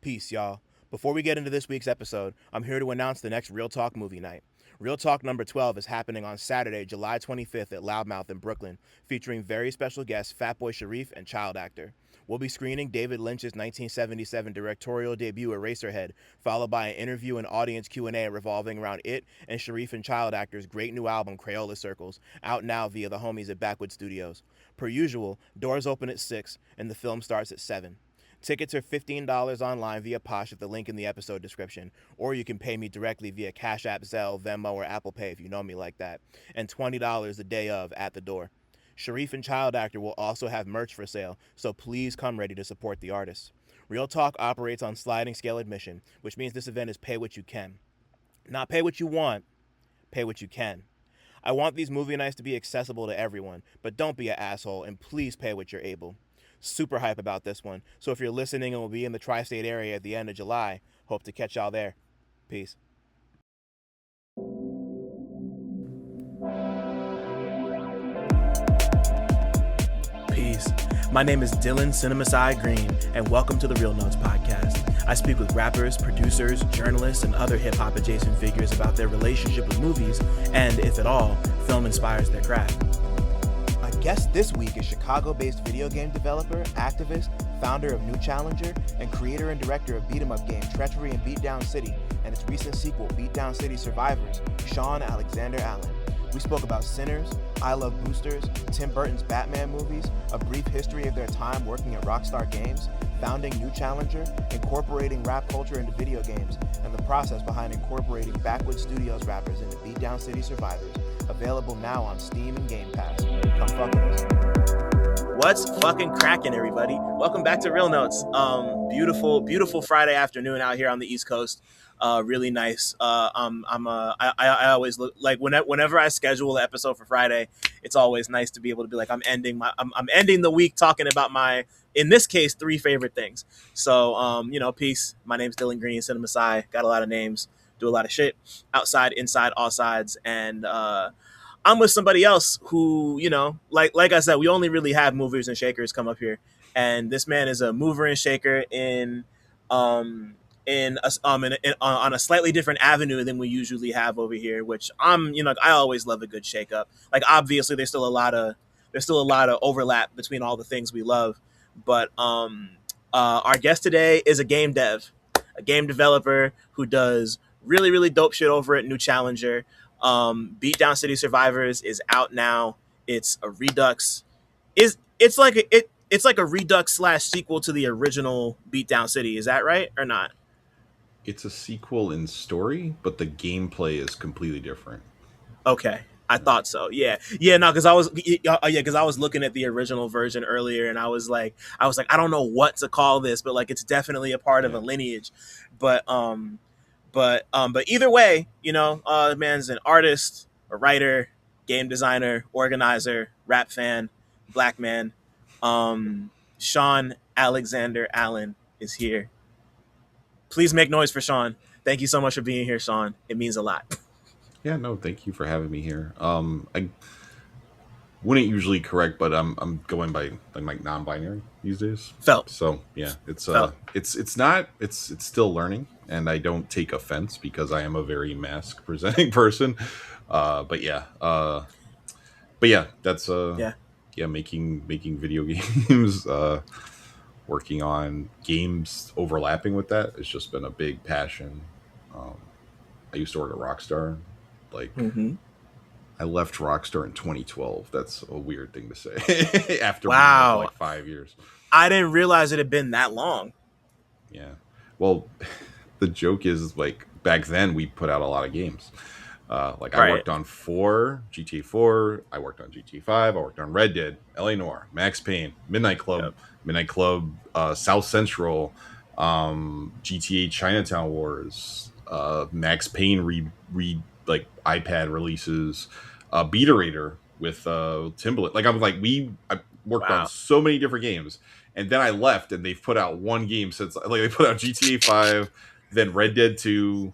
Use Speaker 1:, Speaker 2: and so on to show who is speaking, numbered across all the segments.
Speaker 1: Peace, y'all. Before we get into this week's episode, I'm here to announce the next Real Talk movie night. Real Talk number 12 is happening on Saturday, July 25th at Loudmouth in Brooklyn, featuring very special guests Fatboy Sharif and child actor. We'll be screening David Lynch's 1977 directorial debut Eraserhead, followed by an interview and audience Q&A revolving around it and Sharif and child actor's great new album Crayola Circles, out now via the homies at Backwoodz Studioz. Per usual, doors open at 6 and the film starts at 7. Tickets are $15 online via Posh at the link in the episode description, or you can pay me directly via Cash App, Zelle, Venmo, or Apple Pay if you know me like that, and $20 the day of at the door. Sharif and child actor will also have merch for sale, so please come ready to support the artists. Real Talk operates on sliding scale admission, which means this event is pay what you can. Not pay what you want, pay what you can. I want these movie nights to be accessible to everyone, but don't be an asshole and please pay what you're able. Super hype about this one, so if you're listening and will be in the tri-state area at the end of July, hope to catch y'all there. Peace. Peace. My name is Dylan Cinemasai Green, and welcome to the Real Notes podcast. I speak with rappers, producers, journalists, and other hip-hop adjacent figures about their relationship with movies, and, if at all, film inspires their craft. My guest this week is Chicago-based video game developer, activist, founder of NuChallenger, and creator and director of beat-em-up game Treachery In Beatdown City and its recent sequel, Beatdown City Survivors, Shawn Alexander Allen. We spoke about Sinners, I Love Boosters, Tim Burton's Batman movies, a brief history of their time working at Rockstar Games, founding NuChallenger, incorporating rap culture into video games, and the process behind incorporating Backwoodz Studioz rappers into Beatdown City Survivors. Available now on Steam and Game Pass. Come fuck with us. What's fucking cracking, everybody? Welcome back to Real Notes. Beautiful Friday afternoon out here on the East Coast. Really nice. I always look like whenever I schedule an episode for Friday, it's always nice to be able to be like, I'm ending the week talking about my, in this case, 3 favorite things. So, peace. My name's Dylan Green, Cinemasai. Got a lot of names. Do a lot of shit outside, inside, all sides, and I'm with somebody else who, like I said, we only really have movers and shakers come up here, and this man is a mover and shaker on a slightly different avenue than we usually have over here, which I always love a good shake up. Like, obviously there's still a lot of overlap between all the things we love, but our guest today is a game developer who does really, really dope shit over at NuChallenger. Beatdown City Survivors is out now. It's a redux. It's like a redux / sequel to the original Beatdown City. Is that right or not?
Speaker 2: It's a sequel in story, but the gameplay is completely different.
Speaker 1: Okay, I thought so. Yeah, no, because I was looking at the original version earlier, and I was like, I don't know what to call this, but like, it's definitely a part of a lineage. But either way, the man's an artist, a writer, game designer, organizer, rap fan, black man. Shawn Alexander Allen is here. Please make noise for Shawn. Thank you so much for being here, Shawn. It means a lot.
Speaker 2: Yeah, no, thank you for having me here. I wouldn't usually correct, but I'm going by like non-binary these days.
Speaker 1: Felt.
Speaker 2: So yeah, it's still learning, and I don't take offense because I am a very mask presenting person. But yeah, that's making video games, working on games overlapping with that. It's just been a big passion. I used to work at Rockstar. I left Rockstar in 2012. That's a weird thing to say. After like 5 years.
Speaker 1: I didn't realize it had been that long.
Speaker 2: Yeah. Well, the joke is, like, back then we put out a lot of games. I worked on GTA 4. I worked on GTA 5. I worked on Red Dead, LA Noire, Max Payne, Midnight Club, South Central, GTA Chinatown Wars, Max Payne iPad releases, Beaterator with Timbaland. I worked on so many different games, and then I left, and they've put out one game since. Like, they put out GTA 5, then Red Dead 2,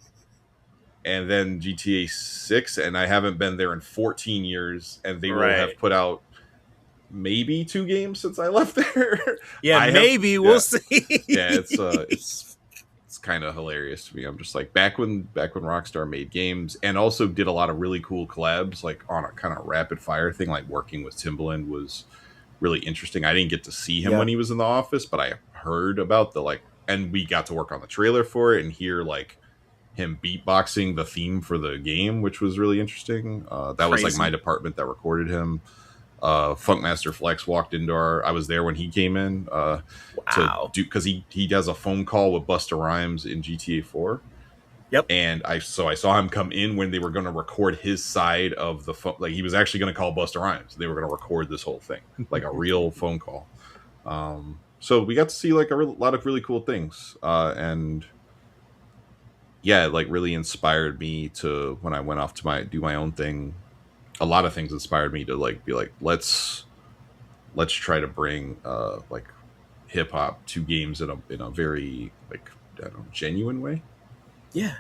Speaker 2: and then GTA 6, and I haven't been there in 14 years, and they will have put out maybe 2 games since I left there.
Speaker 1: Yeah, we'll see.
Speaker 2: Yeah, it's kind of hilarious to me. I'm just like, back when Rockstar made games and also did a lot of really cool collabs, like on a kind of rapid fire thing, like working with Timbaland was really interesting. I didn't get to see him when he was in the office, but I heard about the like, and we got to work on the trailer for it and hear like him beatboxing the theme for the game, which was really interesting. That was like my department that recorded him. Funkmaster Flex walked into I was there when he came in to do, because he does a phone call with Busta Rhymes in GTA 4.
Speaker 1: Yep.
Speaker 2: And I saw him come in when they were going to record his side of the phone. Like he was actually going to call Busta Rhymes. They were going to record this whole thing, like a real phone call. So we got to see like a lot of really cool things. And yeah, it like really inspired me to, when I went off to do my own thing. A lot of things inspired me to like be like, let's try to bring like hip hop to games in a very like, I don't know, genuine way.
Speaker 1: Yeah,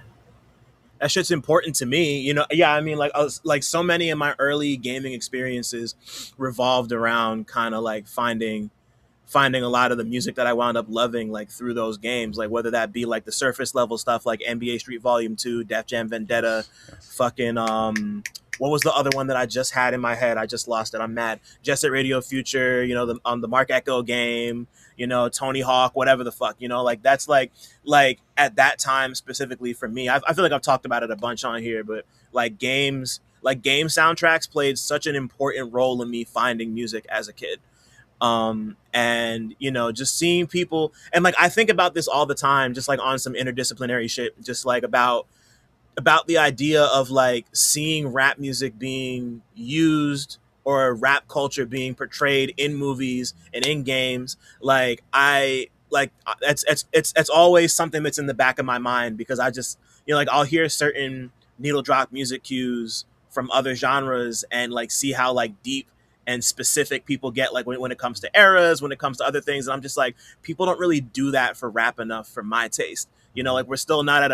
Speaker 1: that shit's important to me, you know. Yeah, I mean, like so many of my early gaming experiences revolved around kind of like finding a lot of the music that I wound up loving, like through those games, like whether that be like the surface level stuff like NBA Street Volume 2, Def Jam Vendetta, fucking what was the other one that I just had in my head? I just lost it. I'm mad. Jet Set Radio Future, you know, the Mark Echo game, you know, Tony Hawk, whatever the fuck, you know, like that's like at that time specifically for me, I feel like I've talked about it a bunch on here, but like game soundtracks played such an important role in me finding music as a kid. And you know, just seeing people, and like I think about this all the time, just like on some interdisciplinary shit, just like about the idea of like seeing rap music being used or rap culture being portrayed in movies and in games. Like it's always something that's in the back of my mind, because I just, you know, like I'll hear certain needle drop music cues from other genres and like see how like deep and specific people get, like when it comes to eras, when it comes to other things. And I'm just like, people don't really do that for rap enough for my taste. You know, like we're not at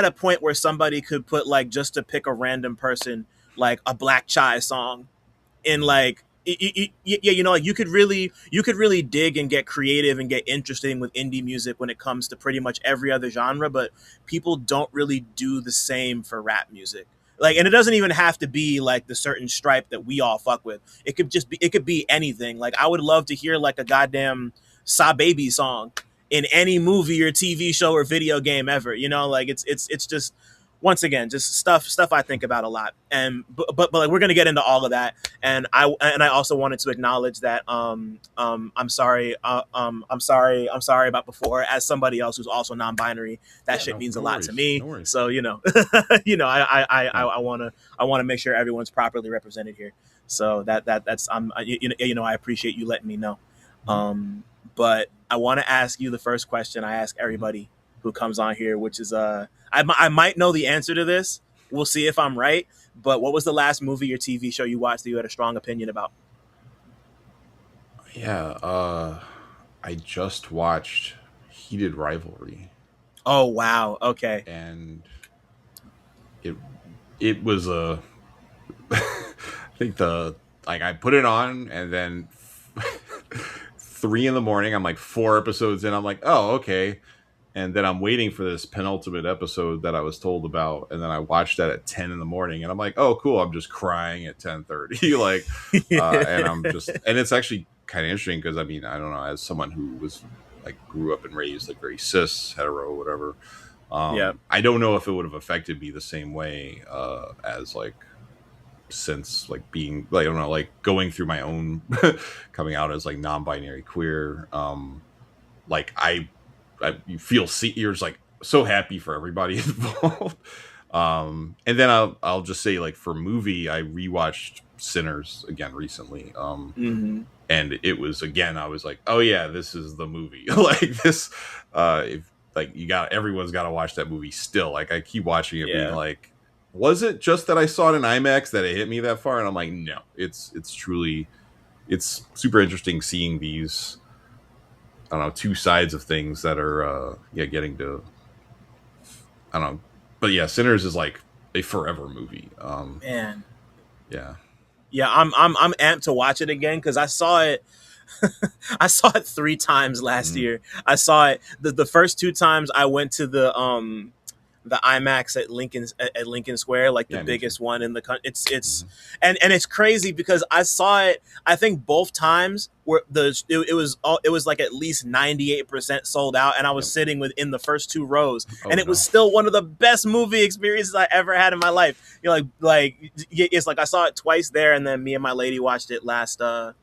Speaker 1: a point where somebody could put, like, just to pick a random person, like a Black Chai song in like, yeah, you know, like you could really dig and get creative and get interesting with indie music when it comes to pretty much every other genre, but people don't really do the same for rap music. Like, and it doesn't even have to be like the certain stripe that we all fuck with. It could be anything. Like, I would love to hear like a goddamn Sa Baby song in any movie or TV show or video game ever. You know, like it's just, once again, just stuff I think about a lot. And but like we're gonna get into all of that. And I also wanted to acknowledge that I'm sorry about before, as somebody else who's also non-binary. That shit means a lot to me. So you know, you know, I wanna make sure everyone's properly represented here. So that's you know, I appreciate you letting me know. But I want to ask you the first question I ask everybody who comes on here, which is I might know the answer to this. We'll see if I'm right. But what was the last movie or TV show you watched that you had a strong opinion about?
Speaker 2: Yeah, I just watched Heated Rivalry.
Speaker 1: Oh wow, okay.
Speaker 2: And it was a I think I put it on, and then 3 a.m, I'm like 4 episodes in, I'm like, oh, okay. And then I'm waiting for this penultimate episode that I was told about, and then I watched that at 10 a.m, and I'm like, oh, cool. I'm just crying at 10:30, like, and I'm just, and it's actually kind of interesting because I mean, I don't know, as someone who was like grew up and raised like very cis, hetero, whatever. Yeah, I don't know if it would have affected me the same way as like, since like being like, I don't know, like going through my own coming out as like non-binary queer. Like you feel you're just like so happy for everybody involved. And then I'll just say, like, for movie, I rewatched Sinners again recently. And it was, again, I was like, oh yeah, this is the movie. Like this, if like everyone's got to watch that movie still. Like I keep watching it, being like, was it just that I saw it in IMAX that it hit me that far? And I'm like, no, it's truly, it's super interesting seeing these, I don't know, two sides of things that are, getting to, I don't know. But yeah, Sinners is like a forever movie. Man. Yeah.
Speaker 1: Yeah, I'm amped to watch it again, because I saw it I saw it 3 times last
Speaker 2: Mm.
Speaker 1: year. I saw it the first 2 times I went to the IMAX at Lincoln Square, like the
Speaker 2: Yeah, me too.
Speaker 1: biggest one in the country. It's
Speaker 2: Mm-hmm.
Speaker 1: and it's crazy because I saw it. I think both times where it was like at least 98% sold out, and I was
Speaker 2: Yep.
Speaker 1: sitting within the first 2 rows,
Speaker 2: Oh,
Speaker 1: and it was
Speaker 2: no.
Speaker 1: still one of the best movie experiences I ever had in my life. You know, it's like I saw it twice there, and then me and my lady watched it last 4th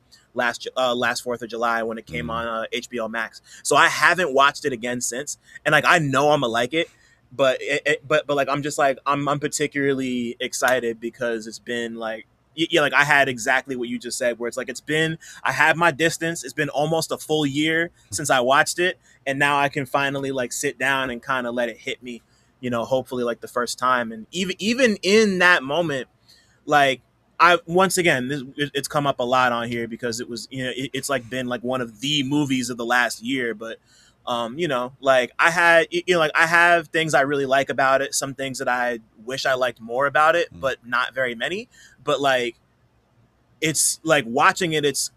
Speaker 1: of July when it came on HBO Max. So I haven't watched it again since, and like I know I'm gonna like it, but like I'm just like I'm particularly excited because it's been like yeah, like I had exactly what you just said, where it's like I had my distance. It's been almost a full year since I watched it, and now I can finally like sit down and kind of let it hit me, hopefully like the first time. And even in that moment, like I once again it's come up a lot on here because it was it's like been like one of the movies of the last year, but like I had like I have things I really like about it, some things that I wish I liked more about it, but not very many. But like it's like watching it, it's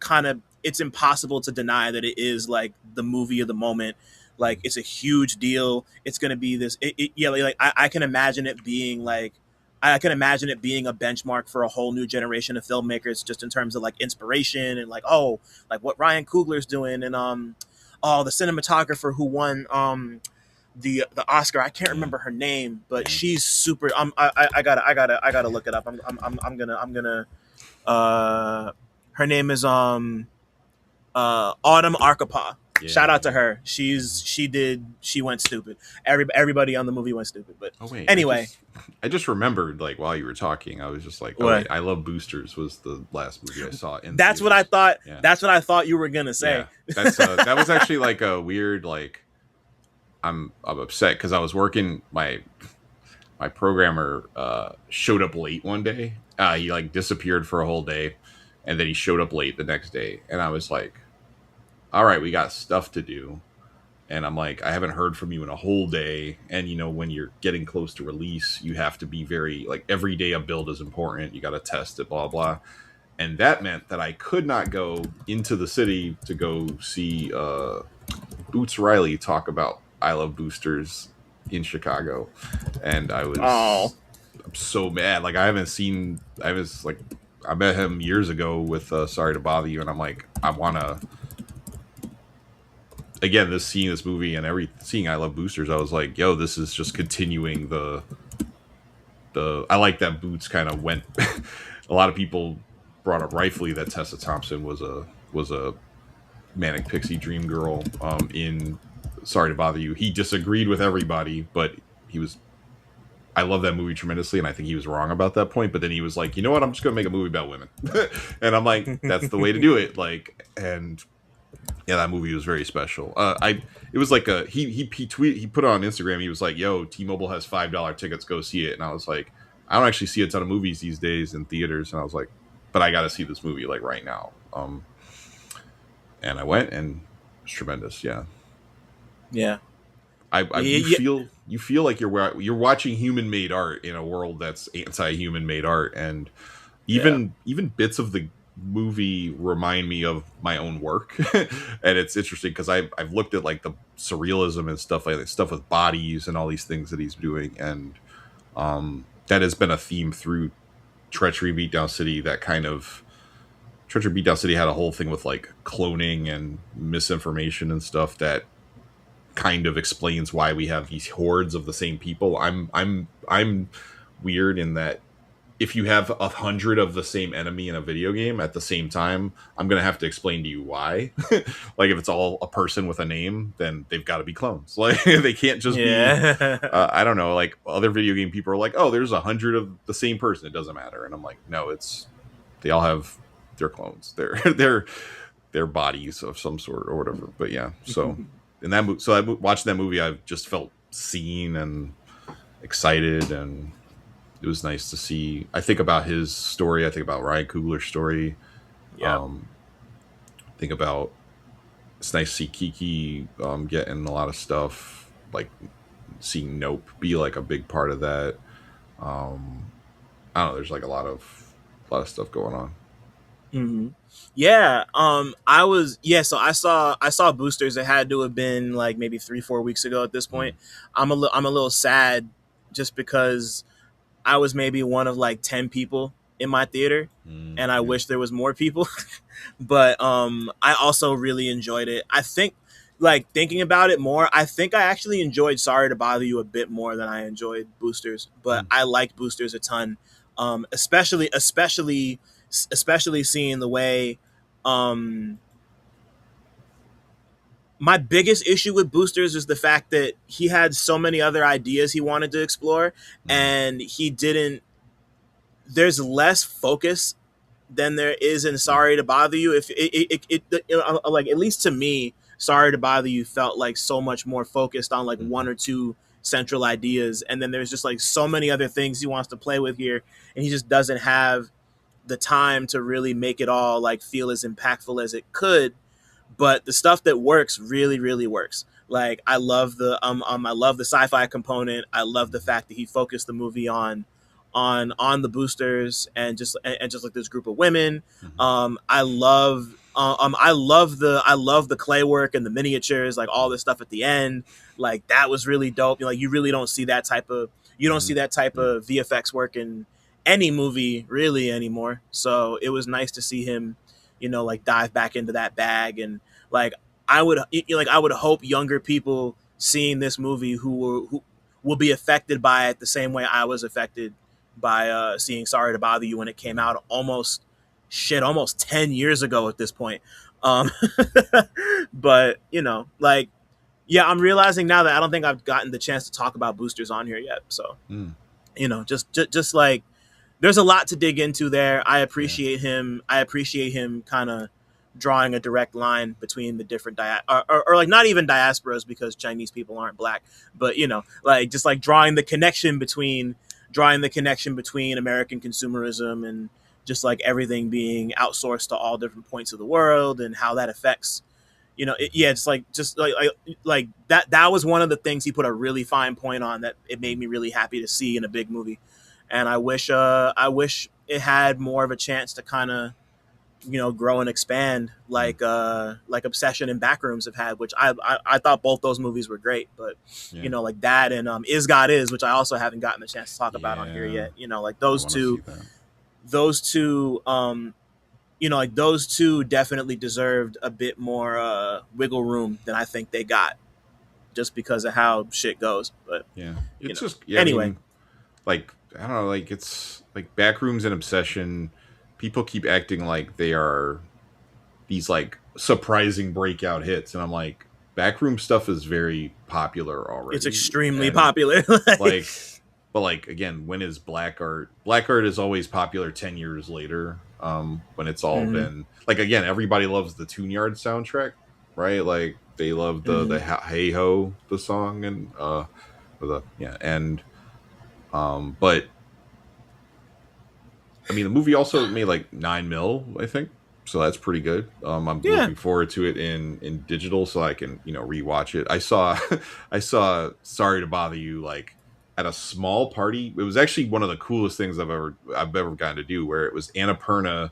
Speaker 1: impossible to deny that it is like the movie of the moment. Like it's a huge deal. It's gonna be this yeah, like I can imagine it being like I can imagine it being a benchmark for a whole new generation of filmmakers, just in terms of like inspiration and like like what Ryan Coogler's doing, and the cinematographer who won the Oscar. I can't remember her name, but she's super. I gotta look it up. I'm gonna her name is Autumn Arkapaw.
Speaker 2: Yeah.
Speaker 1: Shout out to her. She went stupid. Everybody on the movie went stupid. But
Speaker 2: wait,
Speaker 1: anyway,
Speaker 2: I just remembered, like, while you were talking, I was just like, oh, wait, I Love Boosters was the last movie I saw.
Speaker 1: That's what I thought. Yeah. That's what I thought you were gonna say.
Speaker 2: Yeah. That was actually like a weird, like, I'm upset because I was working. My programmer showed up late one day. He like disappeared for a whole day, and then he showed up late the next day, and I was like, all right, we got stuff to do. And I'm like, I haven't heard from you in a whole day. And, when you're getting close to release, you have to be very, like, every day a build is important. You got to test it, blah, blah. And that meant that I could not go into the city to go see Boots Riley talk about I Love Boosters in Chicago. And I'm so mad. Like, I met him years ago with Sorry to Bother You. And I'm like, I want to. Again, seeing this movie and seeing I Love Boosters, I was like, yo, this is just continuing the I like that Boots kind of went. A lot of people brought up rightfully that Tessa Thompson was a manic pixie dream girl in Sorry to Bother You. He disagreed with everybody, but I love that movie tremendously, and I think he was wrong about that point. But then he was like, you know what, I'm just gonna make a movie about women. And I'm like, that's the way to do it. Like, and yeah, that movie was very special. It was like he put it on Instagram. He was like, "Yo, T-Mobile has $5 tickets. Go see it." And I was like, I don't actually see a ton of movies these days in theaters. And I was like, but I got to see this movie like right now. And I went, and it's tremendous. Yeah.
Speaker 1: Yeah.
Speaker 2: You feel like you're watching human made art in a world that's anti-human made art, and even bits of the movie remind me of my own work. And it's interesting because I've looked at like the surrealism and stuff, like stuff with bodies and all these things that he's doing, and that has been a theme through Treachery In Beatdown City. That kind of Treachery In Beatdown City had a whole thing with like cloning and misinformation and stuff that kind of explains why we have these hordes of the same people. I'm weird in that if you have 100 of the same enemy in a video game at the same time, I'm going to have to explain to you why. Like if it's all a person with a name, then they've got to be clones. Like they can't just be, I don't know, like other video game people are like, oh, there's 100 of the same person. It doesn't matter. And I'm like, no, they all have their clones. They're bodies of some sort or whatever. But yeah, so watching that movie, I've just felt seen and excited, and it was nice to see. I think about his story. I think about Ryan Coogler's story. Yeah. Think about, it's nice to see Kiki getting a lot of stuff, like seeing Nope be like a big part of that. I don't know. There's like a lot of stuff going on.
Speaker 1: Hmm. Yeah. I was So I saw Boosters. It had to have been like maybe 3-4 weeks ago at this point.
Speaker 2: Mm,
Speaker 1: I'm a little sad just because I was maybe one of like 10 people in my theater, and I
Speaker 2: yeah.
Speaker 1: wish there was more people. But I also really enjoyed it. I think, like, thinking about it more, I think I actually enjoyed Sorry to Bother You a bit more than I enjoyed Boosters, but
Speaker 2: Mm,
Speaker 1: I liked Boosters a ton. Especially seeing the way, um my biggest issue with Boosters is the fact that he had so many other ideas he wanted to explore,
Speaker 2: mm,
Speaker 1: and he didn't there's less focus than there is in
Speaker 2: yeah.
Speaker 1: Sorry to Bother You. If like, at least to me, Sorry to Bother You felt like so much more focused on like
Speaker 2: Hmm.
Speaker 1: one or two central ideas, and then there's just like so many other things he wants to play with here, and he just doesn't have the time to really make it all like feel as impactful as it could. But the stuff that works really, really works. Like, I love the sci-fi component. I love the fact that he focused the movie on the boosters, and just like this group of women.
Speaker 2: Hmm.
Speaker 1: I love the clay work and the miniatures, like all
Speaker 2: Mm,
Speaker 1: this stuff at the end. Like, that was really dope. Like, you really don't see that type of you don't
Speaker 2: hmm.
Speaker 1: see that type
Speaker 2: Yeah.
Speaker 1: of VFX work in any movie really anymore. So it was nice to see him, like, dive back into that bag. And like, I would hope younger people seeing this movie who will be affected by it the same way I was affected by seeing Sorry to Bother You when it came
Speaker 2: Mm,
Speaker 1: out almost 10 years ago at this point. Um, but, like, yeah, I'm realizing now that I don't think I've gotten the chance to talk about Boosters on here yet. So,
Speaker 2: mm,
Speaker 1: just like, there's a lot to dig into there.
Speaker 2: yeah.
Speaker 1: I appreciate him kind of drawing a direct line between the different or like, not even diasporas, because Chinese people aren't black, but, like, just like drawing the connection between American consumerism and just like everything being outsourced to all different points of the world, and how that affects,
Speaker 2: Hmm.
Speaker 1: yeah, just like that was one of the things he put a really fine point on, that it made
Speaker 2: Mm,
Speaker 1: me really happy to see in a big movie. And I wish it had more of a chance to kind of, grow and expand,
Speaker 2: mm,
Speaker 1: like Obsession and Backrooms have had, which I thought both those movies were great. But,
Speaker 2: yeah.
Speaker 1: like that, and Is God Is, which I also haven't gotten the chance to talk about on here
Speaker 2: Yeah.
Speaker 1: yet. Like
Speaker 2: I want to see that.
Speaker 1: those two like those two definitely deserved a bit more wiggle room than I think they got, just because of how shit goes. But,
Speaker 2: Yeah.
Speaker 1: you
Speaker 2: It's
Speaker 1: know
Speaker 2: just, yeah, I
Speaker 1: anyway.
Speaker 2: mean, like, I don't know, like, it's like Backrooms and Obsession. People keep acting like they are these like surprising breakout hits, and I'm like, Backroom stuff is very popular
Speaker 1: It's
Speaker 2: already,
Speaker 1: extremely
Speaker 2: and
Speaker 1: popular. Like,
Speaker 2: like, but like, again, when is Black Art? Black Art is always popular 10 years later, when it's all
Speaker 1: mhm,
Speaker 2: been like, again, everybody loves the Tune Yard soundtrack, right? Like, they love the
Speaker 1: mhm.
Speaker 2: Hey Ho, the song, and the, yeah, and but I mean, the movie also made like 9 mil, I think, so that's pretty good. I'm
Speaker 1: Yeah.
Speaker 2: looking forward to it in digital, so I can, rewatch it. I saw I saw Sorry to Bother You like at a small party. It was actually one of the coolest things I've ever gotten to do, where it was Annapurna,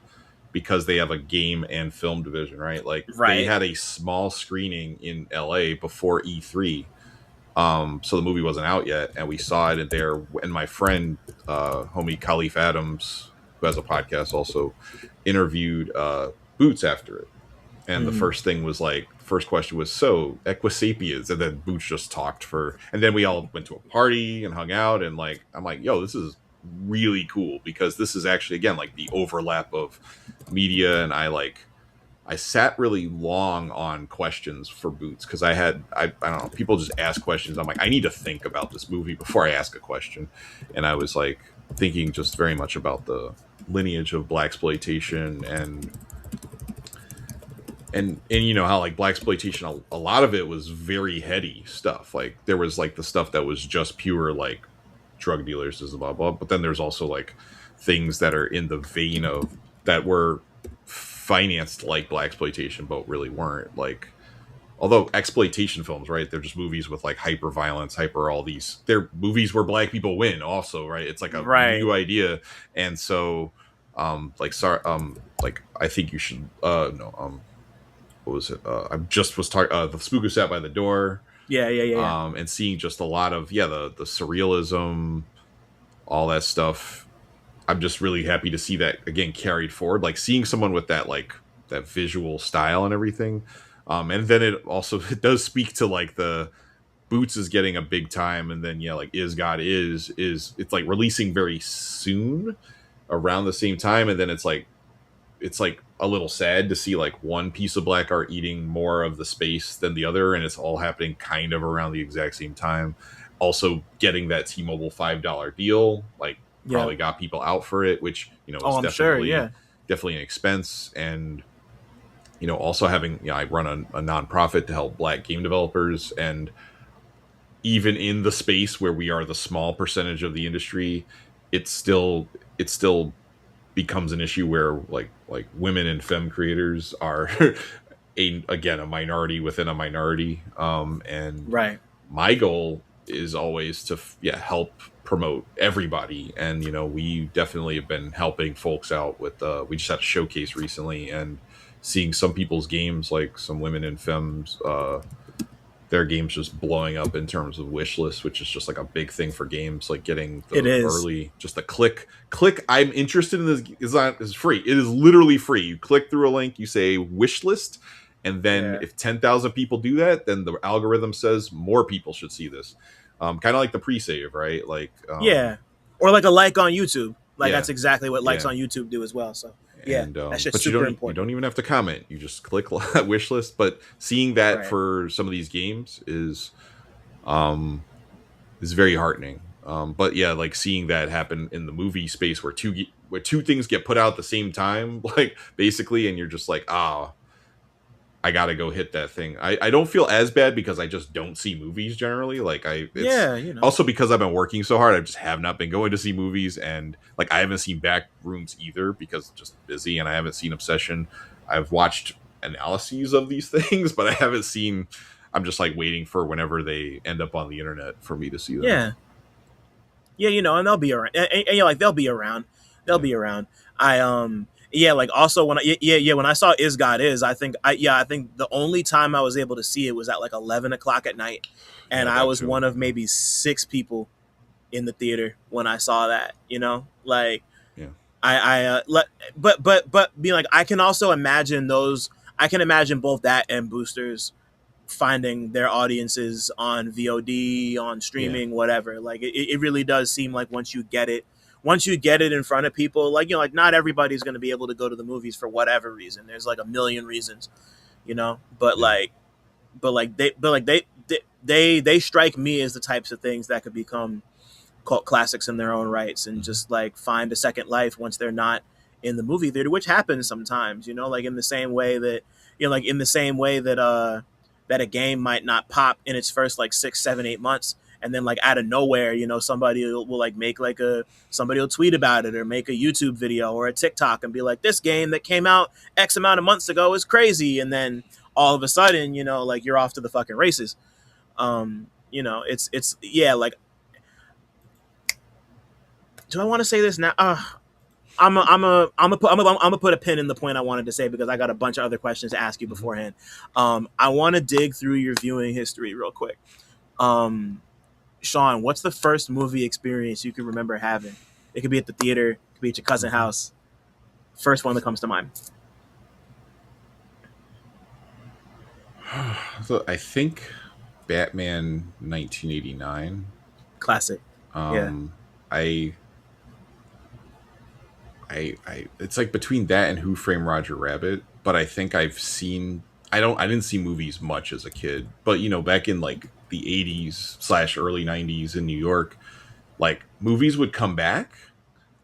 Speaker 2: because they have a game and film division, right? Like, they
Speaker 1: Right.
Speaker 2: had a small screening in LA before E3. So the movie wasn't out yet, and we saw it in there. And my friend, homie Khalif Adams, who has a podcast, also interviewed Boots after it. And the
Speaker 1: Mhm.
Speaker 2: first thing was like, the first question was, "So, Equisapiens?" And then Boots just talked and then we all went to a party and hung out. And like, I'm like, yo, this is really cool, because this is actually, again, like the overlap of media. And I sat really long on questions for Boots, because I don't know, people just ask questions. I'm like, I need to think about this movie before I ask a question. And I was like thinking just very much about the lineage of black exploitation, and how like black exploitation, a lot of it was very heady stuff. Like, there was like the stuff that was just pure like drug dealers, is blah blah, but then there's also like things that are in the vein of that were financed like black exploitation but really weren't. Like, although exploitation films, right, they're just movies with like hyper violence, hyper all these, they're movies where black people win also, right? It's like a
Speaker 1: Right.
Speaker 2: new idea. And so Like sorry, like I think you should no what was it? I just was talking the Spook Who Sat by the Door.
Speaker 1: Yeah.
Speaker 2: And seeing just a lot of the surrealism, all that stuff. I'm just really happy to see that again carried forward. Like seeing someone with that that visual style and everything. And then it does speak to like the Boots is getting a big time, and then like Is God is it's like releasing very soon around the same time, and then it's like a little sad to see like one piece of black art eating more of the space than the other, and it's all happening kind of around the exact same time. Also getting that T-Mobile $5 deal like probably got people out for it, which is
Speaker 1: I'm
Speaker 2: definitely
Speaker 1: sure,
Speaker 2: definitely an expense. And also having I run a nonprofit to help black game developers, and even in the space where we are the small percentage of the industry, it still becomes an issue where like women and femme creators are a minority within a minority. And
Speaker 1: right.
Speaker 2: my goal is always to help promote everybody, and we definitely have been helping folks out with we just had a showcase recently, and seeing some people's games, like some women and femmes, their games just blowing up in terms of wish lists, which is just like a big thing for games, like getting the early, just a click. I'm interested in this is free. It is literally free. You click through a link, you say wish list, and then if 10,000 people do that, then the algorithm says more people should see this. Kind of like the pre-save, right? Like
Speaker 1: or like a like on YouTube. Like that's exactly what likes on YouTube do as well. So that's just super important.
Speaker 2: You don't even have to comment. You just click wish list. But seeing that for some of these games is very heartening. But like seeing that happen in the movie space where two things get put out at the same time, like basically, and you're just like, I gotta go hit that thing. I don't feel as bad because I just don't see movies generally. Like also because I've been working so hard, I just have not been going to see movies, and like I haven't seen Backrooms either because I'm just busy, and I haven't seen Obsession. I've watched analyses of these things, but I haven't seen. I'm just like waiting for whenever they end up on the internet for me to see them.
Speaker 1: Yeah, and they'll be around. And like they'll be around. They'll be around. Like also when I saw Is God Is, I think the only time I was able to see it was at like 11 o'clock at night, and I was one of maybe 6 people in the theater when I saw that. But being like, I can also imagine those. I can imagine both that and Boosters finding their audiences on VOD, on streaming, whatever. Like it really does seem like once you get it in front of people, like like not everybody's going to be able to go to the movies for whatever reason. There's like a million reasons, but they strike me as the types of things that could become cult classics in their own rights, and just like find a second life once they're not in the movie theater, which happens sometimes, like in the same way that that a game might not pop in its first like 6, 7, 8 months. And then like out of nowhere, somebody will like make like somebody will tweet about it or make a YouTube video or a TikTok and be like, this game that came out X amount of months ago is crazy. And then all of a sudden, like you're off to the fucking races. It's like, do I want to say this now? I'm gonna put a pin in the point I wanted to say because I got a bunch of other questions to ask you beforehand. I want to dig through your viewing history real quick. Shawn, what's the first movie experience you can remember having? It could be at the theater, it could be at your cousin's house. First one that comes to mind.
Speaker 2: So I think Batman 1989.
Speaker 1: Classic.
Speaker 2: I it's like between that and Who Framed Roger Rabbit, but I think I've seen I didn't see movies much as a kid, but back in like the 80s / early 90s in New York, like movies would come back,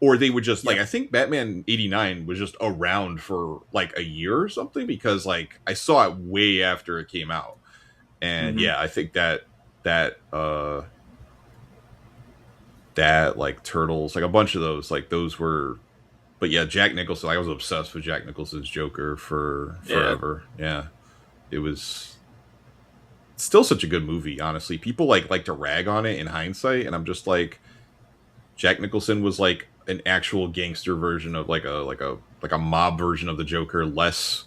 Speaker 2: or they would just like, I think Batman 89 was just around for like a year or something, because like I saw it way after it came out. And I think that like Turtles, like a bunch of those, like those were, but Jack Nicholson, I was obsessed with Jack Nicholson's Joker for forever. It was still such a good movie, honestly. People like to rag on it in hindsight, and I'm just like, Jack Nicholson was like an actual gangster version of like a mob version of the Joker, less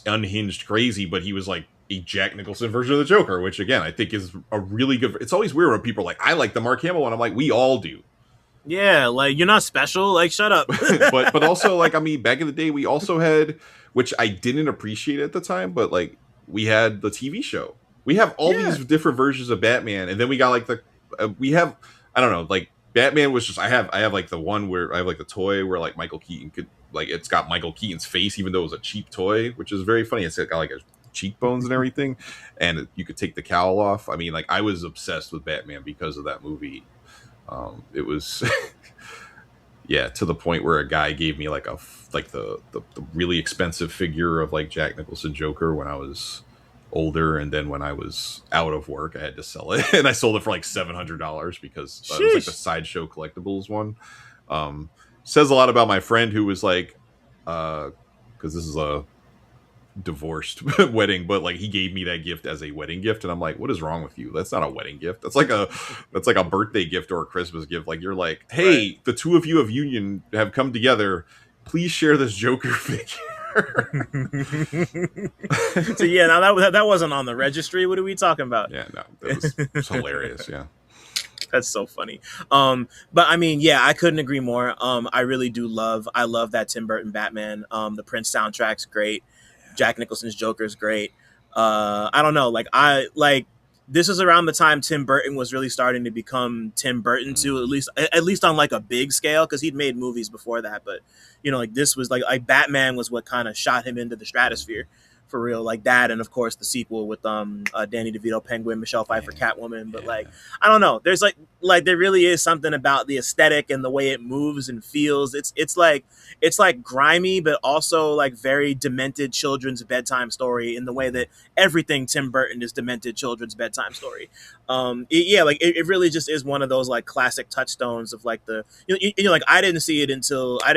Speaker 2: unhinged, crazy, but he was like a Jack Nicholson version of the Joker, which again I think is a really good. It's always weird when people are like, I like the Mark Hamill one. I'm like, we all do.
Speaker 1: Yeah, like you're not special. Like, shut up.
Speaker 2: but also, like, I mean, back in the day, we also had, which I didn't appreciate at the time, but like we had the TV show. We have all these different versions of Batman, and then we got like we have, I don't know, like Batman was just I have like the one where I have like the toy where like Michael Keaton could, like, it's got Michael Keaton's face, even though it was a cheap toy, which is very funny. It's got like a cheekbones and everything, and you could take the cowl off. I mean, like, I was obsessed with Batman because of that movie. It was yeah, to the point where a guy gave me like the really expensive figure of like Jack Nicholson Joker when I was older, and then when I was out of work I had to sell it and I sold it for like $700 because it was like the Sideshow Collectibles one. Says a lot about my friend who was like, because this is a divorced wedding, but like he gave me that gift as a wedding gift, and I'm like, what is wrong with you? That's not a wedding gift. That's like a birthday gift or a Christmas gift. Like, you're like, hey, the two of you of union have come together, please share this Joker figure.
Speaker 1: So yeah, now that wasn't on the registry. What are we talking about?
Speaker 2: Yeah, no, that was hilarious. Yeah,
Speaker 1: that's so funny. But I mean, yeah, I couldn't agree more. I really do love that Tim Burton Batman. The Prince soundtrack's great. Jack Nicholson's Joker is great. I don't know, this is around the time Tim Burton was really starting to become Tim Burton too, at least on like a big scale, because he'd made movies before that, but like this was like Batman was what kind of shot him into the stratosphere for real, like that, and of course the sequel with Danny DeVito Penguin, Michelle Pfeiffer Catwoman. But like, I don't know, there's like there really is something about the aesthetic and the way it moves and feels. It's like grimy, but also like very demented children's bedtime story in the way that everything Tim Burton is demented children's bedtime story. It really just is one of those like classic touchstones of like the like I didn't see it until I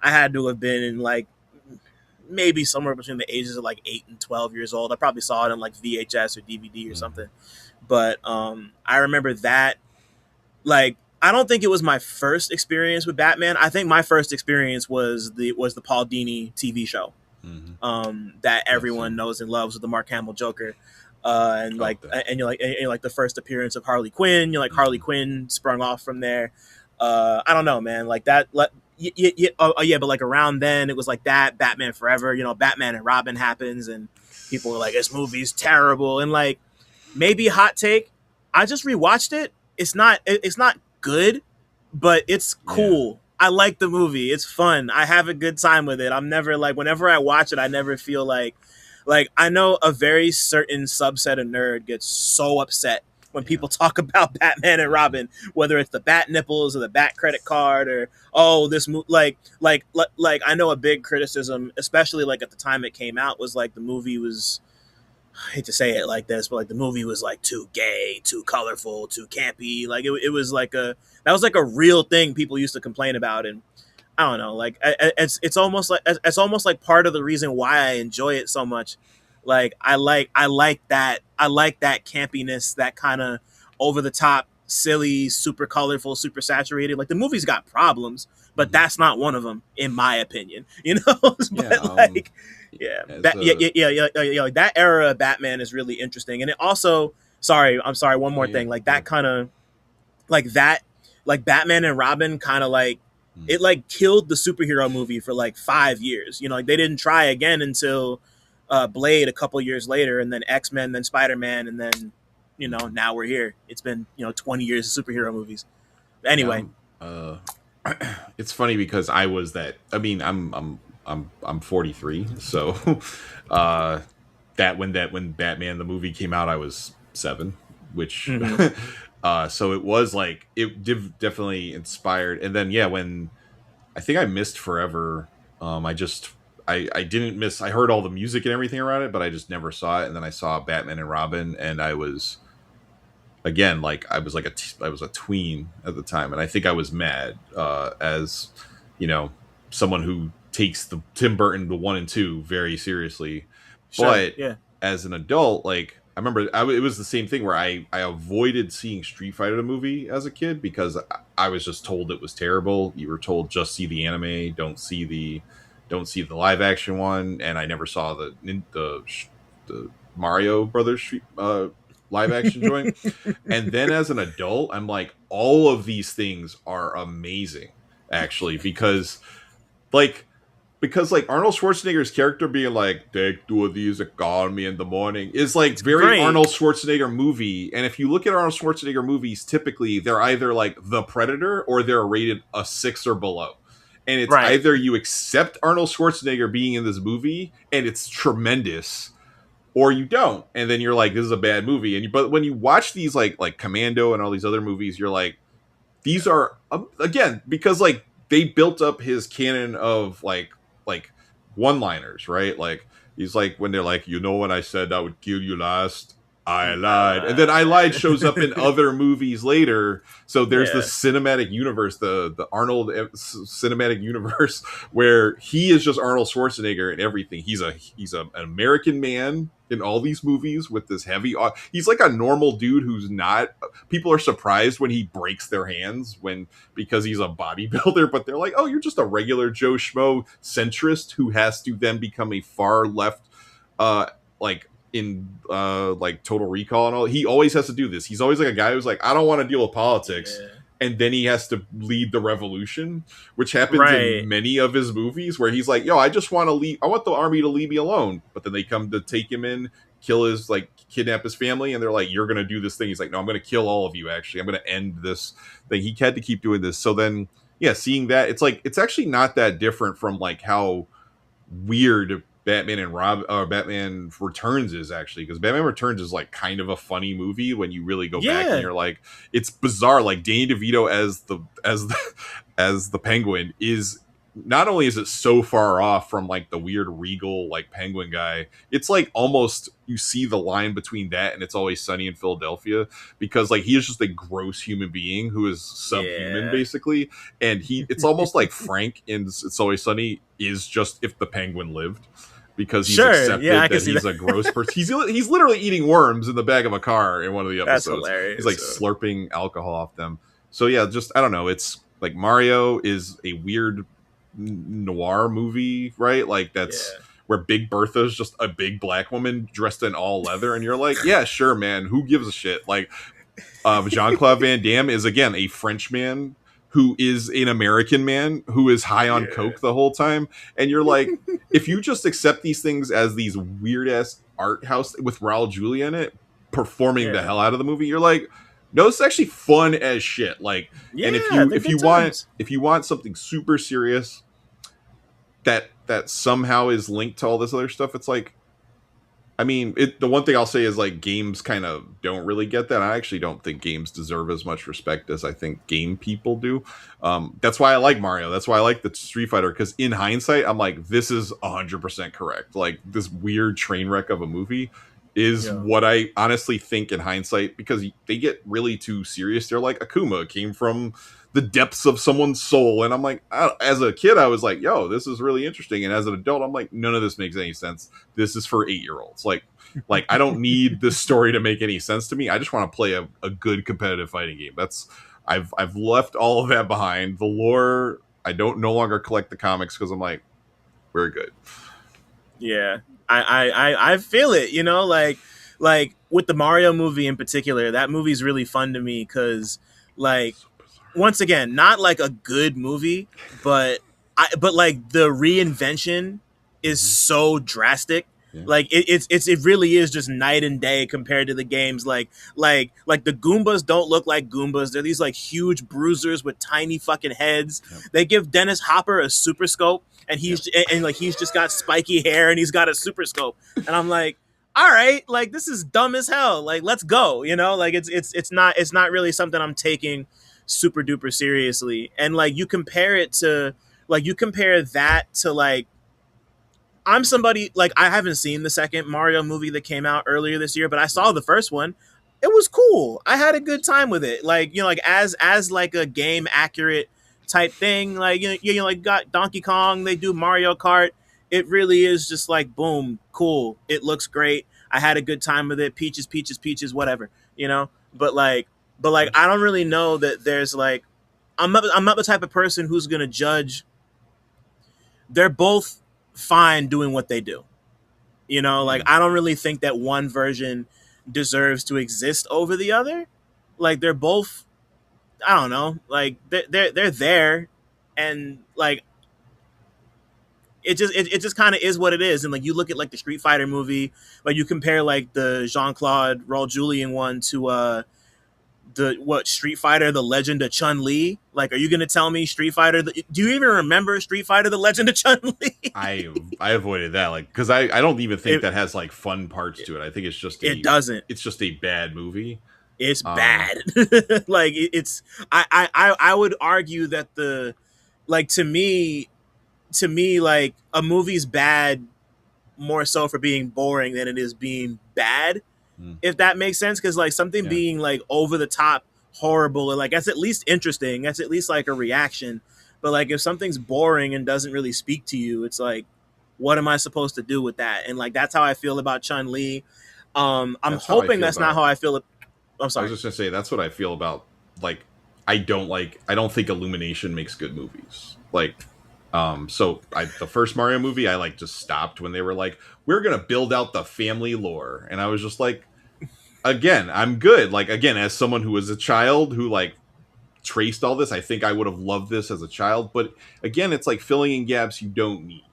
Speaker 1: had to have been in like maybe somewhere between the ages of like 8 and 12 years old. I probably saw it on like VHS or DVD or something. But I remember that, like, I don't think it was my first experience with Batman. I think my first experience was the Paul Dini TV show that everyone knows and loves, with the Mark Hamill Joker. And you're like the first appearance of Harley Quinn. You're like Harley Quinn sprung off from there. I don't know, man. Like that. But like around then it was like that Batman Forever. Batman and Robin happens, and people were like, "This movie's terrible." And like, maybe hot take, I just rewatched it. It's not good, but it's cool. I like the movie. It's fun. I have a good time with it. I'm never like, whenever I watch it, I never feel like I know a very certain subset of nerd gets so upset when people talk about Batman and Robin, whether it's the bat nipples or the bat credit card, or this like I know a big criticism, especially like at the time it came out, was like the movie was, I hate to say it like this, but like the movie was like too gay, too colorful, too campy. Like it was like that was like a real thing people used to complain about. And I don't know, like it's almost like part of the reason why I enjoy it so much. Like I like that campiness, that kind of over the top, silly, super colorful, super saturated. Like the movie's got problems, but that's not one of them, in my opinion. But that era of Batman is really interesting. And it also, I'm sorry, one more thing. Like that kind of like Batman and Robin kind of like, it like killed the superhero movie for like 5 years. Like they didn't try again until Blade a couple years later, and then X-Men, then Spider-Man, and then now we're here. It's been 20 years of superhero movies. Anyway,
Speaker 2: it's funny because I was that. I mean, I'm 43, so when Batman the movie came out, I was 7, which so it was like it definitely inspired. And then when I think I missed Forever, I didn't miss. I heard all the music and everything around it, but I just never saw it. And then I saw Batman and Robin, and I was, again, like I was a tween at the time, and I think I was mad as someone who takes the Tim Burton, the 1 and 2, very seriously. Sure, but as an adult, like I remember it was the same thing where I avoided seeing Street Fighter the movie as a kid because I was just told it was terrible. You were told just see the anime, don't see the live action one, and I never saw the Mario Brothers live action joint. And then as an adult, I'm like, all of these things are amazing, actually, like because Arnold Schwarzenegger's character being like, take two of these and call me in the morning is like
Speaker 1: It's
Speaker 2: very
Speaker 1: great.
Speaker 2: Arnold Schwarzenegger movie. And if you look at Arnold Schwarzenegger movies, typically they're either like The Predator or they're rated a 6 or below. And it's
Speaker 1: Right.
Speaker 2: either you accept Arnold Schwarzenegger being in this movie and it's tremendous, or you don't. And then you're like, this is a bad movie. But when you watch these like Commando and all these other movies, you're like, these are again, because like they built up his canon of like one-liners, right? Like he's like, when they're like, when I said I would kill you last, I lied. And then I lied shows up in other movies later. So there's the cinematic universe, the Arnold cinematic universe, where he is just Arnold Schwarzenegger and everything. He's an American man in all these movies with this heavy. He's like a normal dude who's not. People are surprised when he breaks their hands because he's a bodybuilder, but they're like, oh, you're just a regular Joe Schmo centrist who has to then become a far left, in Total Recall and all. He always has to do this. He's always like a guy who's like, I don't want to deal with politics. Yeah. And then he has to lead the revolution, which happens in many of his movies where he's like, yo, I just want to leave. I want the army to leave me alone. But then they come to take him in, kidnap his family. And they're like, you're going to do this thing. He's like, no, I'm going to kill all of you. Actually, I'm going to end this thing. He had to keep doing this. So then, yeah, seeing that, it's like, it's actually not that different from like how weird Batman Returns is, actually, because Batman Returns is like kind of a funny movie when you really go back and you're like, it's bizarre. Like Danny DeVito as the Penguin is, not only is it so far off from like the weird regal like Penguin guy, it's like almost you see the line between that and It's Always Sunny in Philadelphia, because like he is just a gross human being who is subhuman basically, and it's almost like Frank in It's Always Sunny is just if the Penguin lived, because he's accepted that he's a gross person. He's literally eating worms in the back of a car in one of the episodes.
Speaker 1: That's hilarious.
Speaker 2: He's like slurping alcohol off them. So yeah, just I don't know. It's like Mario is a weird noir movie, right? Like that's where Big Bertha's just a big black woman dressed in all leather, and you're like, yeah, sure, man. Who gives a shit? Like Jean-Claude Van Damme is again a French man who is an American man who is high on coke the whole time. And you're like, if you just accept these things as these weird ass art house with Raul Julia in it performing the hell out of the movie, you're like, no, it's actually fun as shit. Like, and if you want something super serious that somehow is linked to all this other stuff, it's like, I mean, the one thing I'll say is like games kind of don't really get that. I actually don't think games deserve as much respect as I think game people do. That's why I like Mario. That's why I like the Street Fighter, because in hindsight, I'm like, this is 100% correct. Like this weird train wreck of a movie is what I honestly think in hindsight, because they get really too serious. They're like, Akuma came from the depths of someone's soul, and I'm like, as a kid I was like, yo, this is really interesting, and as an adult I'm like, none of this makes any sense. This is for 8-year-olds. Like I don't need this story to make any sense to me. I just want to play a good competitive fighting game. That's I've left all of that behind. The lore, I don't no longer collect the comics because I'm like, we're good.
Speaker 1: Yeah, I feel it, you know, like with the Mario movie in particular. That movie's really fun to me because, like, once again, not like a good movie, but like the reinvention is so drastic. Yeah. Like it really is just night and day compared to the games. Like the Goombas don't look like Goombas. They're these like huge bruisers with tiny fucking heads. Yep. They give Dennis Hopper a super scope, and he's just got spiky hair and he's got a super scope. And I'm like, all right, like this is dumb as hell. Like let's go, you know? Like it's not really something I'm taking super duper seriously. And like you compare that to like, I'm somebody like, I haven't seen the second Mario movie that came out earlier this year, but I saw the first one. It was cool. I had a good time with it. Like, you know, like as like a game accurate type thing, like, you know, like got Donkey Kong, they do Mario Kart. It really is just like, boom, cool. It looks great. I had a good time with it. Peaches, peaches, peaches, whatever, you know. But like I don't really know that there's like I'm not the type of person who's gonna judge. They're both fine doing what they do. You know, like I don't really think that one version deserves to exist over the other. Like they're both, I don't know, like they're there, and like it just kind of is what it is. And like you look at like the Street Fighter movie, like you compare like the Jean-Claude Raul Julian one to the what Street Fighter the Legend of Chun-Li. Like, are you gonna tell me Street Fighter do you even remember Street Fighter the Legend of Chun-Li?
Speaker 2: I avoided that, like, because I don't even think that has like fun parts to it. I think it's just
Speaker 1: it doesn't.
Speaker 2: It's just a bad movie.
Speaker 1: It's bad. Like it's I would argue that the like to me like a movie's bad more so for being boring than it is being bad, if that makes sense. Because like something being like over the top horrible, like that's at least interesting, that's at least like a reaction. But like if something's boring and doesn't really speak to you, it's like, what am I supposed to do with that? And like that's how I feel about Chun-Li. I'm hoping that's not how I feel. I'm sorry.
Speaker 2: I was just gonna say that's what I feel about, like, I don't think Illumination makes good movies. Like, the first Mario movie, I like just stopped when they were like, we're gonna build out the family lore, and I was just like, again, I'm good. Like, again, as someone who was a child who like traced all this, I think I would have loved this as a child. But again, it's like filling in gaps you don't need.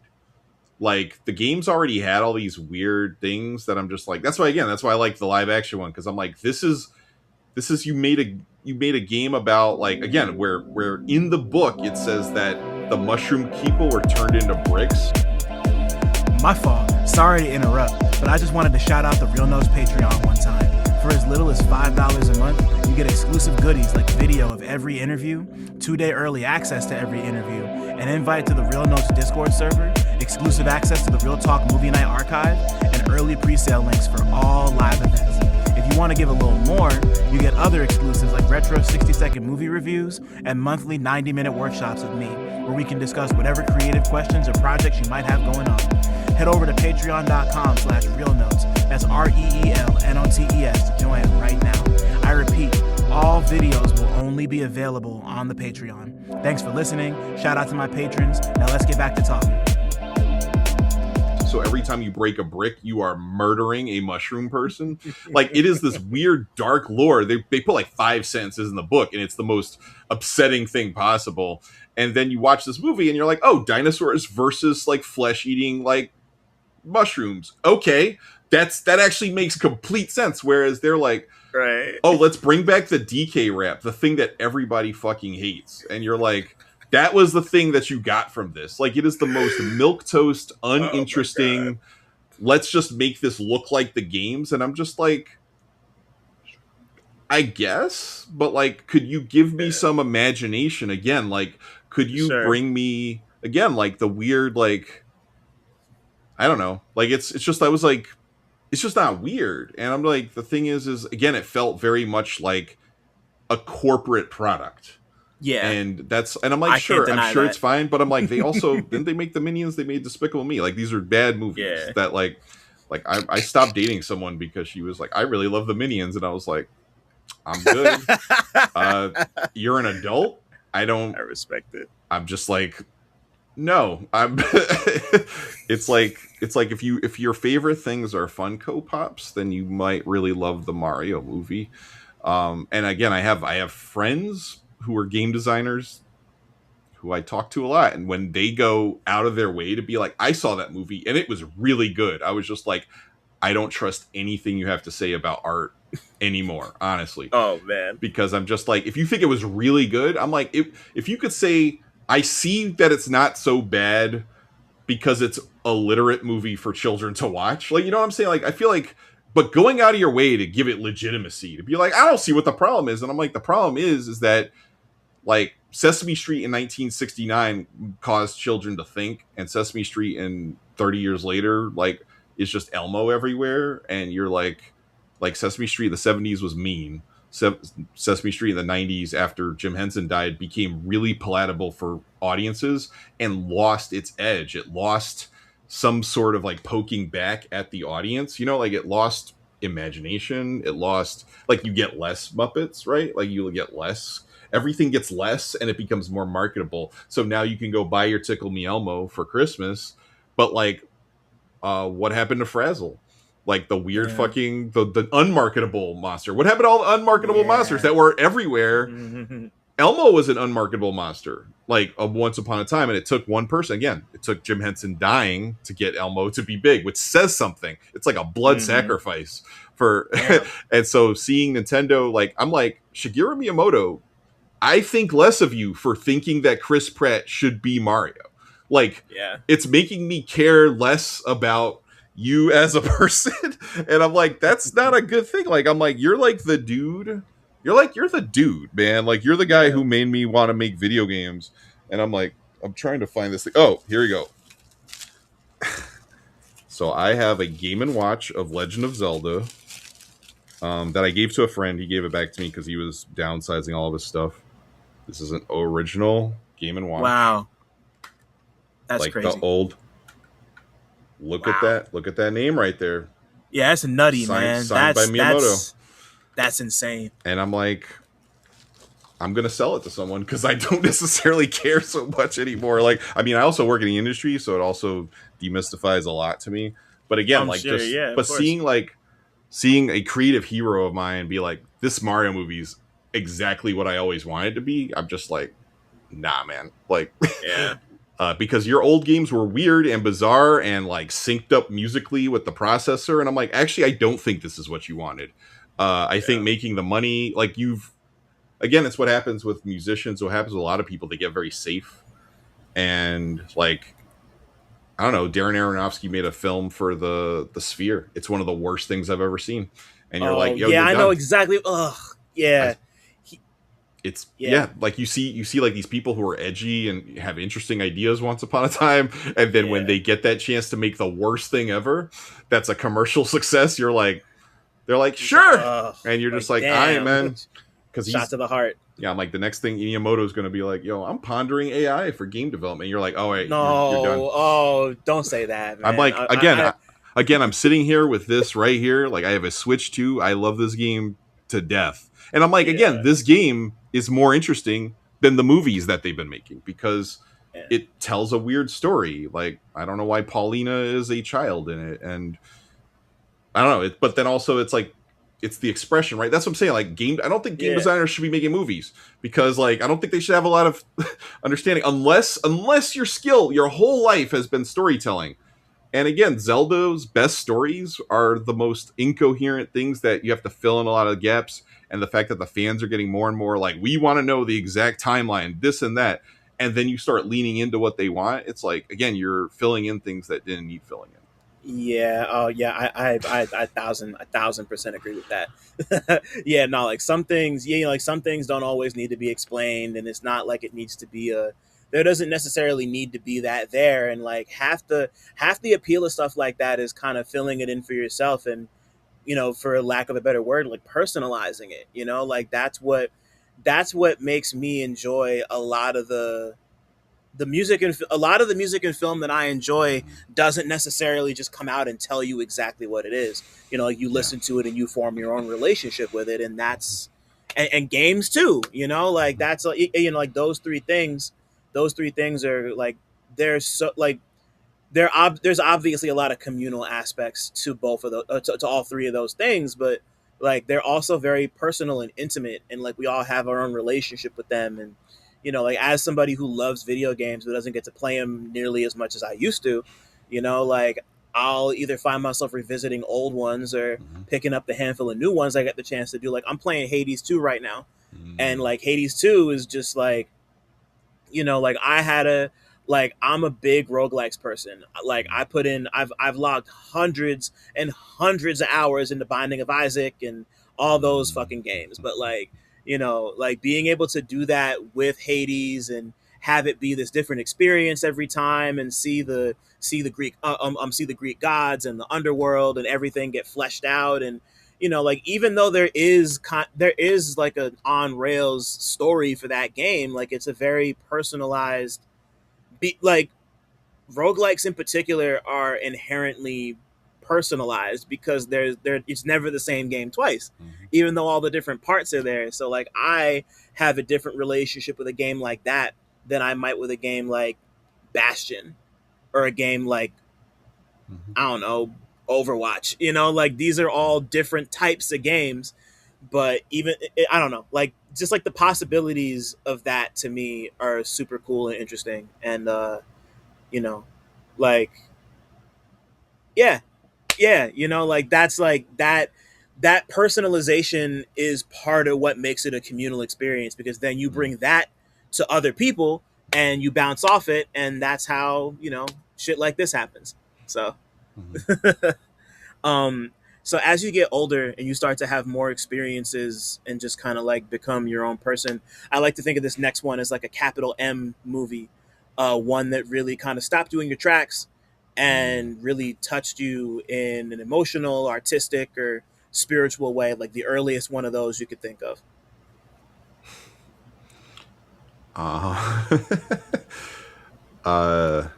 Speaker 2: Like the game's already had all these weird things that I'm just like, that's why I like the live action one, because I'm like, this is you made a game about, like, again, where in the book it says that the mushroom people were turned into bricks.
Speaker 1: My fault. Sorry to interrupt, but I just wanted to shout out the Real Notes Patreon one time. For as little as $5 a month, you get exclusive goodies like video of every interview, 2-day early access to every interview, an invite to the Real Notes Discord server, exclusive access to the Real Talk Movie Night archive, and early pre-sale links for all live events. If you want to give a little more, you get other exclusives like retro 60-second movie reviews and monthly 90-minute workshops with me, where we can discuss whatever creative questions or projects you might have going on. Head over to patreon.com/realnotes. That's REELNOTES to join right now. I repeat, all videos will only be available on the Patreon. Thanks for listening. Shout out to my patrons. Now let's get back to talking.
Speaker 2: So every time you break a brick, you are murdering a mushroom person. Like, it is this weird dark lore. They put like 5 sentences in the book, and it's the most upsetting thing possible. And then you watch this movie and you're like, oh, dinosaurs versus like flesh eating like mushrooms. Okay, that actually makes complete sense. Whereas they're like,
Speaker 1: right,
Speaker 2: oh, let's bring back the DK rap, the thing that everybody fucking hates. And you're like, that was the thing that you got from this. Like, it is the most milquetoast, uninteresting, let's just make this look like the games. And I'm just like, I guess, but like, could you give me some imagination again? Like, could you bring me again, like the weird, like, I don't know, like it's just, I was like, it's just not weird. And I'm like, the thing is again, it felt very much like a corporate product.
Speaker 1: Yeah.
Speaker 2: And I'm like, I'm sure it's fine, but I'm like, they also didn't they make the Minions? They made Despicable Me. Like, these are bad movies that like I stopped dating someone because she was like, I really love the Minions, and I was like, I'm good. You're an adult. I respect it. I'm just like, no. It's like if your favorite things are Funko Pops, then you might really love the Mario movie. And again, I have friends who are game designers who I talk to a lot, and when they go out of their way to be like, I saw that movie and it was really good, I was just like, I don't trust anything you have to say about art anymore, honestly.
Speaker 1: Oh man. Because
Speaker 2: I'm just like, if you think it was really good, I'm like, if you could say, I see that it's not so bad because it's a literate movie for children to watch. Like, you know what I'm saying? Like, I feel like, but going out of your way to give it legitimacy, to be like, I don't see what the problem is. And I'm like, the problem is that, like, Sesame Street in 1969 caused children to think, and Sesame Street in 30 years later, like, is just Elmo everywhere. And you're like Sesame Street in the 70s was mean. Sesame Street in the 90s, after Jim Henson died, became really palatable for audiences and lost its edge. It lost some sort of like poking back at the audience. You know, like it lost imagination. It lost, like, you get less Muppets, right? Like you get less. Everything gets less, and it becomes more marketable. So now you can go buy your Tickle Me Elmo for Christmas, but like, what happened to Frazzle? Like the weird fucking the unmarketable monster. What happened to all the unmarketable monsters that were everywhere? Elmo was an unmarketable monster, like once upon a time, and it took one person. Again, it took Jim Henson dying to get Elmo to be big, which says something. It's like a blood sacrifice for. And so seeing Nintendo, like, I'm like, Shigeru Miyamoto, I think less of you for thinking that Chris Pratt should be Mario. Like, it's making me care less about you as a person. And I'm like, that's not a good thing. Like, I'm like, you're like the dude. You're the dude, man. Like, you're the guy who made me want to make video games. And I'm like, I'm trying to find this thing. Oh, here we go. So I have a Game & Watch of Legend of Zelda that I gave to a friend. He gave it back to me because he was downsizing all of his stuff. This is an original Game & Watch.
Speaker 1: Wow. That's
Speaker 2: like
Speaker 1: crazy.
Speaker 2: The old. Look at that. Look at that name right there.
Speaker 1: Yeah, that's nutty, man.
Speaker 2: Signed by Miyamoto.
Speaker 1: That's insane.
Speaker 2: And I'm like, I'm going to sell it to someone because I don't necessarily care so much anymore. Like, I mean, I also work in the industry, so it also demystifies a lot to me. But again, like, sure, seeing a creative hero of mine be like, this Mario movie's exactly what I always wanted to be. I'm just like, nah, man. Like, because your old games were weird and bizarre and like synced up musically with the processor. And I'm like, actually, I don't think this is what you wanted. I think making the money, like, again, it's what happens with musicians. What happens with a lot of people, they get very safe. And like, I don't know, Darren Aronofsky made a film for the Sphere. It's one of the worst things I've ever seen. And you're like, yo,
Speaker 1: I know exactly. Ugh. Yeah.
Speaker 2: Like you see like these people who are edgy and have interesting ideas once upon a time, and then when they get that chance to make the worst thing ever that's a commercial success, they're like, sure, and you're just like, all right, man, because
Speaker 1: shot to the heart.
Speaker 2: Yeah, I'm like, the next thing Miyamoto is going to be like, yo, I'm pondering AI for game development. You're like, oh wait,
Speaker 1: no,
Speaker 2: you're done.
Speaker 1: Oh, don't say that, man.
Speaker 2: I'm like, again, I'm sitting here with this right here, like, I have a Switch 2. I love this game to death, and I'm like, again, this game is more interesting than the movies that they've been making because it tells a weird story. Like, I don't know why Paulina is a child in it, and I don't know. But then also, it's like, it's the expression, right? That's what I'm saying. Like, I don't think game designers should be making movies because, like, I don't think they should have a lot of understanding unless your skill, your whole life has been storytelling. And again, Zelda's best stories are the most incoherent things that you have to fill in a lot of gaps. And the fact that the fans are getting more and more like, we want to know the exact timeline, this and that. And then you start leaning into what they want. It's like, again, you're filling in things that didn't need filling in.
Speaker 1: Yeah. Oh, yeah. I 1,000% agree with that. Yeah. No, like some things, like some things don't always need to be explained, and it's not like it needs to be there doesn't necessarily need to be that there. And like half the appeal of stuff like that is kind of filling it in for yourself and, for lack of a better word, like personalizing it, like that's what makes me enjoy a lot of the music, and a lot of the music and film that I enjoy doesn't necessarily just come out and tell you exactly what it is. Like you listen to it and you form your own relationship with it. And that's, and games too, like that's, like those three things are like, there's so like, there's obviously a lot of communal aspects to both of those, to all three of those things, but like they're also very personal and intimate, and like we all have our own relationship with them. And like as somebody who loves video games but doesn't get to play them nearly as much as I used to, like I'll either find myself revisiting old ones or picking up the handful of new ones I get the chance to do. Like I'm playing Hades 2 right now, and like Hades 2 is just like, like I'm a big roguelikes person. Like I've logged hundreds and hundreds of hours into Binding of Isaac and all those fucking games. But like, like being able to do that with Hades and have it be this different experience every time, and see the Greek gods and the underworld and everything get fleshed out. And like even though there is like an on rails story for that game, like it's a very personalized, like roguelikes in particular are inherently personalized because it's never the same game twice,
Speaker 2: Mhm.
Speaker 1: even though all the different parts are there. So like I have a different relationship with a game like that than I might with a game like Bastion or a game like,
Speaker 2: Mhm.
Speaker 1: I don't know, Overwatch. You know, like these are all different types of games, but even I don't know, like just like the possibilities of that to me are super cool and interesting. And you know, like yeah, yeah, you know, like that's like that personalization is part of what makes it a communal experience, because then you
Speaker 2: Mhm.
Speaker 1: bring that to other people and you bounce off it, and that's how, you know, shit like this happens. So
Speaker 2: Mhm.
Speaker 1: um so as you get older and you start to have more experiences and just kind of like become your own person, I like to think of this next one as like a capital M movie, one that really kind of stopped you in your tracks
Speaker 2: Mm.
Speaker 1: and really touched you in an emotional, artistic, or spiritual way, like the earliest one of those you could think of.
Speaker 2: Uh, uh,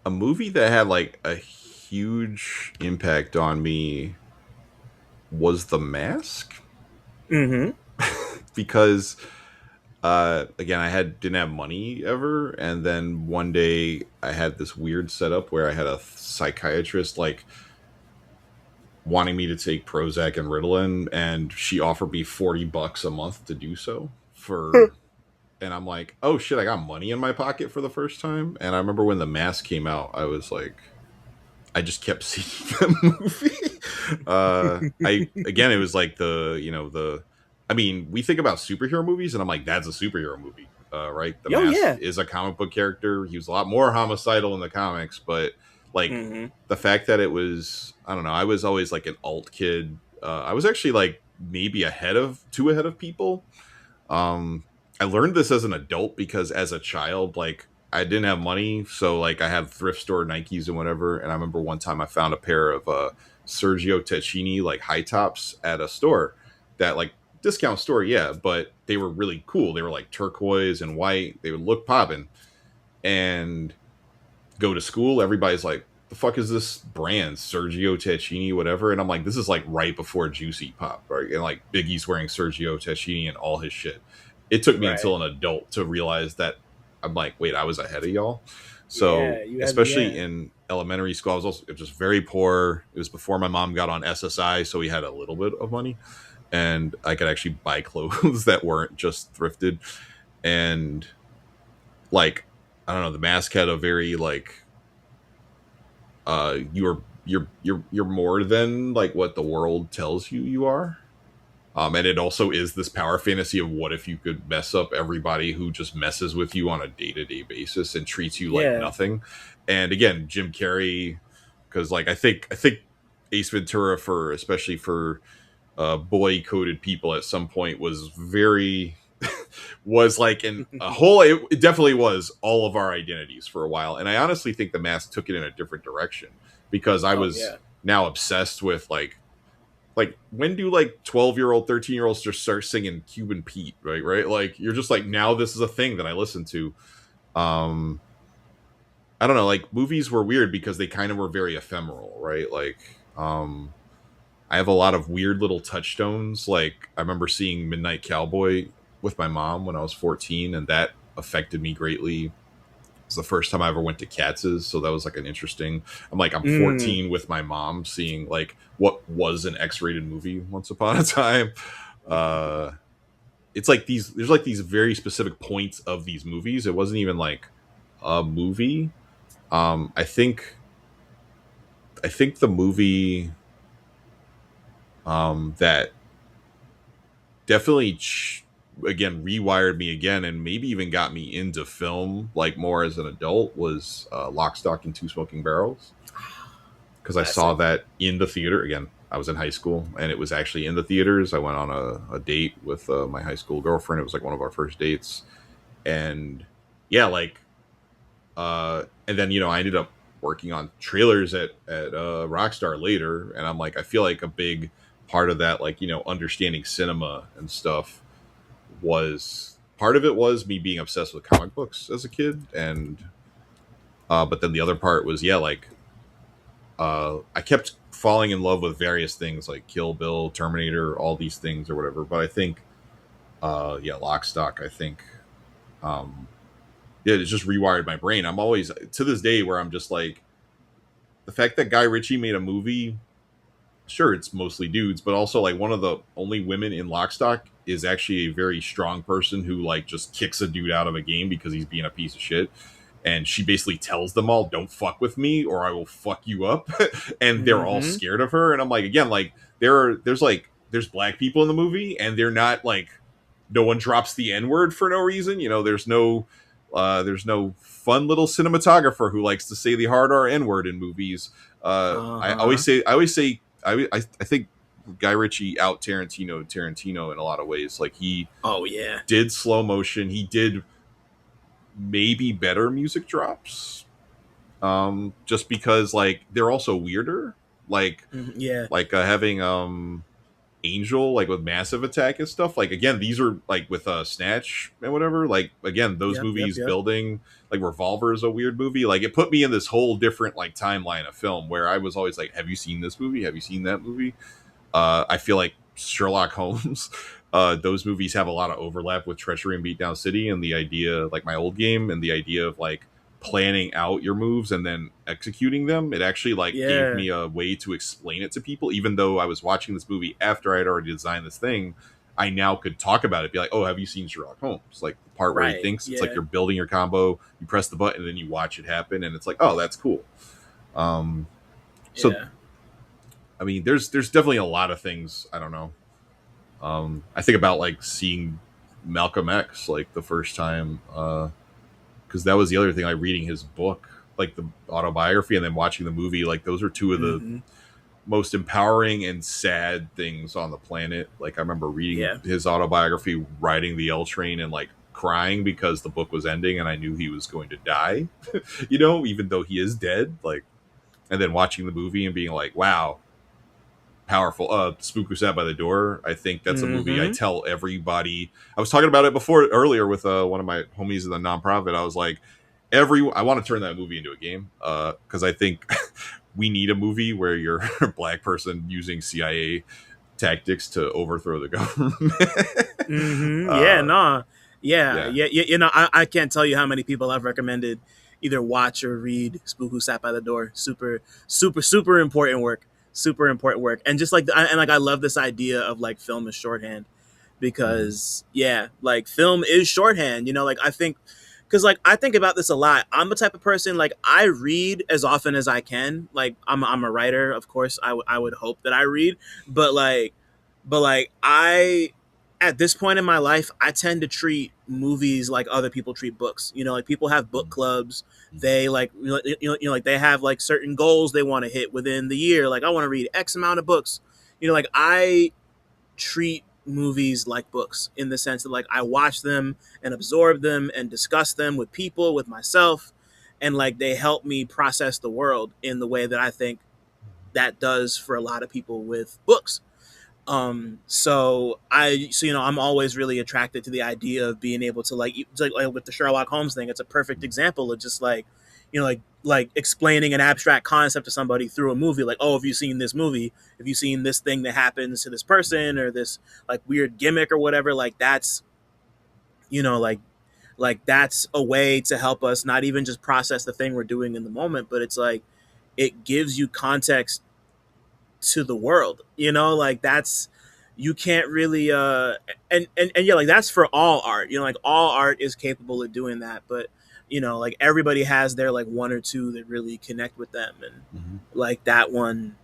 Speaker 2: a movie that had like a huge impact on me was The Mask,
Speaker 1: Mm-hmm.
Speaker 2: because again, didn't have money ever, and then one day I had this weird setup where I had a psychiatrist like wanting me to take Prozac and Ritalin, and she offered me $40 a month to do so for. And I'm like, oh shit, I got money in my pocket for the first time. And I remember when The Mask came out, I was like, I just kept seeing the movie. I again, it was like I mean, we think about superhero movies, and I'm like, that's a superhero movie, right? The
Speaker 1: Yo,
Speaker 2: Mask
Speaker 1: yeah.
Speaker 2: is a comic book character. He was a lot more homicidal in the comics, but like
Speaker 1: Mm-hmm.
Speaker 2: the fact that it was, I don't know, I was always like an alt kid. I was actually like maybe too ahead of people. um, I learned this as an adult because as a child, like I didn't have money, so like I had thrift store Nikes and whatever. And I remember one time I found a pair of Sergio Tacchini like high tops at a store, that like discount store, yeah, but they were really cool. They were like turquoise and white. They would look poppin'. And go to school, everybody's like, the fuck is this brand, Sergio Tacchini, whatever? And I'm like, this is like right before Juicy Pop, right? And like Biggie's wearing Sergio Tacchini and all his shit. It took me
Speaker 1: Right.
Speaker 2: until an adult to realize that I'm like, wait, I was ahead of y'all.
Speaker 1: Yeah,
Speaker 2: So
Speaker 1: you have,
Speaker 2: especially
Speaker 1: yeah.
Speaker 2: in elementary school, I was also just very poor. It was before my mom got on SSI, so we had a little bit of money, and I could actually buy clothes that weren't just thrifted. And like, I don't know, the mask had a very like you're more than like what the world tells you you are. And it also is this power fantasy of what if you could mess up everybody who just messes with you on a day-to-day basis and treats you like
Speaker 1: Yeah.
Speaker 2: nothing. And again, Jim Carrey, because like I think Ace Ventura, for especially for boy coded people at some point, was very was like in a whole, it definitely was all of our identities for a while. And I honestly think The Mask took it in a different direction, because I
Speaker 1: Oh
Speaker 2: was
Speaker 1: yeah.
Speaker 2: now obsessed with like when do like 12-year-old 13-year-olds just start singing Cuban Pete, right, like you're just like, now this is a thing that I listen to. um I don't know, like movies were weird because they kind of were very ephemeral, right? Like I have a lot of weird little touchstones. Like I remember seeing Midnight Cowboy with my mom when I was 14, and that affected me greatly. It's the first time I ever went to Katz's, so that was like an interesting. I'm
Speaker 1: Mm.
Speaker 2: 14 with my mom seeing like what was an X-rated movie once upon a time. Uh, it's like there's like these very specific points of these movies. It wasn't even like a movie. I think the movie that definitely again rewired me again and maybe even got me into film like more as an adult was Lock, Stock, and Two Smoking Barrels, because I saw
Speaker 1: Classic.
Speaker 2: that in the theater. Again, I was in high school and it was actually in the theaters. I went on a date with my high school girlfriend. It was like one of our first dates. And yeah, like and then I ended up working on trailers at Rockstar later, and I'm like, I feel like a big part of that, like understanding cinema and stuff, was part of it was me being obsessed with comic books as a kid, and but then the other part was I kept falling in love with various things like Kill Bill, Terminator, all these things or whatever. But I think Lock, Stock, I think it just rewired my brain. I'm always to this day where I'm just like, the fact that Guy Ritchie made a movie, sure, it's mostly dudes, but also like one of the only women in Lock, Stock is actually a very strong person who like just kicks a dude out of a game because he's being a piece of shit. And she basically tells them all, "Don't fuck with me, or I will fuck you up." And they're all scared of her. And I'm like, again, like there's black people in the movie, and they're not like, no one drops the N word for no reason. You know, there's no fun little cinematographer who likes to say the hard R N word in movies. I always say, I think Guy Ritchie out Tarantino in a lot of ways. Like he did slow motion. He did maybe better music drops, just because like they're also weirder, like having Angel like with Massive Attack and stuff. Like again, these are like with Snatch and whatever, like again those movies building, like Revolver is a weird movie. Like it put me in this whole different like timeline of film where I was always like, have you seen this movie, have you seen that movie? I feel like Sherlock Holmes, those movies have a lot of overlap with Treachery in Beatdown City, and the idea, like my old game, and the idea of like planning out your moves and then executing them. It actually like gave me a way to explain it to people, even though I was watching this movie after I had already designed this thing. I now could talk about it, be like, oh, have you seen Sherlock Holmes? Like the part where he thinks it's like you're building your combo, you press the button and then you watch it happen, and it's like, oh, that's cool. I mean, there's definitely a lot of things. I don't know. I think about like seeing Malcolm X like the first time, because that was the other thing. Like reading his book, like the autobiography, and then watching the movie. Like those are two of the most empowering and sad things on the planet. Like I remember reading his autobiography, riding the L train, and like crying because the book was ending, and I knew he was going to die. You know, even though he is dead. Like, and then watching the movie and being like, wow. Powerful. Spook Who Sat by the Door. I think that's a movie I tell everybody. I was talking about it earlier with one of my homies in the nonprofit. I was like, I want to turn that movie into a game, because I think we need a movie where you're a black person using CIA tactics to overthrow the government.
Speaker 1: You know, I can't tell you how many people I've recommended either watch or read Spook Who Sat by the Door. Super important work. Super important work. And just like I love this idea of like film is shorthand, because like film is shorthand, you know. Like I think, because like I think about this a lot. I'm the type of person, like I read as often as I can. Like I'm a writer, of course. I would hope that I read, but I, at this point in my life, I tend to treat movies like other people treat books. You know, like people have book clubs. They like, like they have like certain goals they want to hit within the year. Like I want to read X amount of books. You know, like I treat movies like books, in the sense that like I watch them and absorb them and discuss them with people, with myself, and like they help me process the world in the way that I think that does for a lot of people with books. So you know, I'm always really attracted to the idea of being able to like with the Sherlock Holmes thing. It's a perfect example of just like, you know, like explaining an abstract concept to somebody through a movie. Like, oh, have you seen this movie? Have you seen this thing that happens to this person, or this like weird gimmick or whatever? Like that's, you know, like that's a way to help us not even just process the thing we're doing in the moment, but it's like it gives you context to the world, you know. Like that's, you can't really and yeah, like that's for all art, you know. Like all art is capable of doing that, but you know, like everybody has their like one or two that really connect with them, and like that one,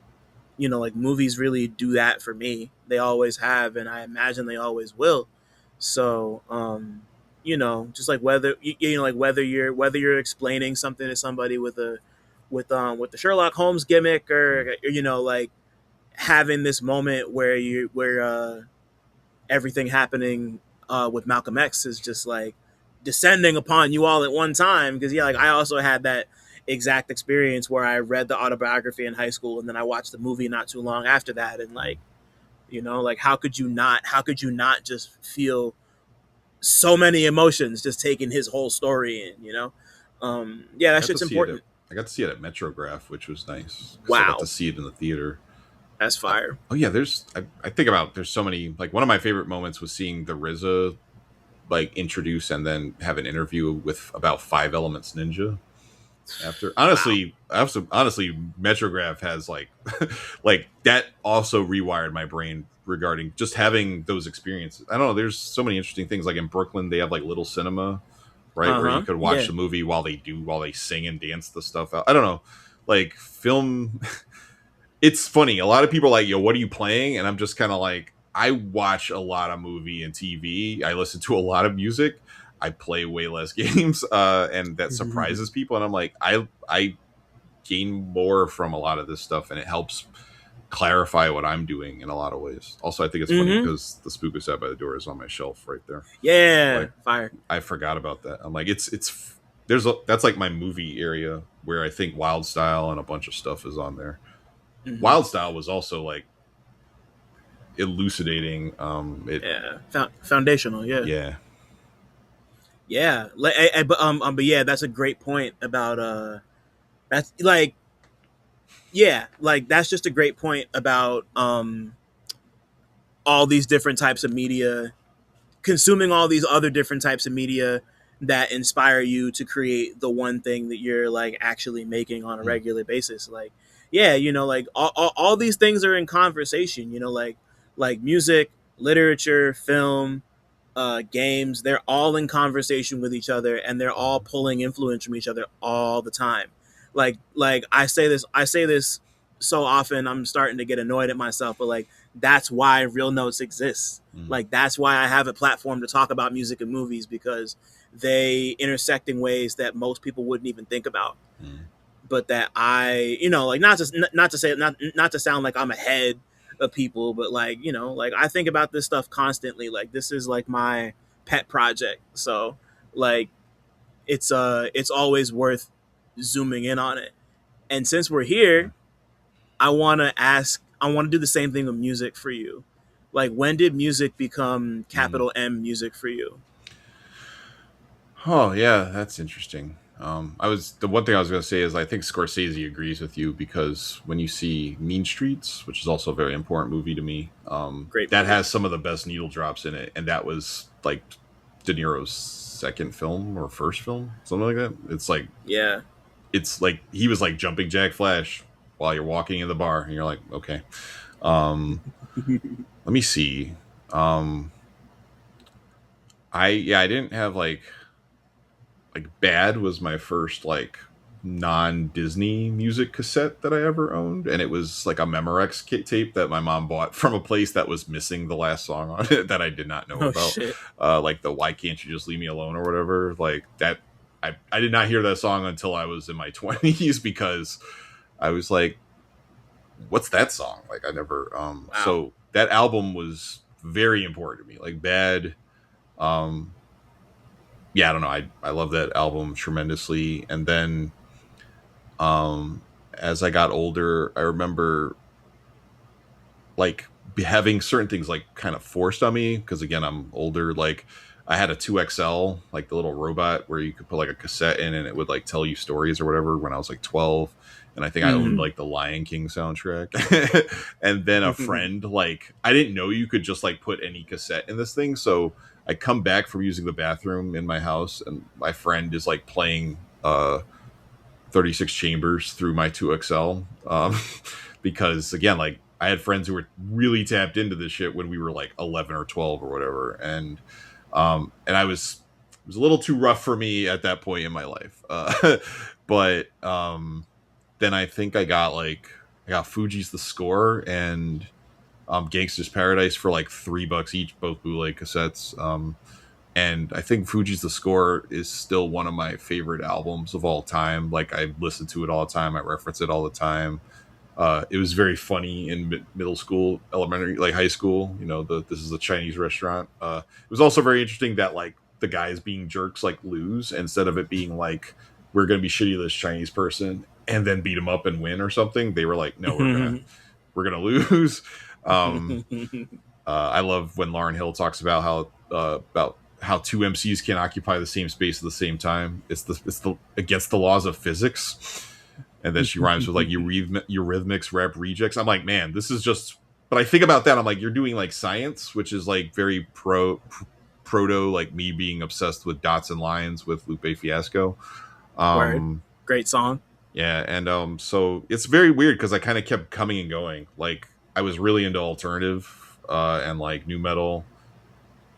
Speaker 1: you know, like movies really do that for me. They always have, and I imagine they always will. So you know, just like whether you know, like whether you're explaining something to somebody with the Sherlock Holmes gimmick, or you know, like having this moment where everything happening with Malcolm X is just like descending upon you all at one time. Because like I also had that exact experience where I read the autobiography in high school, and then I watched the movie not too long after that, and like, you know, like how could you not just feel so many emotions just taking his whole story in, yeah,
Speaker 2: I
Speaker 1: that
Speaker 2: got to
Speaker 1: shit's
Speaker 2: see it.
Speaker 1: important.
Speaker 2: I got to see it at Metrograph, which was nice because I got to
Speaker 1: Wow,
Speaker 2: see it in the theater.
Speaker 1: that's fire.
Speaker 2: Oh yeah, I think about there's so many, like one of my favorite moments was seeing the RZA like introduce and then have an interview with about Five Elements Ninja after.
Speaker 1: Wow.
Speaker 2: Honestly, Metrograph has like like that also rewired my brain regarding just having those experiences. I don't know, there's so many interesting things. Like in Brooklyn they have like little cinema, right, where you could watch
Speaker 1: Yeah.
Speaker 2: the movie while they sing and dance the stuff out. I don't know, like film. It's funny. A lot of people are like, yo, what are you playing? And I'm just kind of like, I watch a lot of movie and TV. I listen to a lot of music. I play way less games, and that surprises people. And I'm like, I gain more from a lot of this stuff, and it helps clarify what I'm doing in a lot of ways. Also, I think it's funny because the Spook is Out by the Door is on my shelf right there.
Speaker 1: Yeah,
Speaker 2: Like,
Speaker 1: fire.
Speaker 2: I forgot about that. I'm like, that's like my movie area where I think Wild Style and a bunch of stuff is on there. Wild Style was also like elucidating.
Speaker 1: Foundational. Yeah. Yeah. Like, but yeah, that's a great point about that's like, yeah, like that's just a great point about all these different types of media, consuming all these other different types of media that inspire you to create the one thing that you're like actually making on a regular basis. Like, yeah, like all these things are in conversation, like music, literature, film, games, they're all in conversation with each other, and they're all pulling influence from each other all the time. Like I say this so often, I'm starting to get annoyed at myself, but like that's why Real Notes exists. Like that's why I have a platform to talk about music and movies, because they intersect in ways that most people wouldn't even think about. But that I, like not to sound like I'm ahead of people, but like, like I think about this stuff constantly. Like this is like my pet project. So like it's always worth zooming in on it. And since we're here, I want to do the same thing with music for you. Like, when did music become capital M music for you?
Speaker 2: Oh yeah, that's interesting. The one thing I was going to say is I think Scorsese agrees with you, because when you see Mean Streets, which is also a very important movie to me,
Speaker 1: Great
Speaker 2: that
Speaker 1: movie.
Speaker 2: has some of the best needle drops in it, and that was like De Niro's second film or first film, something like that.
Speaker 1: Yeah.
Speaker 2: It's like he was like jumping Jack Flash while you're walking in the bar, and you're like, okay. Let me see. I didn't have like Bad was my first like non-Disney music cassette that I ever owned, and it was like a Memorex tape that my mom bought from a place that was missing the last song on it that I did not know
Speaker 1: Oh
Speaker 2: about.
Speaker 1: shit.
Speaker 2: Like the Why Can't You Just Leave Me Alone or whatever, like that. I did not hear that song until I was in my 20s, because I was like, what's that song? Like I never
Speaker 1: Wow.
Speaker 2: So that album was very important to me. Like Bad, yeah, I don't know. I love that album tremendously. And then as I got older, I remember like having certain things like kind of forced on me, because again, I'm older. Like I had a 2XL, like the little robot where you could put like a cassette in and it would like tell you stories or whatever, when I was like 12. And I think I owned like the Lion King soundtrack. And then a friend, like, I didn't know you could just like put any cassette in this thing. So I come back from using the bathroom in my house, and my friend is like playing 36 chambers through my 2XL. Because again, like I had friends who were really tapped into this shit when we were like 11 or 12 or whatever. And it was a little too rough for me at that point in my life. But then I think I got Fuji's The Score and Gangsta's Paradise for like $3 each, both bootleg cassettes. And I think Fuji's The Score is still one of my favorite albums of all time. Like I listen to it all the time. I reference it all the time. It was very funny in middle school, elementary, like high school. This is a Chinese restaurant. It was also very interesting that like the guys being jerks like lose, instead of it being like, we're gonna be shitty to this Chinese person and then beat them up and win or something. They were like, no, we're gonna lose. I love when Lauryn Hill talks about how two MCs can't occupy the same space at the same time. It's the against the laws of physics. And then she rhymes with like Eurythmics rap rejects. I'm like, man, this is just. But I think about that. I'm like, you're doing like science, which is like very proto, like me being obsessed with dots and lines with Lupe Fiasco.
Speaker 3: Word. Great song.
Speaker 2: Yeah, and so it's very weird because I kind of kept coming and going. Like I was really into alternative and like new metal.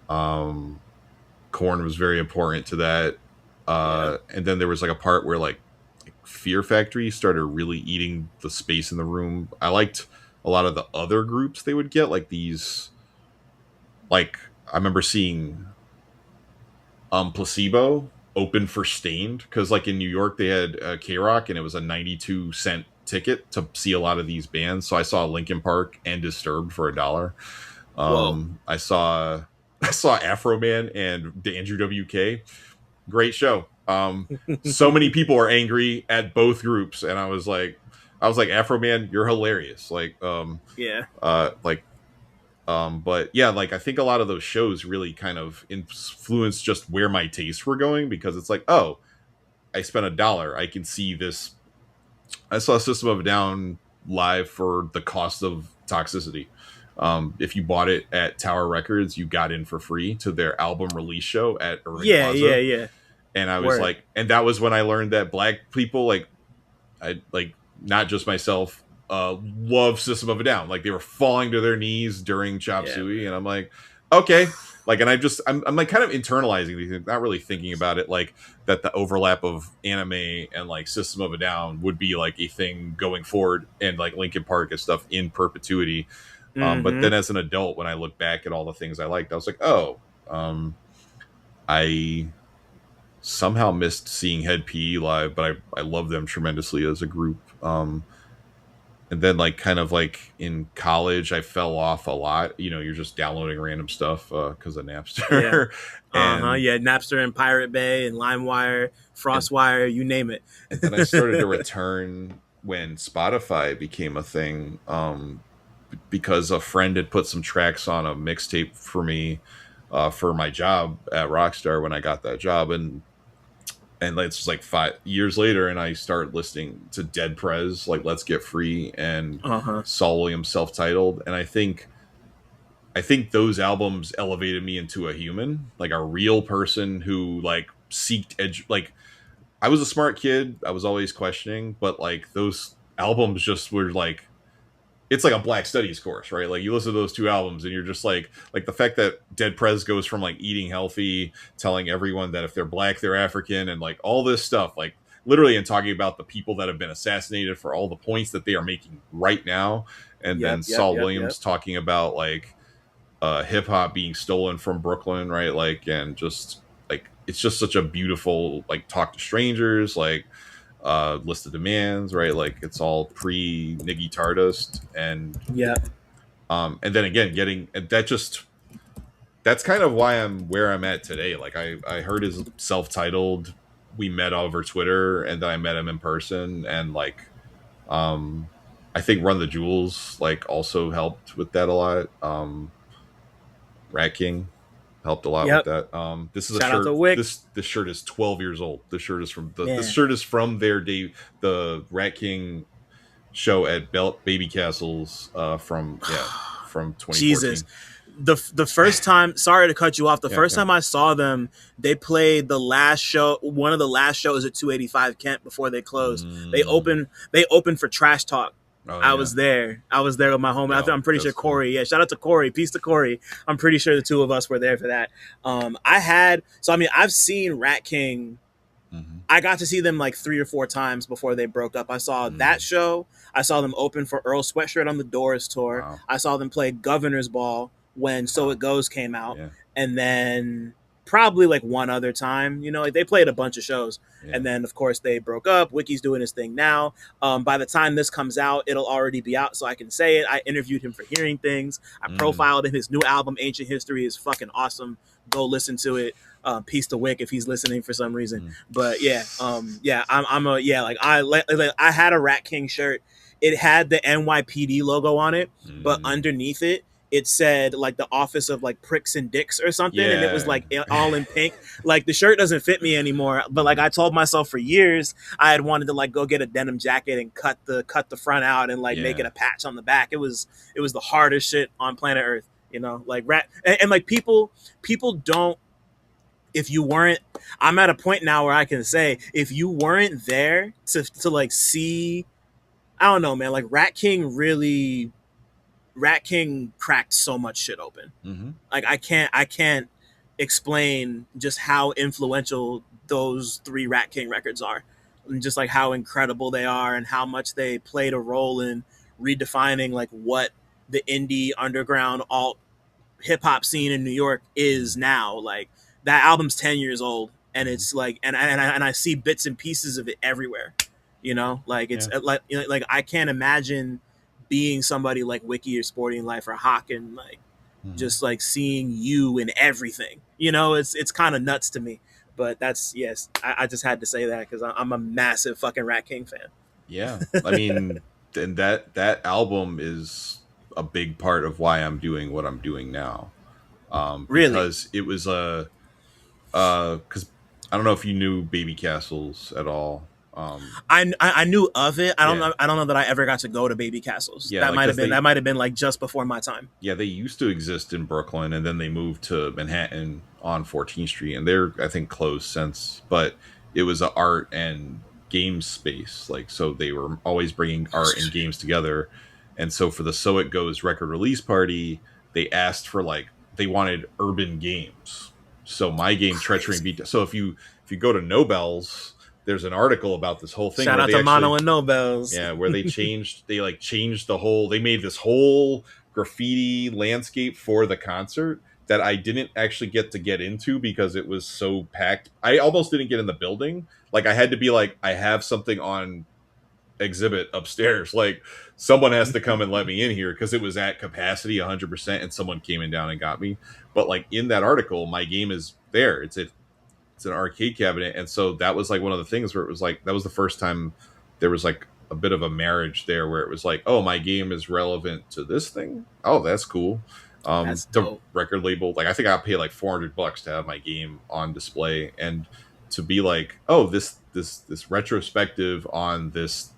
Speaker 2: Korn was very important to that. And then there was like a part where like Fear Factory started really eating the space in the room. I liked a lot of the other groups they would get, like these. Like I remember seeing Placebo open for Stained because like in New York they had K-Rock and it was a 92-cent ticket to see a lot of these bands. So I saw Linkin Park and Disturbed for $1. I saw Afro Man and Andrew WK. Great show. So many people are angry at both groups, and I was like, Afro Man, you're hilarious. Like, but yeah, like I think a lot of those shows really kind of influenced just where my tastes were going because it's like, oh, I spent $1, I can see this. I saw System of a Down live for the cost of Toxicity. If you bought it at Tower Records, you got in for free to their album release show at Irving Plaza. Yeah. And I was like, and that was when I learned that black people, like, I like not just myself, love System of a Down. Like they were falling to their knees during Chop Suey, and I'm like, okay, like, and I'm like kind of internalizing these things, not really thinking about it, like that the overlap of anime and like System of a Down would be like a thing going forward, and like Linkin Park and stuff in perpetuity. But then as an adult, when I look back at all the things I liked, I was like, oh, I somehow missed seeing Head PE live, but I love them tremendously as a group. And then like kind of like in college, I fell off a lot. You know, you're just downloading random stuff because of Napster.
Speaker 3: Yeah. Napster and Pirate Bay and LimeWire, FrostWire, you name it.
Speaker 2: And then I started to return when Spotify became a thing. Because a friend had put some tracks on a mixtape for me for my job at Rockstar when I got that job, and it's just like 5 years later, and I start listening to Dead Prez, like Let's Get Free, and Saul Williams Self-Titled, and I think those albums elevated me into a human, like a real person who like seeked edge. Like I was a smart kid, I was always questioning, but like those albums just were like. It's like a Black Studies course, right? Like you listen to those two albums and you're just like the fact that Dead Prez goes from like eating healthy, telling everyone that if they're black, they're African, and like all this stuff, like literally, and talking about the people that have been assassinated for all the points that they are making right now. And then Saul Williams talking about like hip hop being stolen from Brooklyn, right? Like, and just like, it's just such a beautiful, like Talk to Strangers, like, List of Demands, right? Like it's all pre Niggy Tardust, and and then again getting that's kind of why I'm where I'm at today. Like I heard his Self-Titled, we met over Twitter, and then I met him in person, and like I think Run the Jewels like also helped with that a lot. Rat King helped a lot with that. This is
Speaker 3: Shout
Speaker 2: a shirt. This shirt is 12 years old. This shirt is from this shirt is from their day, the Rat King show at Baby Castles from 2014.
Speaker 3: Jesus. The first time, sorry to cut you off. The first time I saw them, they played the last show, one of the last shows at 285 Kent before they closed. They opened for Trash Talk. I was there with my homie. I'm pretty sure Corey. Cool. Yeah, shout out to Corey. Peace to Corey. I'm pretty sure the two of us were there for that. I've seen Rat King. I got to see them like 3 or 4 times before they broke up. I saw that show. I saw them open for Earl Sweatshirt on the Doors tour. Wow. I saw them play Governor's Ball when So It Goes came out. Yeah. And then probably like one other time, you know, like they played a bunch of shows. Yeah. And then of course they broke up. Wiki's doing his thing now. By the time this comes out, it'll already be out, so I can say it. I interviewed him for Hearing Things. I profiled him. His new album, Ancient History, is fucking awesome. Go listen to it. Peace to Wick if he's listening for some reason. But I had a Rat King shirt. It had the NYPD logo on it, but underneath it it said like the Office of like Pricks and Dicks or something, and it was
Speaker 2: Yeah.
Speaker 3: like all in pink. Like the shirt doesn't fit me anymore, but like I told myself for years I had wanted to like go get a denim jacket and cut the front out and like make it a patch on the back. It was the hardest shit on planet Earth, you know, like and like people don't, if you weren't, I'm at a point now where I can say if you weren't there to like see, I don't know, man, like Rat King cracked so much shit open.
Speaker 2: Mm-hmm.
Speaker 3: Like I can't explain just how influential those 3 Rat King records are, and just like how incredible they are and how much they played a role in redefining like what the indie underground alt hip hop scene in New York is now. Like that album's 10 years old, and it's like, and I see bits and pieces of it everywhere, you know, like it's like, you know, like I can't imagine being somebody like Wiki or Sporting Life or Hawk and like just like seeing you in everything, you know, it's kind of nuts to me. But that's, yes, I just had to say that because I'm a massive fucking Rat King fan.
Speaker 2: Yeah, I mean, and that album is a big part of why I'm doing what I'm doing now.
Speaker 3: Really?
Speaker 2: Because it was because I don't know if you knew Baby Castles at all.
Speaker 3: I knew of it. I don't know that I ever got to go to Baby Castles.
Speaker 2: Yeah,
Speaker 3: that
Speaker 2: like,
Speaker 3: might have been like just before my time.
Speaker 2: Yeah, they used to exist in Brooklyn, and then they moved to Manhattan on 14th Street, and they're, I think, closed since. But it was an art and games space, like, so they were always bringing art and games together. And so for the So It Goes record release party, they asked for like, they wanted urban games. So my game, Treachery In Beatdown. So if you go to Nobels, there's an article about this whole thing.
Speaker 3: Shout out to Mono and Nobels.
Speaker 2: Yeah, where they changed the whole, they made this whole graffiti landscape for the concert that I didn't actually get into because it was so packed. I almost didn't get in the building. Like I had to be like, I have something on exhibit upstairs. Like someone has to come and let me in here because it was at capacity 100%, and someone came in down and got me. But like in that article, my game is there. It's an arcade cabinet. And so that was like one of the things where it was like, that was the first time there was like a bit of a marriage there where it was like, oh, my game is relevant to this thing. Oh, that's cool.
Speaker 3: That's
Speaker 2: the
Speaker 3: dope.
Speaker 2: record label, like I think I'll pay like $400 to have my game on display, and to be like, oh, this retrospective on this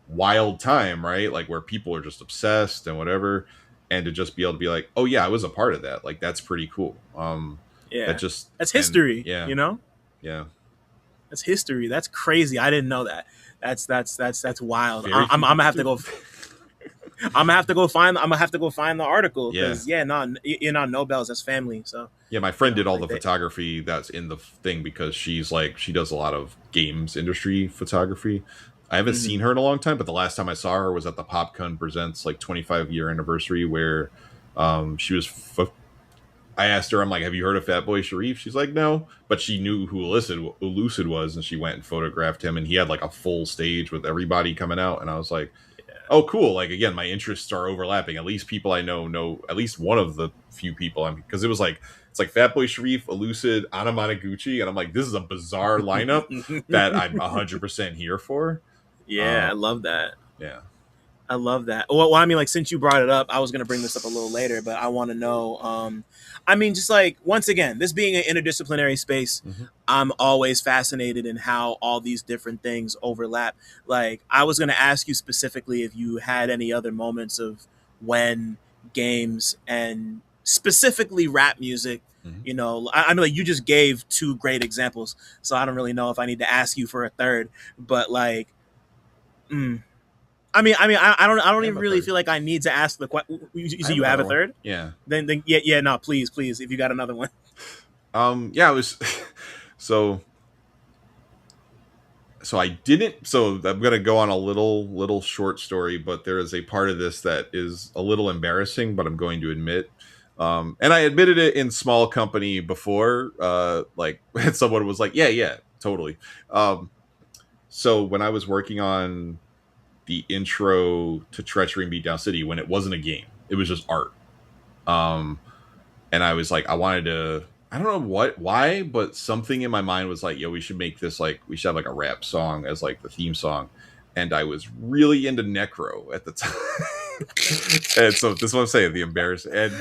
Speaker 2: wild time, right? Like where people are just obsessed and whatever, and to just be able to be like, oh yeah, I was a part of that. Like that's pretty cool.
Speaker 3: Yeah, that's history.
Speaker 2: Yeah,
Speaker 3: you know.
Speaker 2: Yeah,
Speaker 3: that's history. That's crazy. I didn't know that. That's wild. I'm gonna have to go. I'm gonna have to go find the article because you're not Nobels, that's family. So
Speaker 2: yeah, my friend did all the photography that's in the thing because she's like, she does a lot of games industry photography. I haven't seen her in a long time, but the last time I saw her was at the PopCon Presents like 25-year anniversary where she was. I asked her, I'm like, have you heard of Fatboy Sharif? She's like, no, but she knew who Lucid was, and she went and photographed him, and he had like a full stage with everybody coming out, and I was like, oh, cool. Like, again, my interests are overlapping. At least people I know at least one of the few people because it was like, it's like Fatboy Sharif, Lucid, Anamanaguchi, and I'm like, this is a bizarre lineup that I'm 100% here for.
Speaker 3: Yeah, I love that.
Speaker 2: Yeah.
Speaker 3: I love that. Well, I mean, like, since you brought it up, I was going to bring this up a little later, but I want to know, I mean, just like, once again, this being an interdisciplinary space, I'm always fascinated in how all these different things overlap. Like, I was going to ask you specifically if you had any other moments of when games and specifically rap music, you know, I mean, like, you just gave 2 great examples, so I don't really know if I need to ask you for a third, but like, I don't even really feel like I need to ask the question. You have a third?
Speaker 2: Yeah.
Speaker 3: Then yeah. No, please, if you got another one.
Speaker 2: Yeah, it was. So I didn't. So I'm gonna go on a little short story, but there is a part of this that is a little embarrassing, but I'm going to admit. And I admitted it in small company before. Like when someone was like, "Yeah, totally." So when I was working on the intro to Treachery In Beatdown City, when it wasn't a game, it was just art. And I was like, I wanted to, I don't know why, but something in my mind was like, yo, we should make this like, we should have like a rap song as like the theme song. And I was really into Necro at the time. And so this is what I'm saying, the embarrassing, and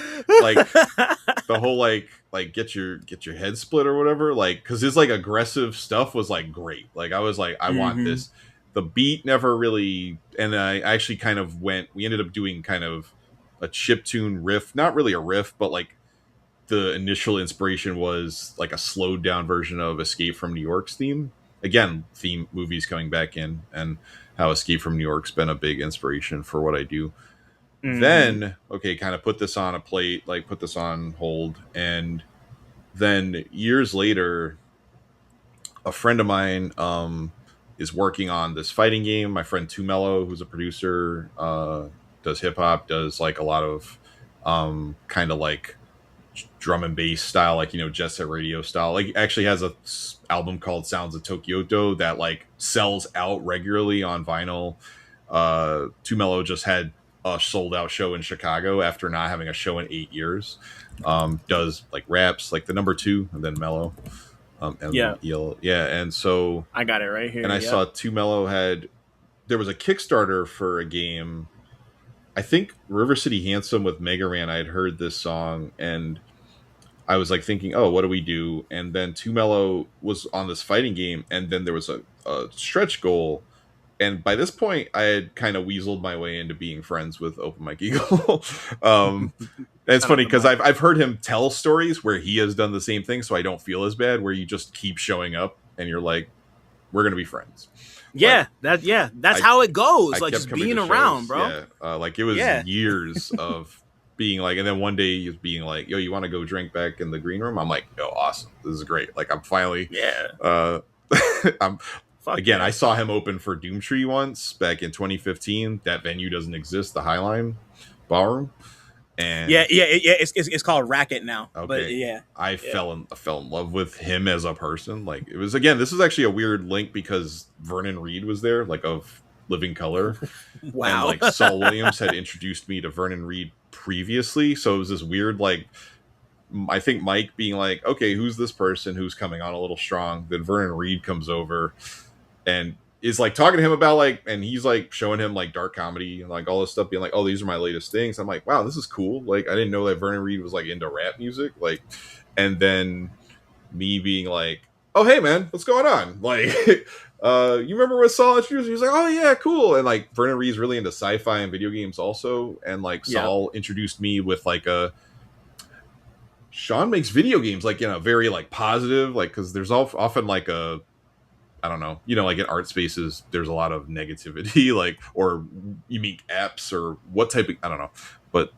Speaker 2: like the whole like get your head split or whatever, like because his like aggressive stuff was like great. Like I was like, I want this. The beat never really, and I actually kind of we ended up doing kind of a chiptune riff, not really a riff, but like the initial inspiration was like a slowed down version of Escape from New York's theme. Again, theme movies coming back in, and how Escape from New York's been a big inspiration for what I do. Then, okay, kind of put this on a plate, like put this on hold. And then years later, a friend of mine is working on this fighting game. My friend NuChallenger, who's a producer, does hip hop, does like a lot of kind of like drum and bass style, like, you know, Jet Set Radio style. Like actually has a album called Sounds of Tokyoto that like sells out regularly on vinyl. NuChallenger just had a sold out show in Chicago after not having a show in 8 years. Does like raps, like the number 2 and then Mellow. And so
Speaker 3: I got it right here.
Speaker 2: And I saw NuChallenger there was a Kickstarter for a game. I think River City Handsome with Mega Ran. I had heard this song and I was like thinking, oh, what do we do? And then NuChallenger was on this fighting game, and then there was a stretch goal. And by this point, I had kind of weaseled my way into being friends with Open Mike Eagle. And it's funny because I've heard him tell stories where he has done the same thing, so I don't feel as bad, where you just keep showing up and you're like, we're going to be friends.
Speaker 3: Yeah, that's how it goes. Like just being around, bro.
Speaker 2: Yeah, like it was years of being like, and then one day he was being like, yo, you want to go drink back in the green room? I'm like, yo, awesome. This is great. Like I'm finally, I saw him open for Doomtree once back in 2015. That venue doesn't exist, the Highline Ballroom. And
Speaker 3: it's called Racket now. Okay. But yeah,
Speaker 2: I fell in love with him as a person. Like it was, again, this is actually a weird link because Vernon Reid was there, like of Living Color.
Speaker 3: Wow.
Speaker 2: And like Saul Williams had introduced me to Vernon Reid previously, so it was this weird, like, I think Mike being like, okay, who's this person who's coming on a little strong? Then Vernon Reid comes over and is like talking to him about like, and he's like showing him like dark comedy and like all this stuff, being like, oh, these are my latest things. I'm like, wow, this is cool. Like I didn't know that Vernon Reid was like into rap music. Like, and then me being like, oh, hey man, what's going on? Like, you remember what Saul introduced? He was like, oh yeah, cool. And like Vernon Reid's really into sci-fi and video games also. And like Saul introduced me with like Shawn makes video games like in a very like positive, like, because there's often like a, I don't know, you know, like in art spaces, there's a lot of negativity, like, or you meet apps or what type of, I don't know, but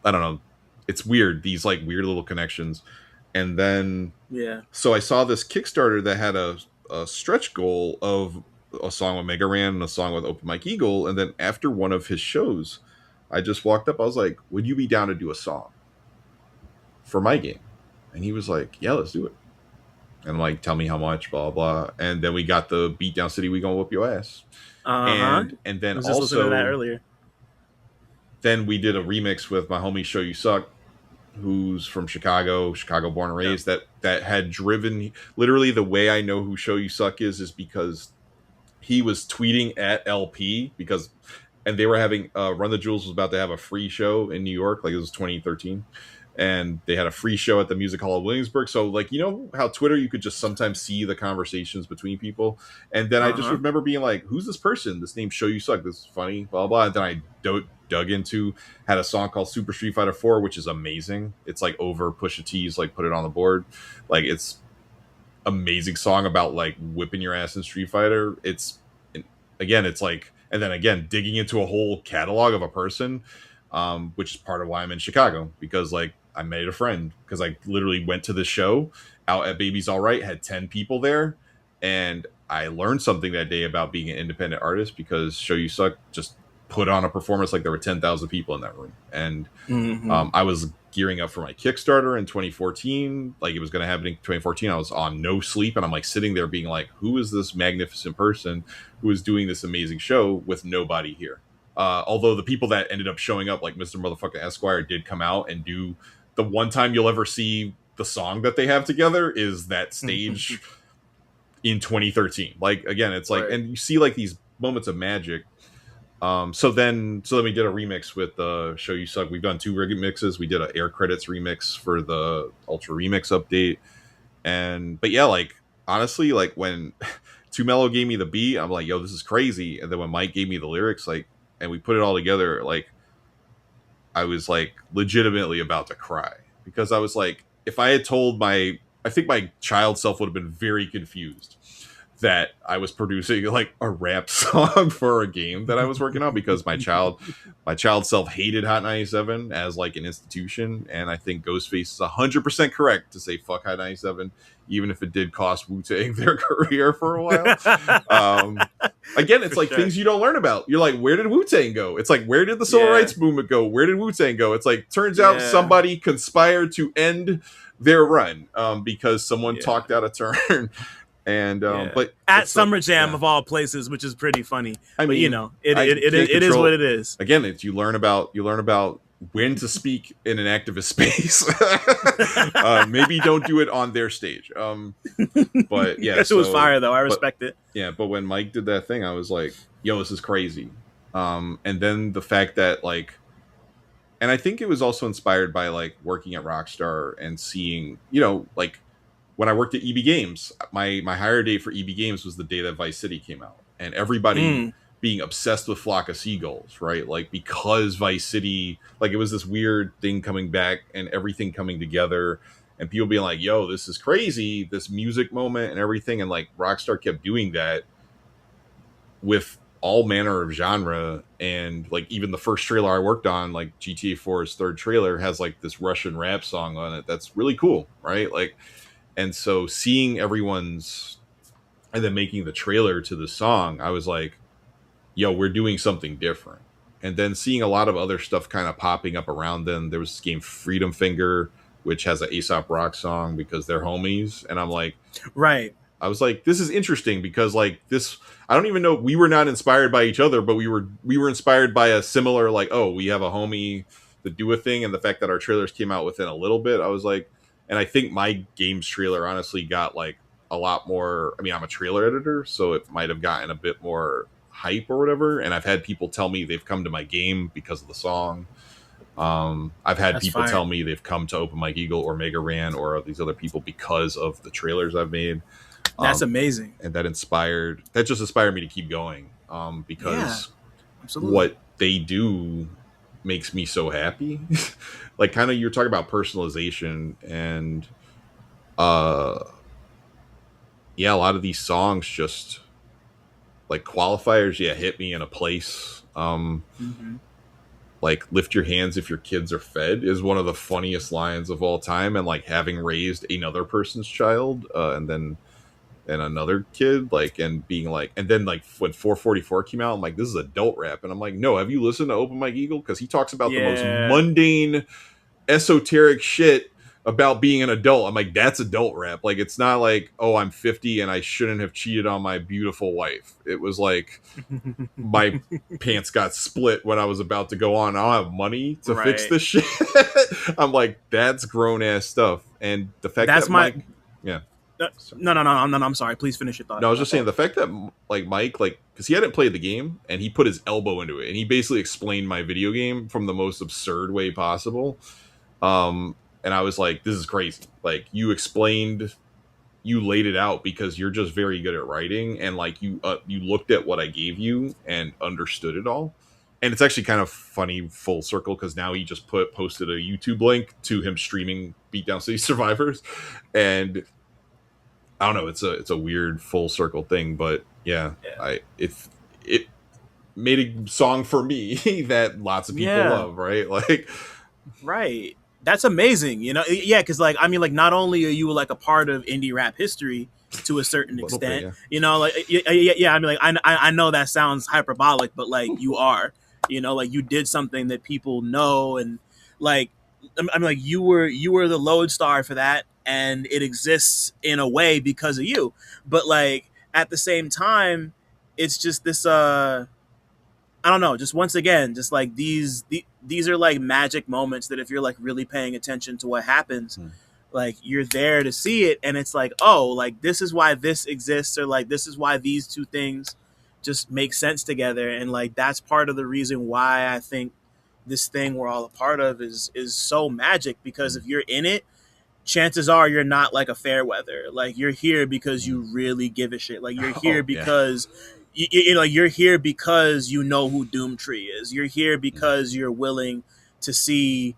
Speaker 2: I don't know. It's weird. These like weird little connections. And then, so I saw this Kickstarter that had a stretch goal of a song with Mega Ran and a song with Open Mike Eagle. And then after one of his shows, I just walked up. I was like, would you be down to do a song for my game? And he was like, yeah, let's do it. And like, tell me how much, blah, blah. And then we got the Beatdown City, We Gonna Whoop Your Ass. And then
Speaker 3: was also listening to that earlier.
Speaker 2: Then we did a remix with my homie Show You Suck, who's from Chicago born and raised, that had driven, literally the way I know who Show You Suck is because he was tweeting at LP and they were having Run the Jewels was about to have a free show in New York, like it was 2013. And they had a free show at the Music Hall of Williamsburg. So, like, you know how Twitter, you could just sometimes see the conversations between people. And then I just remember being like, who's this person? This name Show You Suck. This is funny, blah, blah. And then I dug into, had a song called Super Street Fighter 4, which is amazing. It's like over Pusha T's, like, Put It on the Board. Like, it's amazing song about, like, whipping your ass in Street Fighter. It's like, and then again, digging into a whole catalog of a person, which is part of why I'm in Chicago. Because, like, I made a friend because I literally went to the show out at Baby's All Right, had 10 people there, and I learned something that day about being an independent artist because Show You Suck just put on a performance like there were 10,000 people in that room. And I was gearing up for my Kickstarter in 2014, like it was going to happen in 2014. I was on no sleep, and I'm like sitting there being like, who is this magnificent person who is doing this amazing show with nobody here? Although the people that ended up showing up, like Mr. Motherfucker Esquire, did come out and do the one time you'll ever see the song that they have together is that stage in 2013. Like, again, it's like, and you see like these moments of magic. So then we did a remix with the Show You Suck. We've done 2 remixes. We did an Air Credits remix for the Ultra Remix update. But yeah, like honestly, like when Too Mellow gave me the beat, I'm like, yo, this is crazy. And then when Mike gave me the lyrics, like, and we put it all together, like I was like legitimately about to cry, because I was like, if I had told I think my child self would have been very confused that I was producing like a rap song for a game that I was working on, because my child self hated Hot 97 as like an institution. And I think Ghostface is 100% correct to say fuck Hot 97, even if it did cost Wu-Tang their career for a while. Again, it's for like sure. Things you don't learn about. You're like, where did Wu-Tang go? It's like, where did the civil rights movement go? Where did Wu-Tang go? It's like, turns out somebody conspired to end their run because someone talked out of turn. And but
Speaker 3: at Summer Jam of all places, which is pretty funny. I mean, but you know, it is what it is.
Speaker 2: Again, it's you learn about when to speak in an activist space. Maybe don't do it on their stage. But yeah,
Speaker 3: that shit was fire though. I respect it.
Speaker 2: Yeah, but when Mike did that thing, I was like, yo, this is crazy. And then the fact that like, and I think it was also inspired by like working at Rockstar and seeing, you know, like. When I worked at EB Games, my hire date for EB Games was the day that Vice City came out, and everybody being obsessed with Flock of Seagulls, right? Like, because Vice City, like, it was this weird thing coming back and everything coming together, and people being like, yo, this is crazy, this music moment and everything. And like Rockstar kept doing that with all manner of genre. And like even the first trailer I worked on, like GTA 4's third trailer, has like this Russian rap song on it that's really cool, right? Like, and so seeing everyone's, and then making the trailer to the song, I was like, yo, we're doing something different. And then seeing a lot of other stuff kind of popping up around them. There was this game Freedom Finger, which has an A$AP Rock song because they're homies. And I'm like,
Speaker 3: right.
Speaker 2: I was like, this is interesting because like this, I don't even know, we were not inspired by each other, but we were inspired by a similar, like, oh, we have a homie that do a thing. And the fact that our trailers came out within a little bit, I was like, and I think my game's trailer honestly got like a lot more. I mean, I'm a trailer editor, so it might have gotten a bit more hype or whatever. And I've had people tell me they've come to my game because of the song. I've had people tell me they've come to Open Mike Eagle or Mega Ran or these other people because of the trailers I've made.
Speaker 3: That's amazing.
Speaker 2: And that just inspired me to keep going. Because what they do makes me so happy. Like kind of you're talking about personalization and a lot of these songs just like qualifiers hit me in a place. Like lift your hands if your kids are fed is one of the funniest lines of all time. And like having raised another person's child and another kid, like, and being like, and then like when 444 came out, I'm like, this is adult rap. And I'm like, no, have you listened to Open Mike Eagle? Because he talks about the most mundane, esoteric shit about being an adult. I'm like, that's adult rap. Like, it's not like, oh, I'm 50 and I shouldn't have cheated on my beautiful wife. It was like, my pants got split when I was about to go on. I don't have money to fix this shit. I'm like, that's grown ass stuff. And the fact that Mike,
Speaker 3: No, I'm sorry. Please finish your thought.
Speaker 2: No, I was just saying the fact that like Mike, like, because he hadn't played the game and he put his elbow into it and he basically explained my video game from the most absurd way possible. And I was like, this is crazy. Like you laid it out because you're just very good at writing and like you looked at what I gave you and understood it all. And it's actually kind of funny full circle because now he just posted a YouTube link to him streaming Beatdown City Survivors, and I don't know. It's a weird full circle thing, but it made a song for me that lots of people love, right? Like,
Speaker 3: right. That's amazing, you know. Yeah, because like I mean, like not only are you like a part of indie rap history to a certain extent, you know, like I mean, like I know that sounds hyperbolic, but like you are, you know, like you did something that people know, and like I mean, like you were the lodestar for that. And it exists in a way because of you. But like at the same time, it's just this I don't know, just once again, just like these are like magic moments that if you're like really paying attention to what happens, like you're there to see it and it's like, oh, like this is why this exists, or like this is why these two things just make sense together. And like that's part of the reason why I think this thing we're all a part of is so magic, because if you're in it, chances are you're not like a fair weather. Like you're here because you really give a shit. Like you're here because you know, you're here because you know who Doomtree is. You're here because you're willing to see,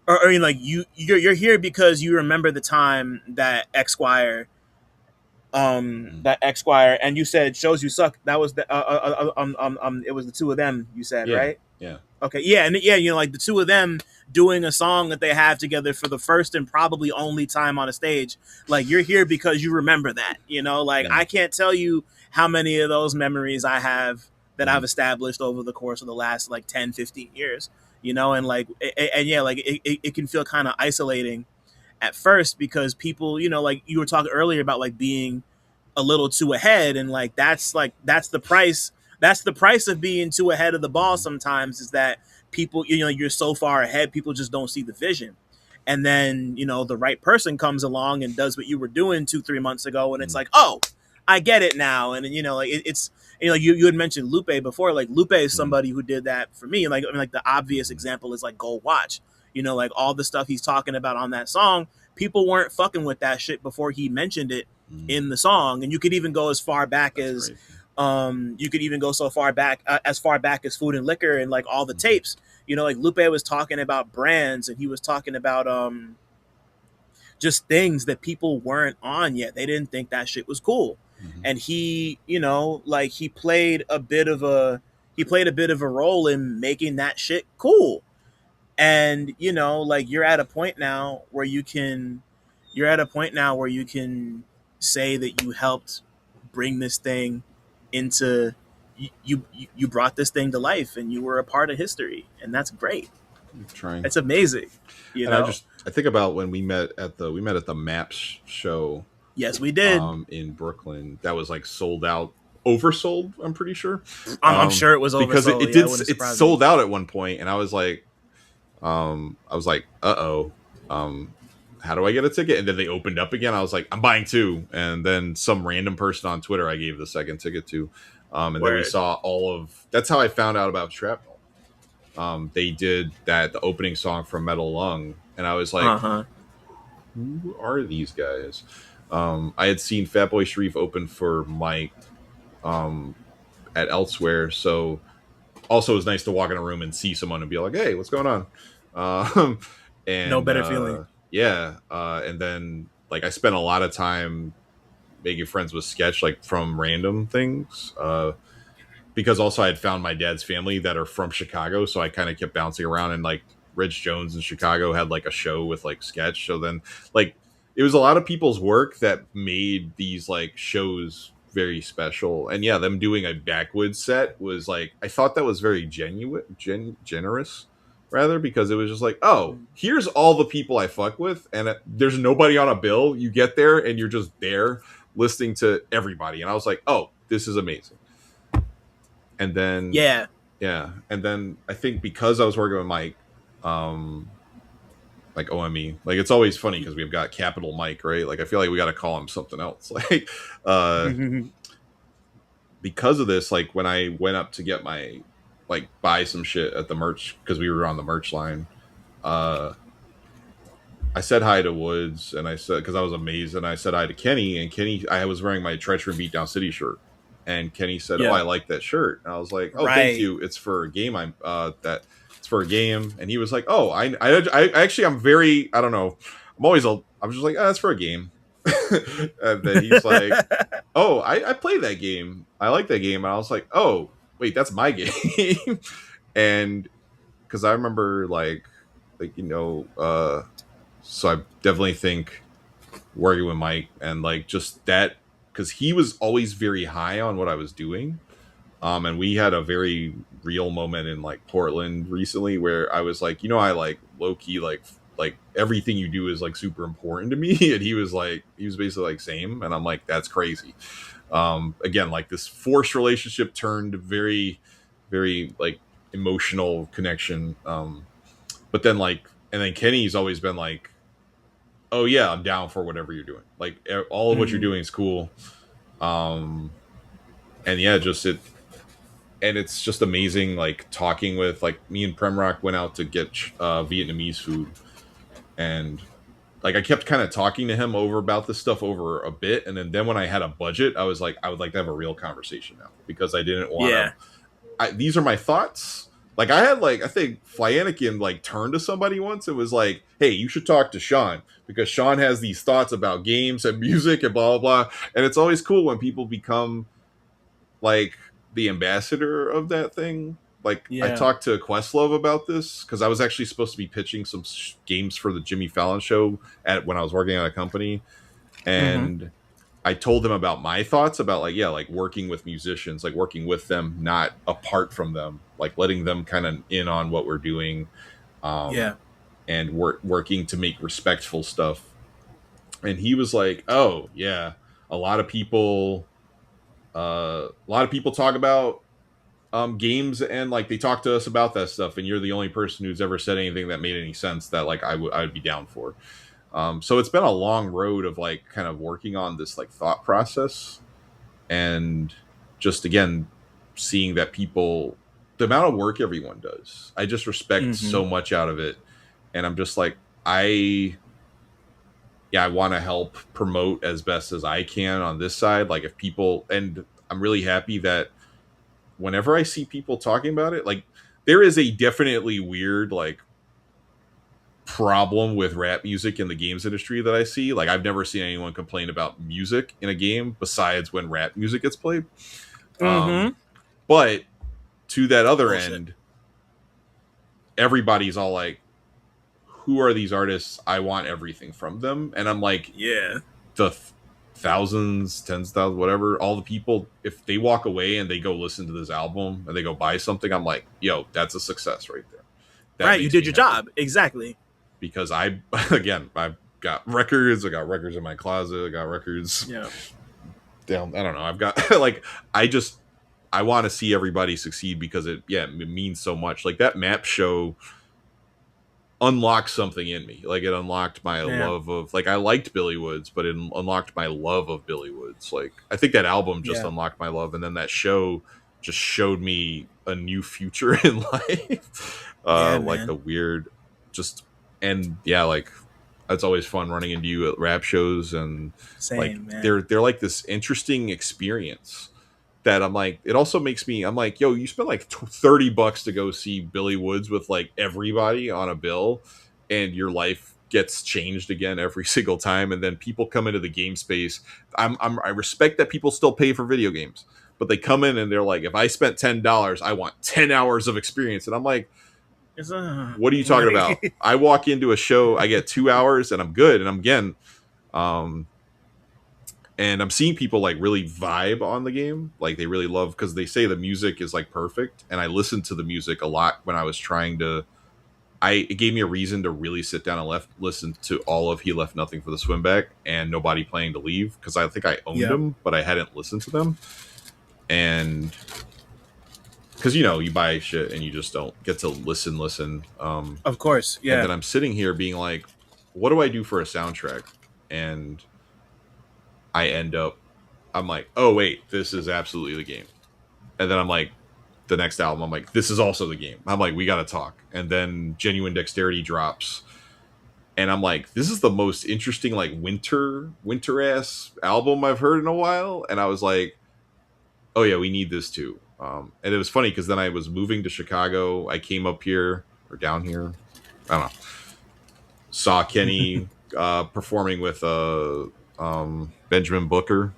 Speaker 3: or you know, like you're here because you remember the time that Esquire, and you said shows you suck. That was the it was the two of them. You said right?
Speaker 2: Yeah.
Speaker 3: Okay, yeah, and yeah, you know, like the two of them doing a song that they have together for the first and probably only time on a stage. Like you're here because you remember that, you know. Like I can't tell you how many of those memories I have that I've established over the course of the last like 10, 15 years, you know. And like and yeah, like it can feel kind of isolating at first, because people, you know, like you were talking earlier about like being a little too ahead, and like that's the price. That's the price of being too ahead of the ball sometimes, is that people, you know, you're so far ahead, people just don't see the vision. And then, you know, the right person comes along and does what you were doing 2-3 months ago, and it's like, oh, I get it now. And, you know, like it's, you know, you had mentioned Lupe before. Like Lupe is somebody who did that for me. Like, I mean, like the obvious example is like Gold Watch. You know, like all the stuff he's talking about on that song, people weren't fucking with that shit before he mentioned it in the song. And you could even go as far back as crazy. You could even go so far back as Food and Liquor and like all the tapes, you know, like Lupe was talking about brands, and he was talking about just things that people weren't on yet. They didn't think that shit was cool. And he, you know, like he played a bit of a role in making that shit cool. And, you know, like you're at a point now where you can say that you helped bring this thing into, you brought this thing to life, and you were a part of history, and that's great.
Speaker 2: Trying.
Speaker 3: It's amazing. You know,
Speaker 2: I think about when we met at the Maps show.
Speaker 3: Yes, we did.
Speaker 2: In Brooklyn, that was like sold out, oversold. I'm pretty sure.
Speaker 3: I'm sure it was oversold
Speaker 2: because it did. It sold out at one point, and I was like, uh-oh. How do I get a ticket? And then they opened up again. I was like, I'm buying two. And then some random person on Twitter I gave the second ticket to. And then we saw that's how I found out about Shrapnel. They did the opening song from Metal Lung. And I was like, who are these guys? I had seen Fatboy Sharif open for Mike at Elsewhere. So also it was nice to walk in a room and see someone and be like, hey, what's going on? And
Speaker 3: no better feeling.
Speaker 2: Yeah. And then like I spent a lot of time making friends with Sketch, like from random things. Because also I had found my dad's family that are from Chicago. So I kind of kept bouncing around, and like Rich Jones in Chicago had like a show with like Sketch. So then like it was a lot of people's work that made these like shows very special. And yeah, them doing a Backwoodz set was like, I thought that was very generous. Rather, because it was just like, oh, here's all the people I fuck with, and there's nobody on a bill. You get there, and you're just there listening to everybody. And I was like, oh, this is amazing. And then, yeah. And then I think because I was working with Mike, like OME, like it's always funny because we've got Capital Mike, right? Like I feel like we got to call him something else. Like, because of this, like when I went up to get my buy some shit at the merch, because we were on the merch line, I said hi to Woods, and I said, because I was amazed, and I said hi to Kenny, and Kenny, I was wearing my Treachery In Beatdown City shirt, and Kenny said, oh, I like that shirt, and I was like, oh, thank you, it's for a game, it's for a game, and he was like, oh, I actually, I'm very, I don't know, I'm just like, that's for a game. And then he's like, oh, I play that game, I like that game, and I was like, oh, wait, that's my game. And because I remember like you know, so I definitely think working with Mike and like just that, because he was always very high on what I was doing, and we had a very real moment in like Portland recently where I was like, you know, I like low-key like everything you do is like super important to me. And he was basically like same, and I'm like, that's crazy. Again, like this forced relationship turned very, very like emotional connection. But then like, and then Kenny's always been like, oh yeah, I'm down for whatever you're doing. Like all of what you're doing is cool. And yeah, just and it's just amazing, like talking with, like, me and Premrock went out to get Vietnamese food, and like I kept kind of talking to him over about this stuff over a bit, and then when I had a budget, I was like, I would like to have a real conversation now, because I didn't want to. These are my thoughts. Like I had, like, I think Flyanakin like turned to somebody once and was like, "Hey, you should talk to Shawn, because Shawn has these thoughts about games and music and blah blah blah." And it's always cool when people become like the ambassador of that thing. Like I talked to Questlove about this, because I was actually supposed to be pitching some games for the Jimmy Fallon show when I was working at a company, and I told them about my thoughts about, like, like working with musicians, like working with them, not apart from them, like letting them kind of in on what we're doing, and working to make respectful stuff. And he was like, "Oh yeah, a lot of people talk about games, and like they talk to us about that stuff, and you're the only person who's ever said anything that made any sense that like I would be down for." So it's been a long road of like kind of working on this like thought process, and just again seeing that people, the amount of work everyone does, I just respect so much out of it, and I'm just like, I want to help promote as best as I can on this side. Like if people, and I'm really happy that whenever I see people talking about it, like there is a definitely weird like problem with rap music in the games industry that I see. Like I've never seen anyone complain about music in a game besides when rap music gets played. But to that other end, everybody's all like, who are these artists? I want everything from them. And I'm like, the thousands, tens of thousands, whatever, all the people, if they walk away and they go listen to this album and they go buy something, I'm like, yo, that's a success right there.
Speaker 3: That you did your job. Exactly.
Speaker 2: Because I've got records. I got records in my closet. I got records down. I don't know. I've got like, I want to see everybody succeed, because it means so much. Like that map show unlocked something in me. Like it unlocked my love of, like, I liked Billy Woods, but it unlocked my love of Billy Woods. Like I think that album just unlocked my love, and then that show just showed me a new future in life. Like the weird, just, and like it's always fun running into you at rap shows, and they're like this interesting experience that I'm like, it also makes me, I'm like, yo, you spent like $30 to go see Billy Woods with like everybody on a bill, and your life gets changed again every single time. And then people come into the game space. I respect that people still pay for video games, but they come in and they're like, if I spent $10, I want 10 hours of experience. And I'm like, what are you talking about? I walk into a show, I get 2 hours and I'm good. And I'm again, and I'm seeing people like really vibe on the game. Like they really love, because they say the music is like perfect. And I listened to the music a lot when I was trying to, it gave me a reason to really sit down and listen to all of He Left Nothing for the Swim Back and Nobody Playing to Leave. Cause I think I owned them, but I hadn't listened to them. And because, you know, you buy shit and you just don't get to listen.
Speaker 3: Of course, yeah.
Speaker 2: And then I'm sitting here being like, what do I do for a soundtrack? And I end up, I'm like, oh, wait, this is absolutely the game. And then I'm like, the next album, I'm like, this is also the game. I'm like, we got to talk. And then Genuine Dexterity drops. And I'm like, this is the most interesting, like, winter-ass album I've heard in a while. And I was like, oh, yeah, we need this too. And it was funny because then I was moving to Chicago. I came up here, or down here. I don't know. Saw Kenny performing with Benjamin Booker.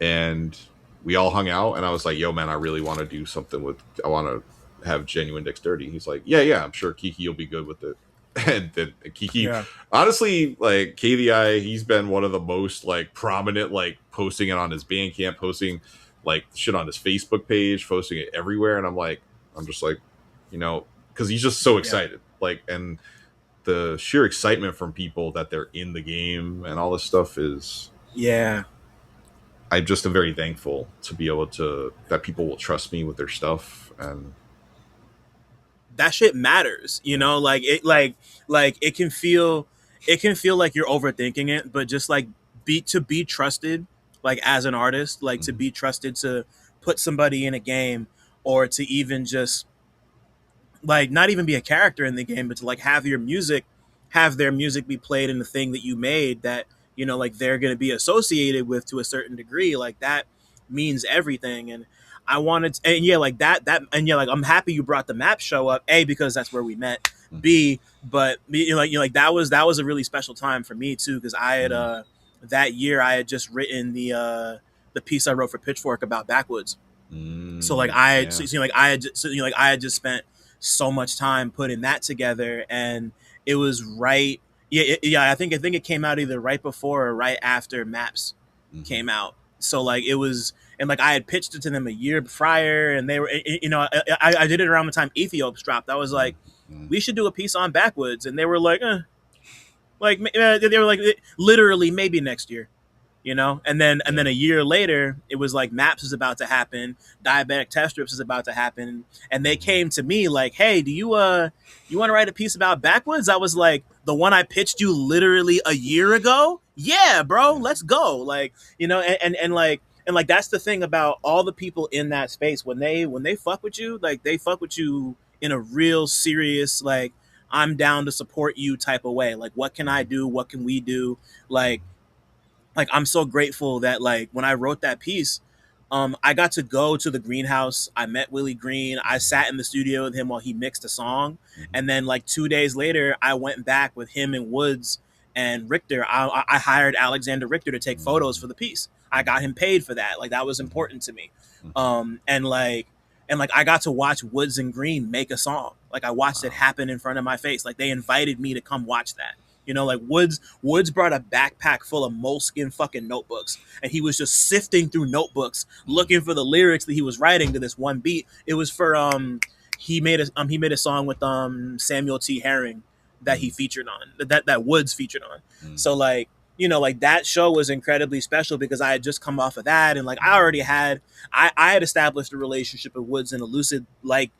Speaker 2: And we all hung out. And I was like, yo, man, I really want to do something with... I want to have Genuine Dexterity. He's like, yeah, I'm sure Kiki will be good with it. And then Kiki, honestly, like KVI, he's been one of the most like prominent, like posting it on his Bandcamp, posting like shit on his Facebook page, posting it everywhere. And I'm just like, you know, because he's just so excited. Like, and the sheer excitement from people that they're in the game and all this stuff is, I just am very thankful to be able to, that people will trust me with their stuff. And
Speaker 3: that shit matters, you know, like it can feel like you're overthinking it, but just like be trusted, like as an artist, like to be trusted to put somebody in a game, or to even just like not even be a character in the game, but to like have their music be played in the thing that you made that, you know, like they're going to be associated with to a certain degree. Like that means everything. And I wanted and yeah, like that and yeah, like I'm happy you brought the map show up, A, because that's where we met, B, but you know, like that was a really special time for me too, because I had that year I had just written the piece I wrote for Pitchfork about Backwoodz. So like I had just spent so much time putting that together, and it was right. I think it came out either right before or right after Maps came out. So like it was, and like I had pitched it to them a year prior, and they were, you know, I did it around the time Ethiops dropped. I was like, we should do a piece on Backwoodz, and they were like, they were like, literally maybe next year. You know, and then a year later, it was like Maps is about to happen, Diabetic Test Strips is about to happen, and they came to me like, "Hey, do you want to write a piece about Backwoodz?" I was like, "The one I pitched you literally a year ago? Yeah, bro, let's go!" Like, you know, and like that's the thing about all the people in that space. When they fuck with you, like they fuck with you in a real serious, like, I'm down to support you type of way. Like, what can I do? What can we do? Like I'm so grateful that like when I wrote that piece, I got to go to the greenhouse. I met Willie Green. I sat in the studio with him while he mixed a song. And then like 2 days later, I went back with him and Woods and Richter. I hired Alexander Richter to take photos for the piece. I got him paid for that. Like that was important to me. And I got to watch Woods and Green make a song. Like I watched it happen in front of my face. Like they invited me to come watch that. You know, like Woods brought a backpack full of moleskin fucking notebooks, and he was just sifting through notebooks looking for the lyrics that he was writing to this one beat. It was for he made a song with Samuel T. Herring that he featured on, that Woods featured on. So like, you know, like that show was incredibly special because I had just come off of that, and like I had established a relationship with Woods and Elucid like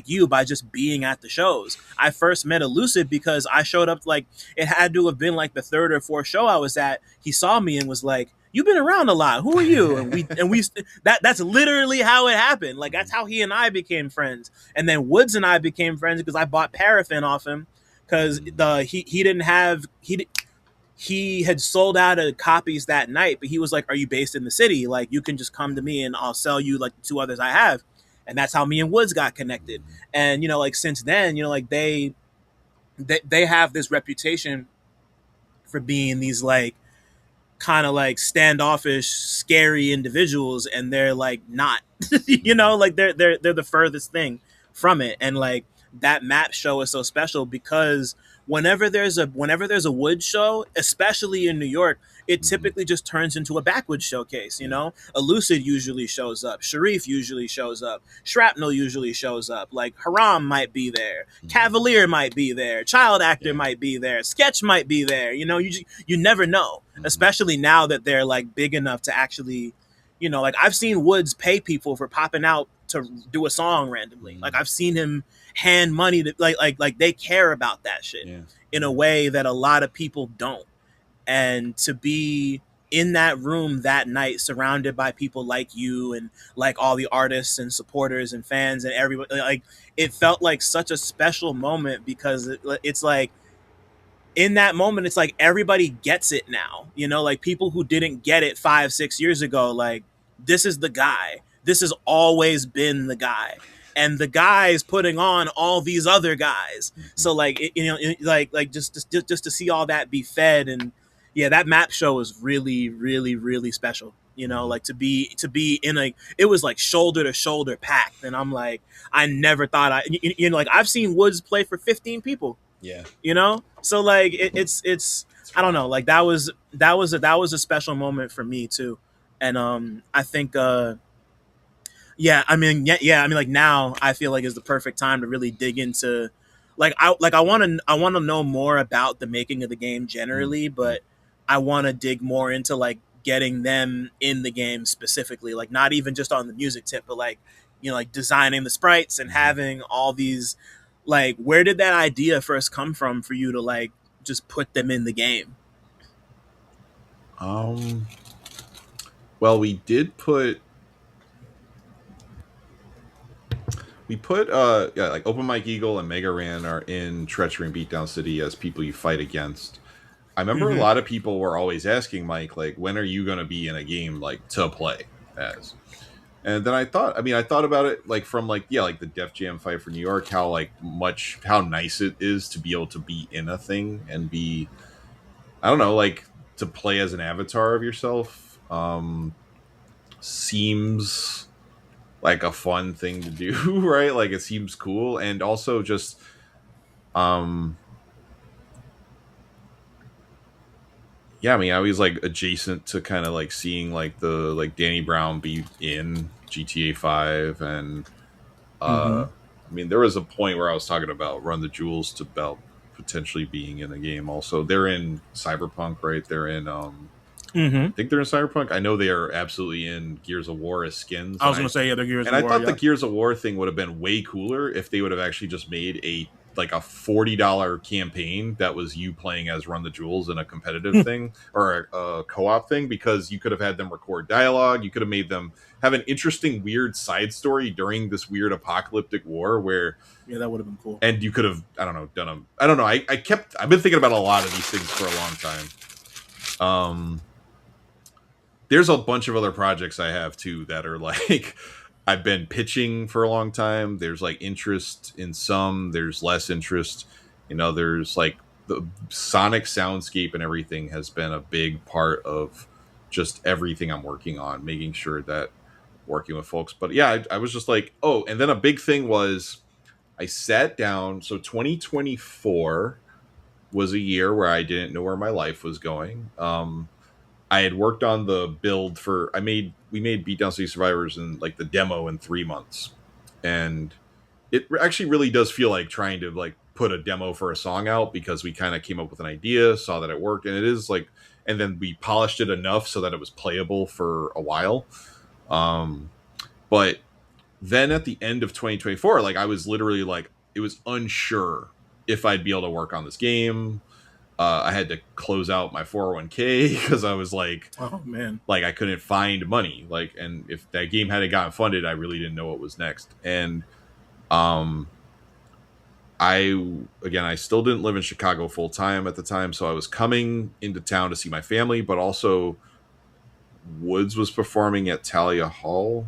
Speaker 3: you by just being at the shows. I first met Elucid because I showed up, like it had to have been like the third or fourth show I was at. He saw me and was like, "You've been around a lot. Who are you?" And we that's literally how it happened. Like that's how he and I became friends. And then Woods and I became friends because I bought Paraffin off him because he had sold out of copies that night, but he was like, "Are you based in the city? Like you can just come to me and I'll sell you like the two others I have." And that's how me and Woods got connected. And, you know, like since then, you know, like they have this reputation for being these like kind of like standoffish, scary individuals, and they're like not, you know, like they're the furthest thing from it. And like that map show is so special because whenever there's a Woods show, especially in New York, it typically just turns into a Backwoodz showcase. You know, Elucid usually shows up, Sharif usually shows up, Shrapnel usually shows up, like Haram might be there, Cavalier might be there, Child Actor might be there, Sketch might be there. You know, you never know, especially now that they're like big enough to actually, you know, like I've seen Woods pay people for popping out to do a song randomly. Like I've seen him hand money to like they care about that shit in a way that a lot of people don't. And to be in that room that night surrounded by people like you and like all the artists and supporters and fans and everybody, like it felt like such a special moment because it's like in that moment it's like everybody gets it now, you know, like people who didn't get it 5-6 years ago, like this is the guy, this has always been the guy, and the guy's putting on all these other guys. So like like just to see all that be fed. And yeah, that map show was really, really, really special. You know, like to be in it was like shoulder to shoulder packed, and I'm like, I never thought you know, like I've seen Woods play for 15 people. Yeah, you know, so like it's I don't know, like that was a special moment for me too, and I think I mean like now I feel like is the perfect time to really dig into I want to know more about the making of the game generally, but I want to dig more into like getting them in the game specifically, like not even just on the music tip, but like, you know, like designing the sprites and having all these, like, where did that idea first come from for you to like just put them in the game?
Speaker 2: Well, we did put We put like Open Mike Eagle and Mega Ran are in Treachery in Beatdown City as people you fight against. I remember a lot of people were always asking Mike, like, when are you going to be in a game like to play as? And then I thought about it like from like like the Def Jam fight for New York, how nice it is to be able to be in a thing and be, I don't know, like to play as an avatar of yourself. Seems like a fun thing to do, right? Like it seems cool, and also just yeah, I mean, I was like adjacent to kind of like seeing like the like Danny Brown be in GTA 5, and I mean, there was a point where I was talking about Run the Jewels to about potentially being in a game. Also, they're in Cyberpunk, right? They're in I think they're in Cyberpunk. I know they are absolutely in Gears of War as skins.
Speaker 3: I was going to say, yeah, they're Gears of War.
Speaker 2: And I thought the Gears of War thing would have been way cooler if they would have actually just made a $40 campaign that was you playing as Run the Jewels in a competitive thing or a co-op thing, because you could have had them record dialogue. You could have made them have an interesting, weird side story during this weird apocalyptic war where...
Speaker 3: Yeah, that would have been cool.
Speaker 2: And you could have, I don't know, done them. I don't know. I've been thinking about a lot of these things for a long time. There's a bunch of other projects I have too that are like I've been pitching for a long time. There's like interest in some, there's less interest in others. Like the sonic soundscape and everything has been a big part of just everything I'm working on, making sure that working with folks. But yeah, I was just like, oh, and then a big thing was I sat down. So 2024 was a year where I didn't know where my life was going. I had worked on the build for we made Beatdown City Survivors in like the demo in 3 months, and it actually really does feel like trying to like put a demo for a song out, because we kind of came up with an idea, saw that it worked, and it is like, and then we polished it enough so that it was playable for a while. But then at the end of 2024, like I was literally like, it was unsure if I'd be able to work on this game. I had to close out my 401k because I was like,
Speaker 3: oh man, like
Speaker 2: I couldn't find money. Like, and if that game hadn't gotten funded, I really didn't know what was next. And I still didn't live in Chicago full time at the time, so I was coming into town to see my family, but also Woods was performing at Talia Hall,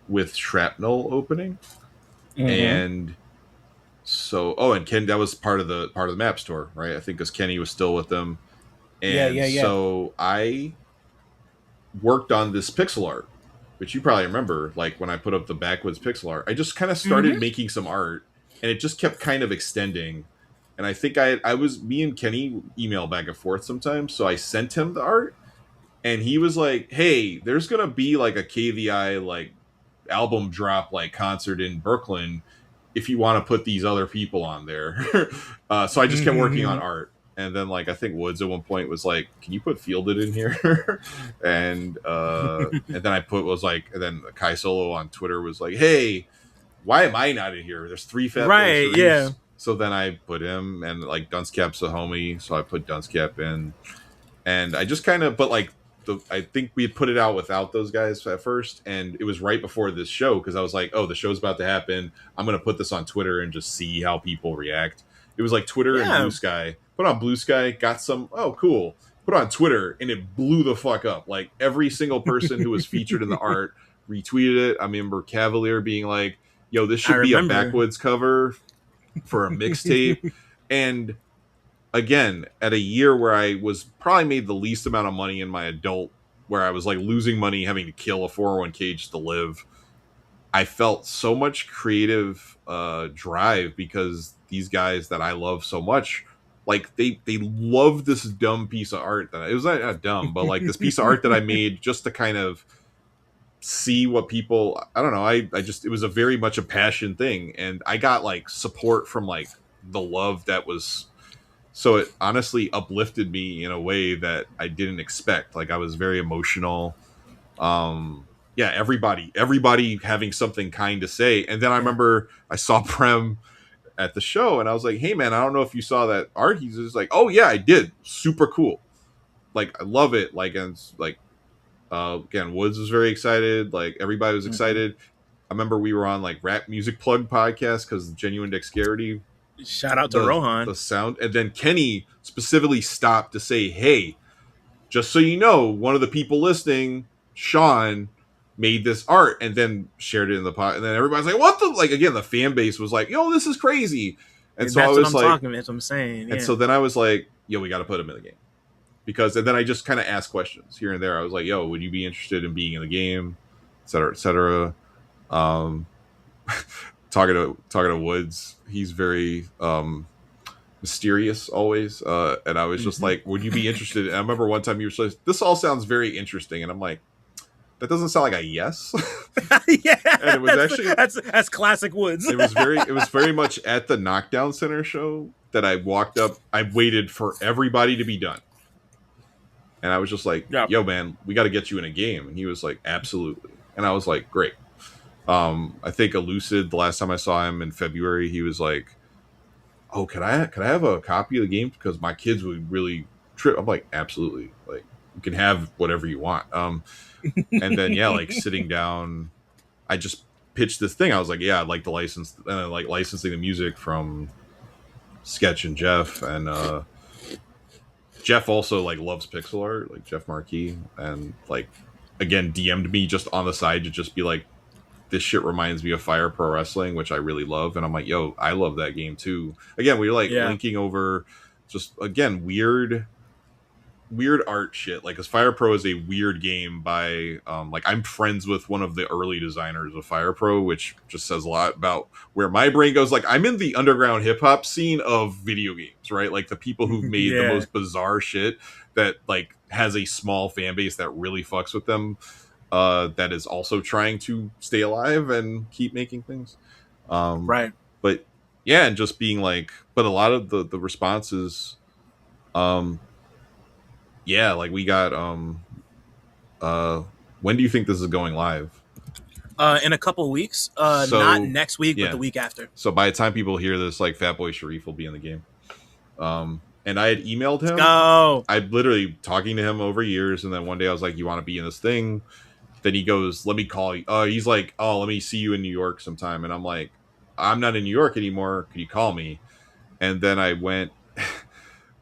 Speaker 2: with Shrapnel opening, and. So, and Ken, that was part of the map store, right? I think because Kenny was still with them. And so I worked on this pixel art, which you probably remember, like when I put up the Backwoodz pixel art, I just kind of started making some art, and it just kept kind of extending. And I think me and Kenny email back and forth sometimes. So I sent him the art, and he was like, hey, there's going to be like a KVI, like album drop, like concert in Brooklyn, if you want to put these other people on there. So I just kept working on art. And then like, I think Woods at one point was like, can you put Fielded in here? and then and then Kai Solo on Twitter was like, hey, why am I not in here? There's 3 fat
Speaker 3: right, yeah.
Speaker 2: So then I put him, and like Dunscap's a homie, so I put Dunscap in. And I just kind of, but like, I think we put it out without those guys at first, and it was right before this show, because I was like, oh, the show's about to happen, I'm going to put this on Twitter and just see how people react. It was like Twitter and Blue Sky. Put on Blue Sky, got some, oh, cool. Put on Twitter, and it blew the fuck up. Like, every single person who was featured in the art retweeted it. I remember Cavalier being like, yo, this should be a Backwoodz cover for a mixtape. And again, at a year where I was probably made the least amount of money in my adult, where I was like losing money, having to kill a 401k just to live, I felt so much creative drive, because these guys that I love so much, like they loved this dumb piece of art that it was not dumb, but like this piece of art that I made just to kind of see what people, I don't know, I just, it was a very much a passion thing, and I got like support from like the love that was. So it honestly uplifted me in a way that I didn't expect. Like I was very emotional. Everybody having something kind to say. And then I remember I saw Prem at the show, and I was like, hey man, I don't know if you saw that art. He's just like, oh yeah, I did. Super cool. Like I love it. Like, and like, again, Woods was very excited. Like everybody was excited. remember we were on like Rap Music Plug podcast because Genuine Dexterity,
Speaker 3: Shout out to Rohan.
Speaker 2: the sound, and then Kenny specifically stopped to say, "Hey, just so you know, one of the people listening, Shawn, made this art," and then shared it in the pot, and then everybody's like, "What the?" Like again, the fan base was like, "Yo, this is crazy," and so
Speaker 3: that's
Speaker 2: I was
Speaker 3: what
Speaker 2: like,
Speaker 3: that's what I'm saying. Yeah.
Speaker 2: and so then I was like, "Yo, we got to put him in the game." Because and then I just kind of asked questions here and there. I was like, "Yo, would you be interested in being in the game?" Et cetera, et cetera. Talking to Woods, he's very mysterious always, and I was just like, "Would you be interested?" And I remember one time you were like, "This all sounds very interesting," and I'm like, "That doesn't sound like a yes."
Speaker 3: Yeah,
Speaker 2: and it was
Speaker 3: that's classic Woods.
Speaker 2: it was very much at the Knockdown Center show that I walked up. I waited for everybody to be done. And I was just like, "Yo, man, we got to get you in a game." And he was like, "Absolutely." And I was like, "Great." I think Elucid, the last time I saw him in February, he was like, "Oh, can I have a copy of the game? Because my kids would really trip." I'm like, "Absolutely. Like, you can have whatever you want." And then, yeah, like sitting down, I just pitched this thing. I was like, "Yeah, I'd like to license," and I like licensing the music from Sketch and Jeff. And, Jeff also like loves pixel art, like Jeff Marquis, and like again DM'd me just on the side to just be like, "This shit reminds me of Fire Pro Wrestling," which I really love, and I'm like, "Yo, I love that game too." Again, we were like linking over, just again weird art shit. Like, 'cause Fire Pro is a weird game by like I'm friends with one of the early designers of Fire Pro, which just says a lot about where my brain goes. Like, I'm in the underground hip hop scene of video games, right? Like the people who've made the most bizarre shit that like has a small fan base that really fucks with them, that is also trying to stay alive and keep making things.
Speaker 3: Right.
Speaker 2: But yeah, and just being like, but a lot of the responses, yeah, like we got when do you think this is going live?
Speaker 3: In a couple of weeks. Not next week, but the week after.
Speaker 2: So by the time people hear this, like Fatboy Sharif will be in the game. And I had emailed him. I'm literally talking to him over years, and then one day I was like, "You want to be in this thing?" Then he goes, "Let me call you." He's like, "Oh, let me see you in New York sometime." And I'm like, "I'm not in New York anymore. Could you call me?" And then I went,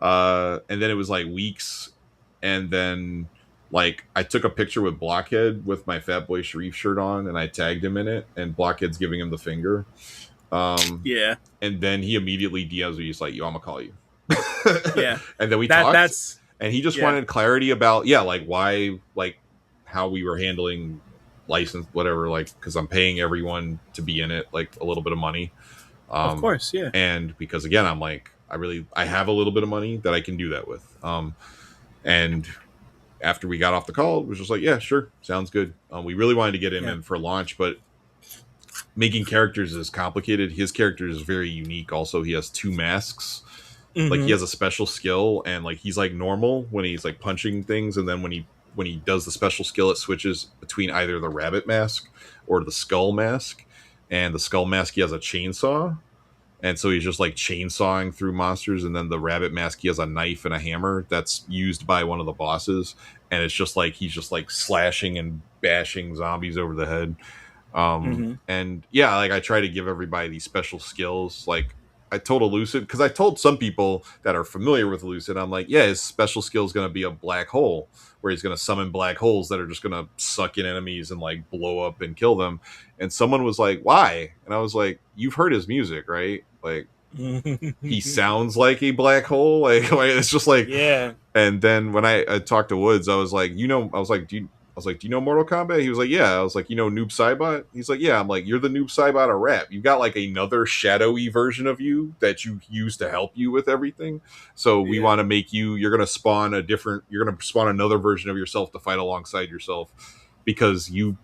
Speaker 2: and then it was like weeks. And then, like, I took a picture with Blockhead with my Fatboy Sharif shirt on, and I tagged him in it, and Blockhead's giving him the finger.
Speaker 3: Yeah.
Speaker 2: And then he immediately DMs me. He's like, "Yo, I'm gonna call you."
Speaker 3: Yeah.
Speaker 2: And then we talked. And he just wanted clarity about, like, why, like, how we were handling license, whatever, like, because I'm paying everyone to be in it, like, a little bit of money.
Speaker 3: Of course, yeah.
Speaker 2: And because, again, I'm like, I have a little bit of money that I can do that with. And after we got off the call, it was just like, "Yeah, sure, sounds good." We really wanted to get him in for launch, but making characters is complicated. His character is very unique. Also, he has 2 masks. Like, he has a special skill, and like he's like normal when he's like punching things, and then when he does the special skill, it switches between either the rabbit mask or the skull mask. And the skull mask, he has a chainsaw. And so he's just like chainsawing through monsters, and then the rabbit mask, he has a knife and a hammer that's used by one of the bosses, and it's just like he's just like slashing and bashing zombies over the head. And yeah, like I try to give everybody these special skills. Like I told Elucid, because I told some people that are familiar with Elucid, I'm like, yeah, his special skill is going to be a black hole, where he's going to summon black holes that are just going to suck in enemies and like blow up and kill them. And someone was like, "Why?" And I was like, "You've heard his music, right? Like, he sounds like a black hole. Like it's just like,
Speaker 3: yeah."
Speaker 2: And then when I talked to Woods, I was like, "Do you know Mortal Kombat?" He was like, "Yeah." I was like, "You know Noob Saibot?" He's like, "Yeah." I'm like, "You're the Noob Saibot of rap. You got like another shadowy version of you that you use to help you with everything. So we want to make you. You're gonna spawn another version of yourself to fight alongside yourself." Because you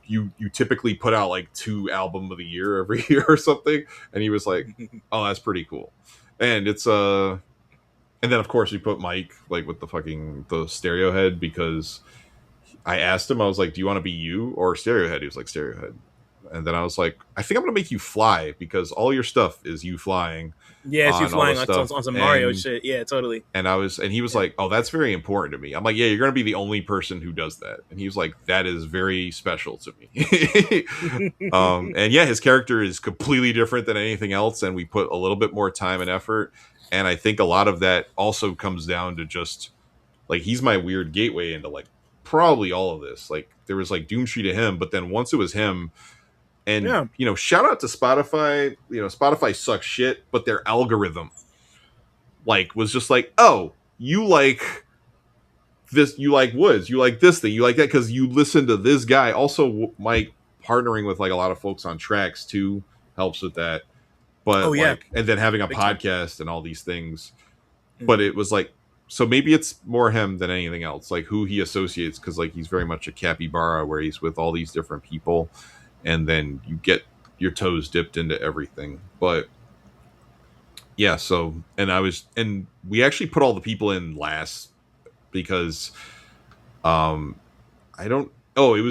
Speaker 2: typically put out like 2 album of the year every year or something. And he was like, "Oh, that's pretty cool." And it's and then of course we put Mike like with the stereo head, because I asked him, I was like, "Do you want to be you or stereo head?" He was like, "Stereo head." And then I was like, I think I'm gonna make you fly because all your stuff is you flying.
Speaker 3: Yeah, it's you flying on some Mario
Speaker 2: and,
Speaker 3: shit. Yeah, totally.
Speaker 2: And he was like, oh, that's very important to me. I'm like, yeah, you're gonna be the only person who does that. And he was like, that is very special to me. And yeah, his character is completely different than anything else, and we put a little bit more time and effort. And I think a lot of that also comes down to just like he's my weird gateway into like probably all of this. Like there was like Doomtree to him, but then once it was him, and you know, shout out to Spotify. You know, Spotify sucks shit, but their algorithm like was just like, oh, you like this, you like Woods, you like this thing, you like that because you listen to this guy. Also, Mike partnering with like a lot of folks on tracks too helps with that. But like, and then having a podcast and all these things. But it was like, so maybe it's more him than anything else, like who he associates, because like he's very much a capybara where he's with all these different people, and then you get your toes dipped into everything. But yeah, so and we actually put all the people in last because it was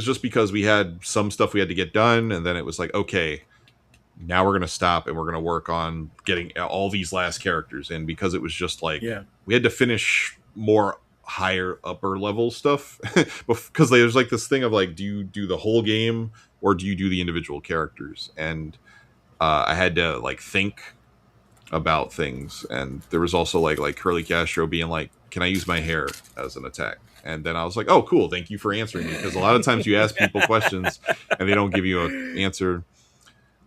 Speaker 2: just because we had some stuff we had to get done, and then it was like, okay, now we're going to stop and we're going to work on getting all these last characters in, because it was just like, we had to finish more higher upper level stuff because there's like this thing of like, do you do the whole game or do you do the individual characters? And I had to like think about things. And there was also like Curly Castro being like, can I use my hair as an attack? And then I was like, oh, cool. Thank you for answering me. Because a lot of times you ask people questions and they don't give you an answer.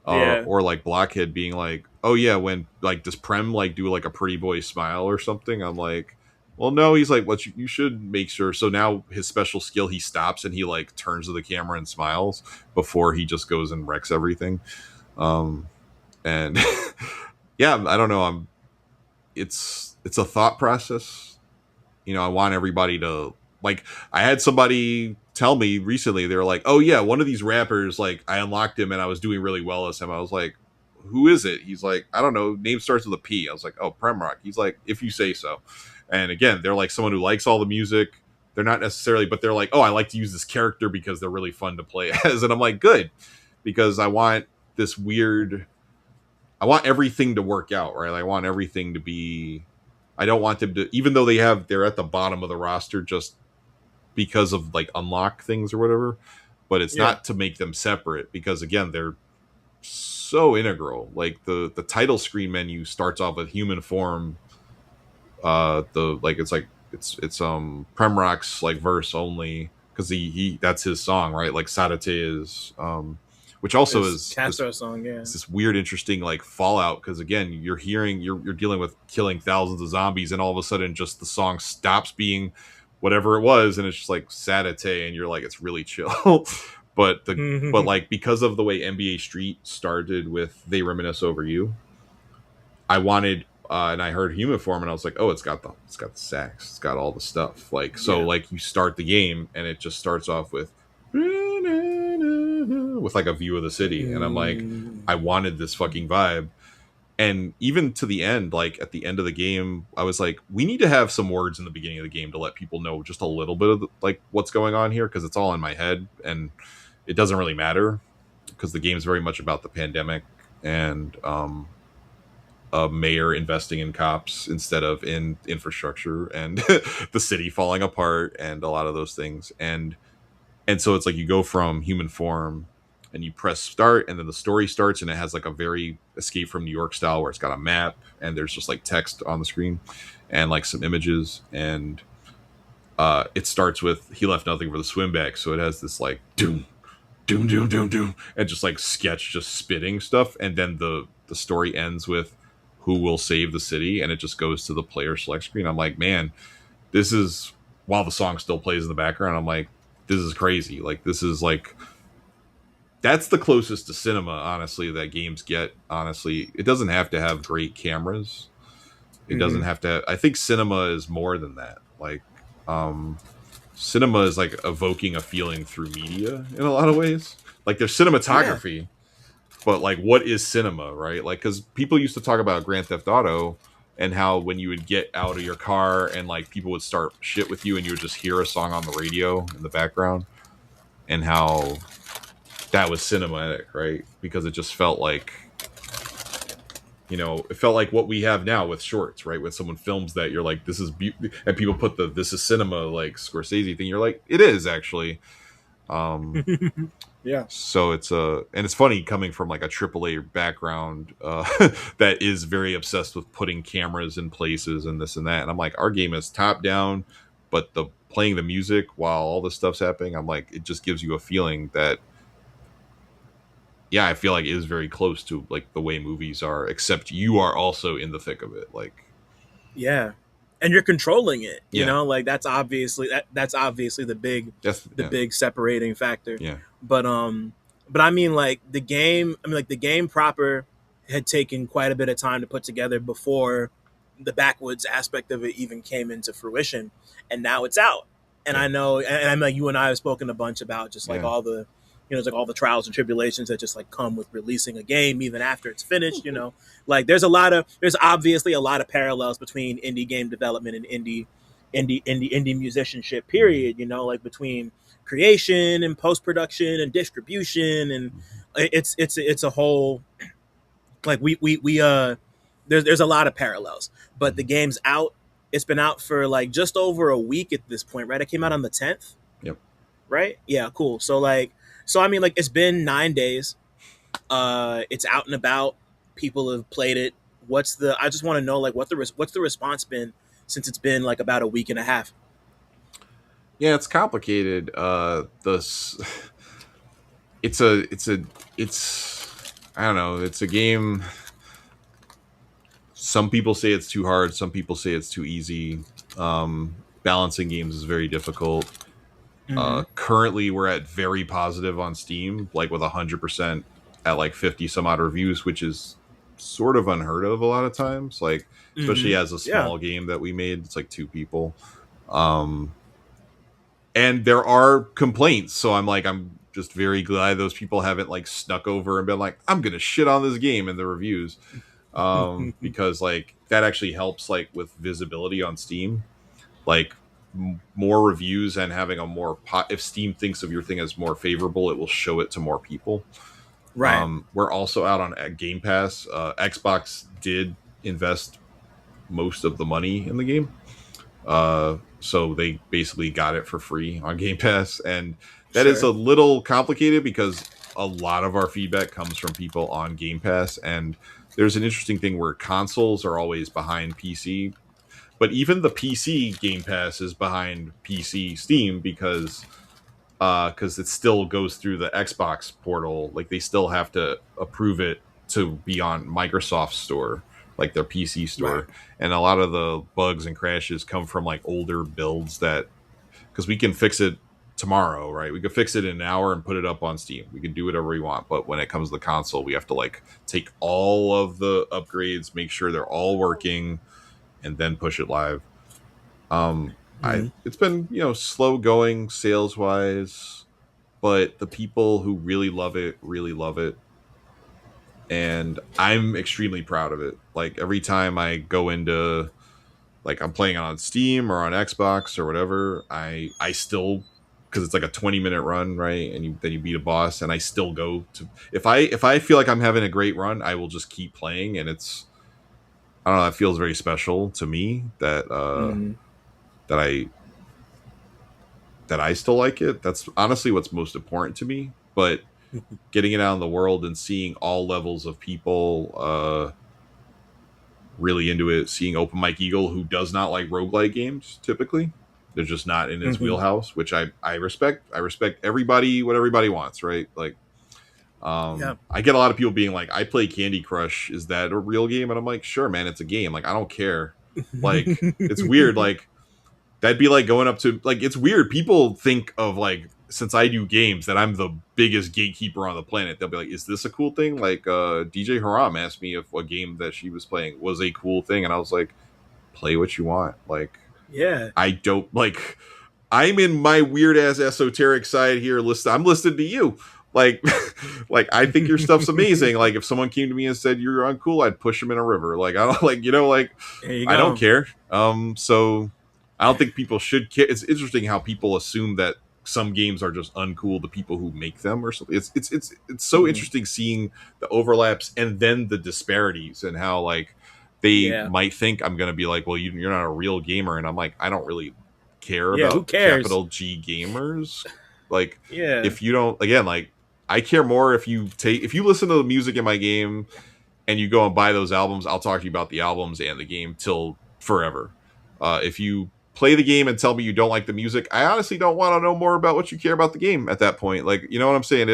Speaker 2: Or like Blockhead being like, oh yeah, when like does Prem like do like a pretty boy smile or something? I'm like, well, no. He's like, what you should make sure. So now his special skill, he stops and he like turns to the camera and smiles before he just goes and wrecks everything. And yeah, I don't know. It's a thought process. You know, I want everybody to like. I had somebody tell me recently, they were like, oh yeah, one of these rappers, like I unlocked him and I was doing really well as him. I was like, who is it? He's like, I don't know, name starts with a P. I was like, oh, Premrock. He's like, if you say so. And again, they're like someone who likes all the music. They're not necessarily, but they're like, oh, I like to use this character because they're really fun to play as. And I'm like, good, because I want this weird, I want everything to work out, right? I want everything to be, I don't want them to, even though they're at the bottom of the roster just because of like unlock things or whatever, but it's not to make them separate, because again, they're so integral. Like the title screen menu starts off with human form. It's Premrock's like verse only, because he that's his song, right? Like Sadate is which also is
Speaker 3: Castro's song,
Speaker 2: it's this weird, interesting like fallout, because again, you're dealing with killing thousands of zombies, and all of a sudden just the song stops being whatever it was, and it's just like Sadate, and you're like, it's really chill. but like, because of the way NBA Street started with They Reminisce Over You, I wanted and I heard human form and I was like, oh, it's got the sax, it's got all the stuff, like, so like you start the game and it just starts off with like a view of the city, and I'm like, I wanted this fucking vibe. And even to the end, like at the end of the game, I was like, we need to have some words in the beginning of the game to let people know just a little bit of like what's going on here, because it's all in my head and it doesn't really matter, because the game is very much about the pandemic and a mayor investing in cops instead of in infrastructure, and the city falling apart and a lot of those things. And so it's like you go from human form and you press start, and then the story starts, and it has like a very Escape from New York style where it's got a map and there's just like text on the screen and like some images, and it starts with he left nothing for the swim back, so it has this like doom doom doom doom doom and just like sketch just spitting stuff, and then the story ends with who will save the city, and it just goes to the player select screen. I'm like, man, this is, while the song still plays in the background, I'm like, this is crazy. Like, this is like, that's the closest to cinema, honestly, that games get. Honestly, it doesn't have to have great cameras. It doesn't have to. I think cinema is more than that. Like, cinema is like evoking a feeling through media in a lot of ways. Like, there's cinematography, but like, what is cinema, right? Like, because people used to talk about Grand Theft Auto and how when you would get out of your car and like people would start shit with you, and you would just hear a song on the radio in the background, and how that was cinematic, right? Because it just felt like, it felt like what we have now with shorts, right? When someone films that, you're like, this is and people put the "this is cinema" like Scorsese thing. You're like, it is actually.
Speaker 3: Yeah.
Speaker 2: So and it's funny coming from like a AAA background that is very obsessed with putting cameras in places and this and that. And I'm like, our game is top down, but playing the music while all this stuff's happening, I'm like, it just gives you a feeling that, yeah, I feel like it is very close to like the way movies are, except you are also in the thick of it. Like,
Speaker 3: yeah. And you're controlling it, you know, like that's obviously the big separating factor.
Speaker 2: Yeah.
Speaker 3: But I mean, like the game proper had taken quite a bit of time to put together before the Backwoodz aspect of it even came into fruition, and now it's out. And I know, and I'm like, you and I have spoken a bunch about just like all the, it's like all the trials and tribulations that just like come with releasing a game even after it's finished. Like there's obviously a lot of parallels between indie game development and indie musicianship. Period. Like between creation and post production and distribution, and it's a whole like there's a lot of parallels. But the game's out. It's been out for like just over a week at this point, right? It came out on the 10th.
Speaker 2: Yep.
Speaker 3: Right? Yeah, cool. So I mean, like it's been 9 days. It's out and about. People have played it. I just want to know like what's the response been since it's been like about a week and a half.
Speaker 2: Yeah, it's complicated. It's I don't know. It's a game. Some people say it's too hard. Some people say it's too easy. Balancing games is very difficult. Currently, we're at very positive on Steam, like with 100% at like 50 some odd reviews, which is sort of unheard of a lot of times. Like, especially as a small game that we made, it's like 2 people. And there are complaints, so I'm just very glad those people haven't like snuck over and been like, I'm gonna shit on this game in the reviews, because like that actually helps like with visibility on Steam, like more reviews and having a more if Steam thinks of your thing as more favorable, it will show it to more people.
Speaker 3: Right.
Speaker 2: We're also out on Game Pass. Xbox did invest most of the money in the game. So they basically got it for free on Game Pass. And that is a little complicated because a lot of our feedback comes from people on Game Pass. And there's an interesting thing where consoles are always behind PC. But even the PC Game Pass is behind PC Steam because it still goes through the Xbox portal. Like they still have to approve it to be on Microsoft Store, like their PC store. Right. And a lot of the bugs and crashes come from like older builds because we can fix it tomorrow, right? We could fix it in an hour and put it up on Steam. We can do whatever we want. But when it comes to the console, we have to like take all of the upgrades, make sure they're all working, and then push it live. It's been, slow going sales wise, but the people who really love it. And I'm extremely proud of it. Like every time I go into, like I'm playing on Steam or on Xbox or whatever, I still, because it's like a 20-minute run, right? And then you beat a boss, and I still go to, if I feel like I'm having a great run, I will just keep playing, and it's, I don't know, it feels very special to me that that I still like it. That's honestly what's most important to me. But getting it out in the world and seeing all levels of people really into it, seeing Open Mike Eagle, who does not like roguelike games typically. They're just not in his wheelhouse, which I respect. I respect everybody, what everybody wants, right? Like, I get a lot of people being like, I play Candy Crush. Is that a real game? And I'm like, sure, man, it's a game. Like, I don't care. Like, it's weird. Like, that'd be like going up to, like, it's weird. People think of, like, since I do games, that I'm the biggest gatekeeper on the planet. They'll be like, is this a cool thing? Like, DJ Haram asked me if a game that she was playing was a cool thing. And I was like, play what you want. Like,
Speaker 3: yeah.
Speaker 2: I don't, like, I'm in my weird ass esoteric side here. I'm listening to you. Like, I think your stuff's amazing. Like, if someone came to me and said you're uncool, I'd push them in a river. Like, I don't, like, I don't care. So I don't think people should care. It's interesting how people assume that some games are just uncool to people who make them or something. It's so interesting seeing the overlaps and then the disparities and how like they might think I'm going to be like, well, you're not a real gamer. And I'm like, I don't really care about
Speaker 3: who cares?
Speaker 2: capital G gamers. Like,
Speaker 3: Yeah.
Speaker 2: if you don't, again, like I care more if you listen to the music in my game and you go and buy those albums, I'll talk to you about the albums and the game till forever. If you play the game and tell me you don't like the music, I honestly don't want to know more about what you care about the game at that point. Like, you know what I'm saying?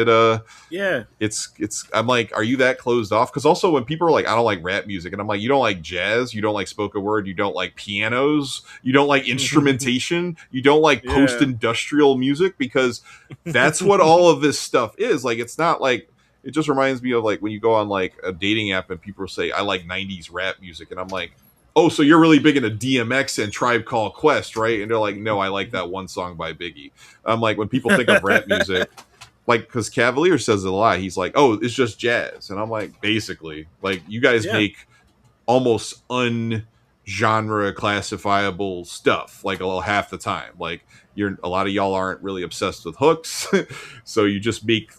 Speaker 2: It's I'm like, are you that closed off? Because also when people are like, I don't like rap music, and I'm like, you don't like jazz, you don't like spoken word, you don't like pianos, you don't like instrumentation, you don't like post-industrial music, because that's what all of this stuff is. Like, it's not like, it just reminds me of like when you go on like a dating app and people say, I like 90s rap music, and I'm like, oh, so you're really big into DMX and Tribe Called Quest, right? And they're like, no, I like that one song by Biggie. I'm like, when people think of rap music, like, because Cavalier says it a lot, he's like, oh, it's just jazz. And I'm like, basically, like, you guys make almost un-genre classifiable stuff, like, half the time. Like, a lot of y'all aren't really obsessed with hooks, so you just make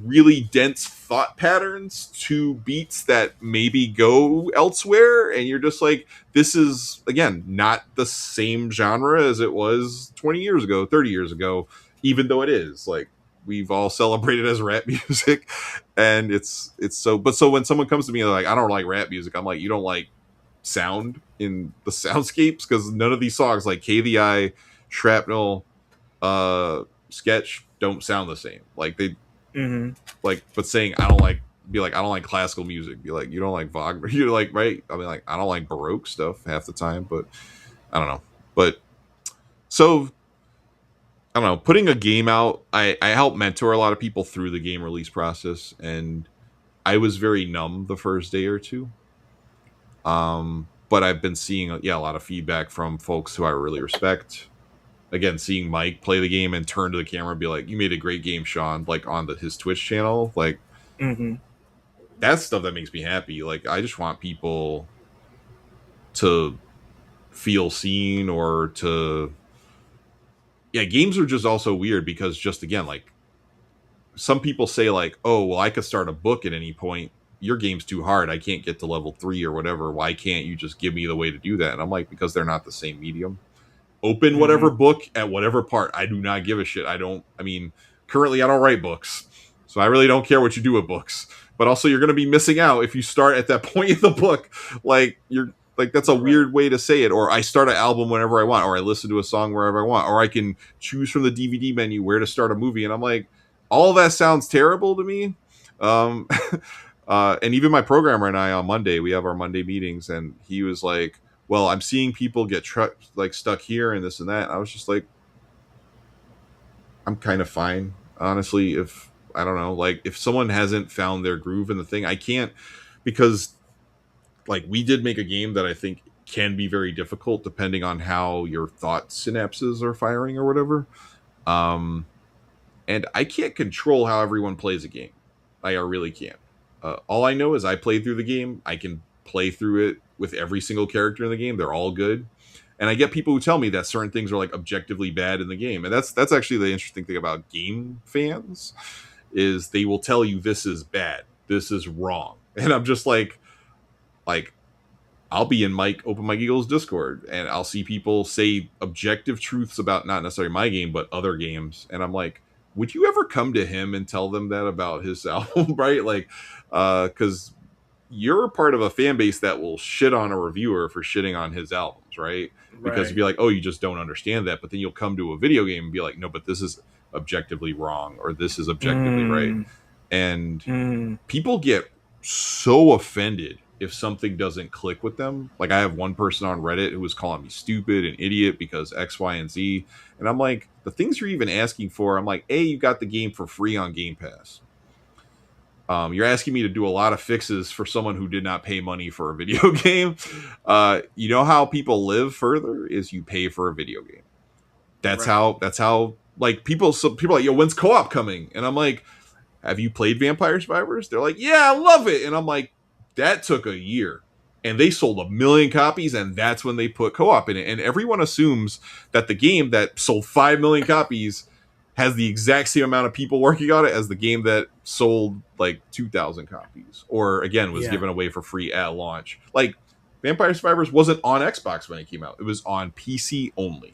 Speaker 2: really dense thought patterns to beats that maybe go elsewhere, and you're just like, this is, again, not the same genre as it was 20 years ago, 30 years ago, even though it is. Like, we've all celebrated as rap music, and it's so, but so when someone comes to me like, I don't like rap music, I'm like, you don't like sound in the soundscapes? Because none of these songs, like KVI, Shrapnel, Sketch, don't sound the same. Like, they like, but saying I don't like classical music, be like, you don't like Wagner, you're like, right? I mean, like, I don't like Baroque stuff half the time, but I don't know. But so I don't know, putting a game out, I help mentor a lot of people through the game release process, and I was very numb the first day or two, but I've been seeing a lot of feedback from folks who I really respect. Again, seeing Mike play the game and turn to the camera and be like, you made a great game, Shawn, like on his Twitch channel. Like, that's stuff that makes me happy. Like, I just want people to feel seen, or to... Yeah, games are just also weird because, just again, like, some people say like, oh, well, I could start a book at any point. Your game's too hard. I can't get to level 3 or whatever. Why can't you just give me the way to do that? And I'm like, because they're not the same medium. Open whatever book at whatever part. I do not give a shit. Currently I don't write books, so I really don't care what you do with books. But also, you're going to be missing out if you start at that point in the book. Like, you're like, that's a weird way to say it. Or I start an album whenever I want, or I listen to a song wherever I want, or I can choose from the DVD menu where to start a movie. And I'm like, all that sounds terrible to me. And even my programmer and I on Monday, we have our Monday meetings, and he was like, well, I'm seeing people get stuck here and this and that. I was just like, I'm kind of fine, honestly. If, I don't know, like, if someone hasn't found their groove in the thing, I can't, because like, we did make a game that I think can be very difficult depending on how your thought synapses are firing or whatever. And I can't control how everyone plays a game. I really can't. All I know is I played through the game. I can play through it with every single character in the game. They're all good. And I get people who tell me that certain things are like objectively bad in the game. And that's actually the interesting thing about game fans, is they will tell you this is bad, this is wrong. And I'm just like I'll be in Open Mike Eagle's Discord, and I'll see people say objective truths about not necessarily my game, but other games. And I'm like, would you ever come to him and tell them that about his album, right? Like, because you're part of a fan base that will shit on a reviewer for shitting on his albums, right? Because you'd be like, oh, you just don't understand that. But then you'll come to a video game and be like, no, but this is objectively wrong, or this is objectively right. And people get so offended if something doesn't click with them. Like, I have one person on Reddit who was calling me stupid and idiot because X, Y, and Z. And I'm like, the things you're even asking for, I'm like, A, you got the game for free on Game Pass. You're asking me to do a lot of fixes for someone who did not pay money for a video game. You know how people live further is you pay for a video game. That's how like people are like, yo, when's co-op coming? And I'm like, have you played Vampire Survivors? They're like, yeah, I love it. And I'm like, that took a year, and they sold 1 million copies, and that's when they put co-op in it. And everyone assumes that the game that sold 5 million copies has the exact same amount of people working on it as the game that sold like 2,000 copies, or again was given away for free at launch. Like Vampire Survivors wasn't on Xbox when it came out; it was on PC only.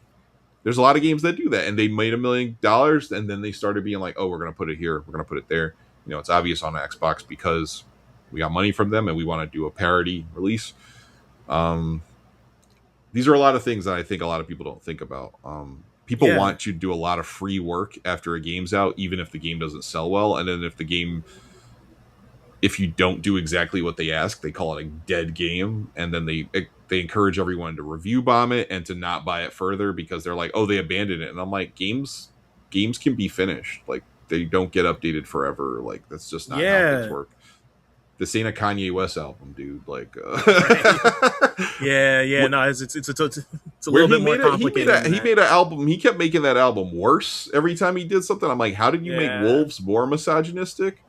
Speaker 2: There's a lot of games that do that, and they made $1 million, and then they started being like, "Oh, we're going to put it here, we're going to put it there." You know, it's obvious on Xbox because we got money from them, and we want to do a parody release. These are a lot of things that I think a lot of people don't think about. People want to do a lot of free work after a game's out, even if the game doesn't sell well. And then if you don't do exactly what they ask, they call it a dead game. And then they encourage everyone to review bomb it and to not buy it further because they're like, oh, they abandoned it. And I'm like, games can be finished. Like, they don't get updated forever. Like, that's just not how things work. This ain't a Kanye West album, dude. Like,
Speaker 3: no, it's a little bit more complicated.
Speaker 2: He made an album. He kept making that album worse every time he did something. I'm like, how did you make Wolves more misogynistic?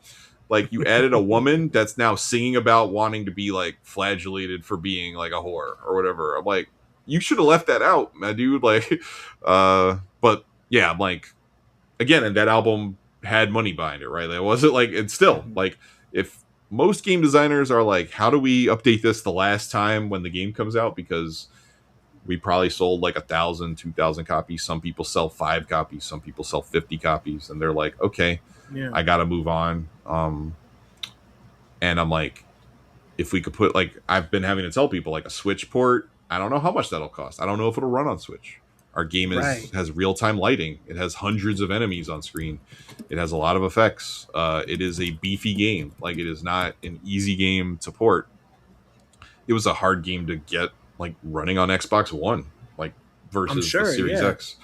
Speaker 2: Like, you added a woman that's now singing about wanting to be like flagellated for being like a whore or whatever. I'm like, you should have left that out, my dude. Like, but yeah, I'm like, again, and that album had money behind it, right? It wasn't like, it's still like, if most game designers are like, how do we update this the last time when the game comes out? Because we probably sold like 1,000, 2,000 copies. Some people sell 5 copies. Some people sell 50 copies. And they're like, okay, I got to move on. And I'm like, if we could put, like, I've been having to tell people, like, a Switch port, I don't know how much that'll cost. I don't know if it'll run on Switch. Our game has real-time lighting. It has hundreds of enemies on screen. It has a lot of effects. It is a beefy game. Like, it is not an easy game to port. It was a hard game to get, like, running on Xbox One, like, versus the Series X.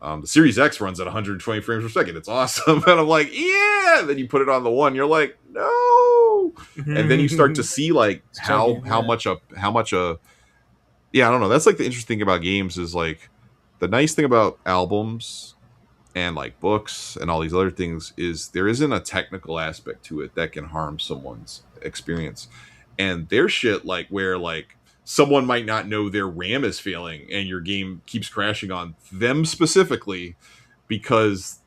Speaker 2: The Series X runs at 120 frames per second. It's awesome. And I'm like, yeah! And then you put it on the One, you're like, no! And then you start to see, like, how much a yeah, I don't know. That's, like, the interesting thing about games is, like, the nice thing about albums and like books and all these other things is there isn't a technical aspect to it that can harm someone's experience. And there's shit like where like someone might not know their RAM is failing and your game keeps crashing on them specifically because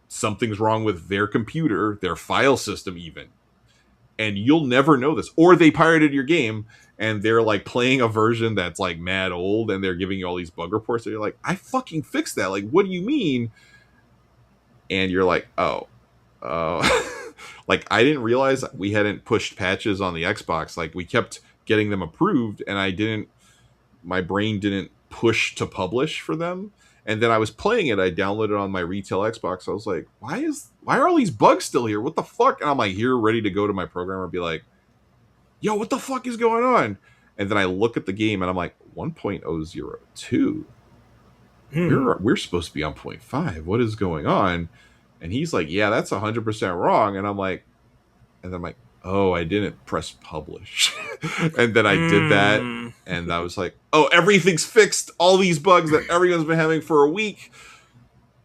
Speaker 2: something's wrong with their computer, their file system even. And you'll never know this. Or they pirated your game and they're like playing a version that's like mad old and they're giving you all these bug reports. And you're like, I fucking fixed that. Like, what do you mean? And you're like, oh. Like, I didn't realize we hadn't pushed patches on the Xbox. Like, we kept getting them approved and my brain didn't push to publish for them. And then I was playing it. I downloaded it on my retail Xbox. I was like, why are all these bugs still here? What the fuck? And I'm like, here, ready to go to my programmer and be like, yo, what the fuck is going on? And then I look at the game and I'm like, 1.002. We're supposed to be on 0.5. What is going on? And he's like, yeah, that's 100% wrong. And I'm like, oh, I didn't press publish. And then I did that. And I was like, oh, everything's fixed. All these bugs that everyone's been having for a week.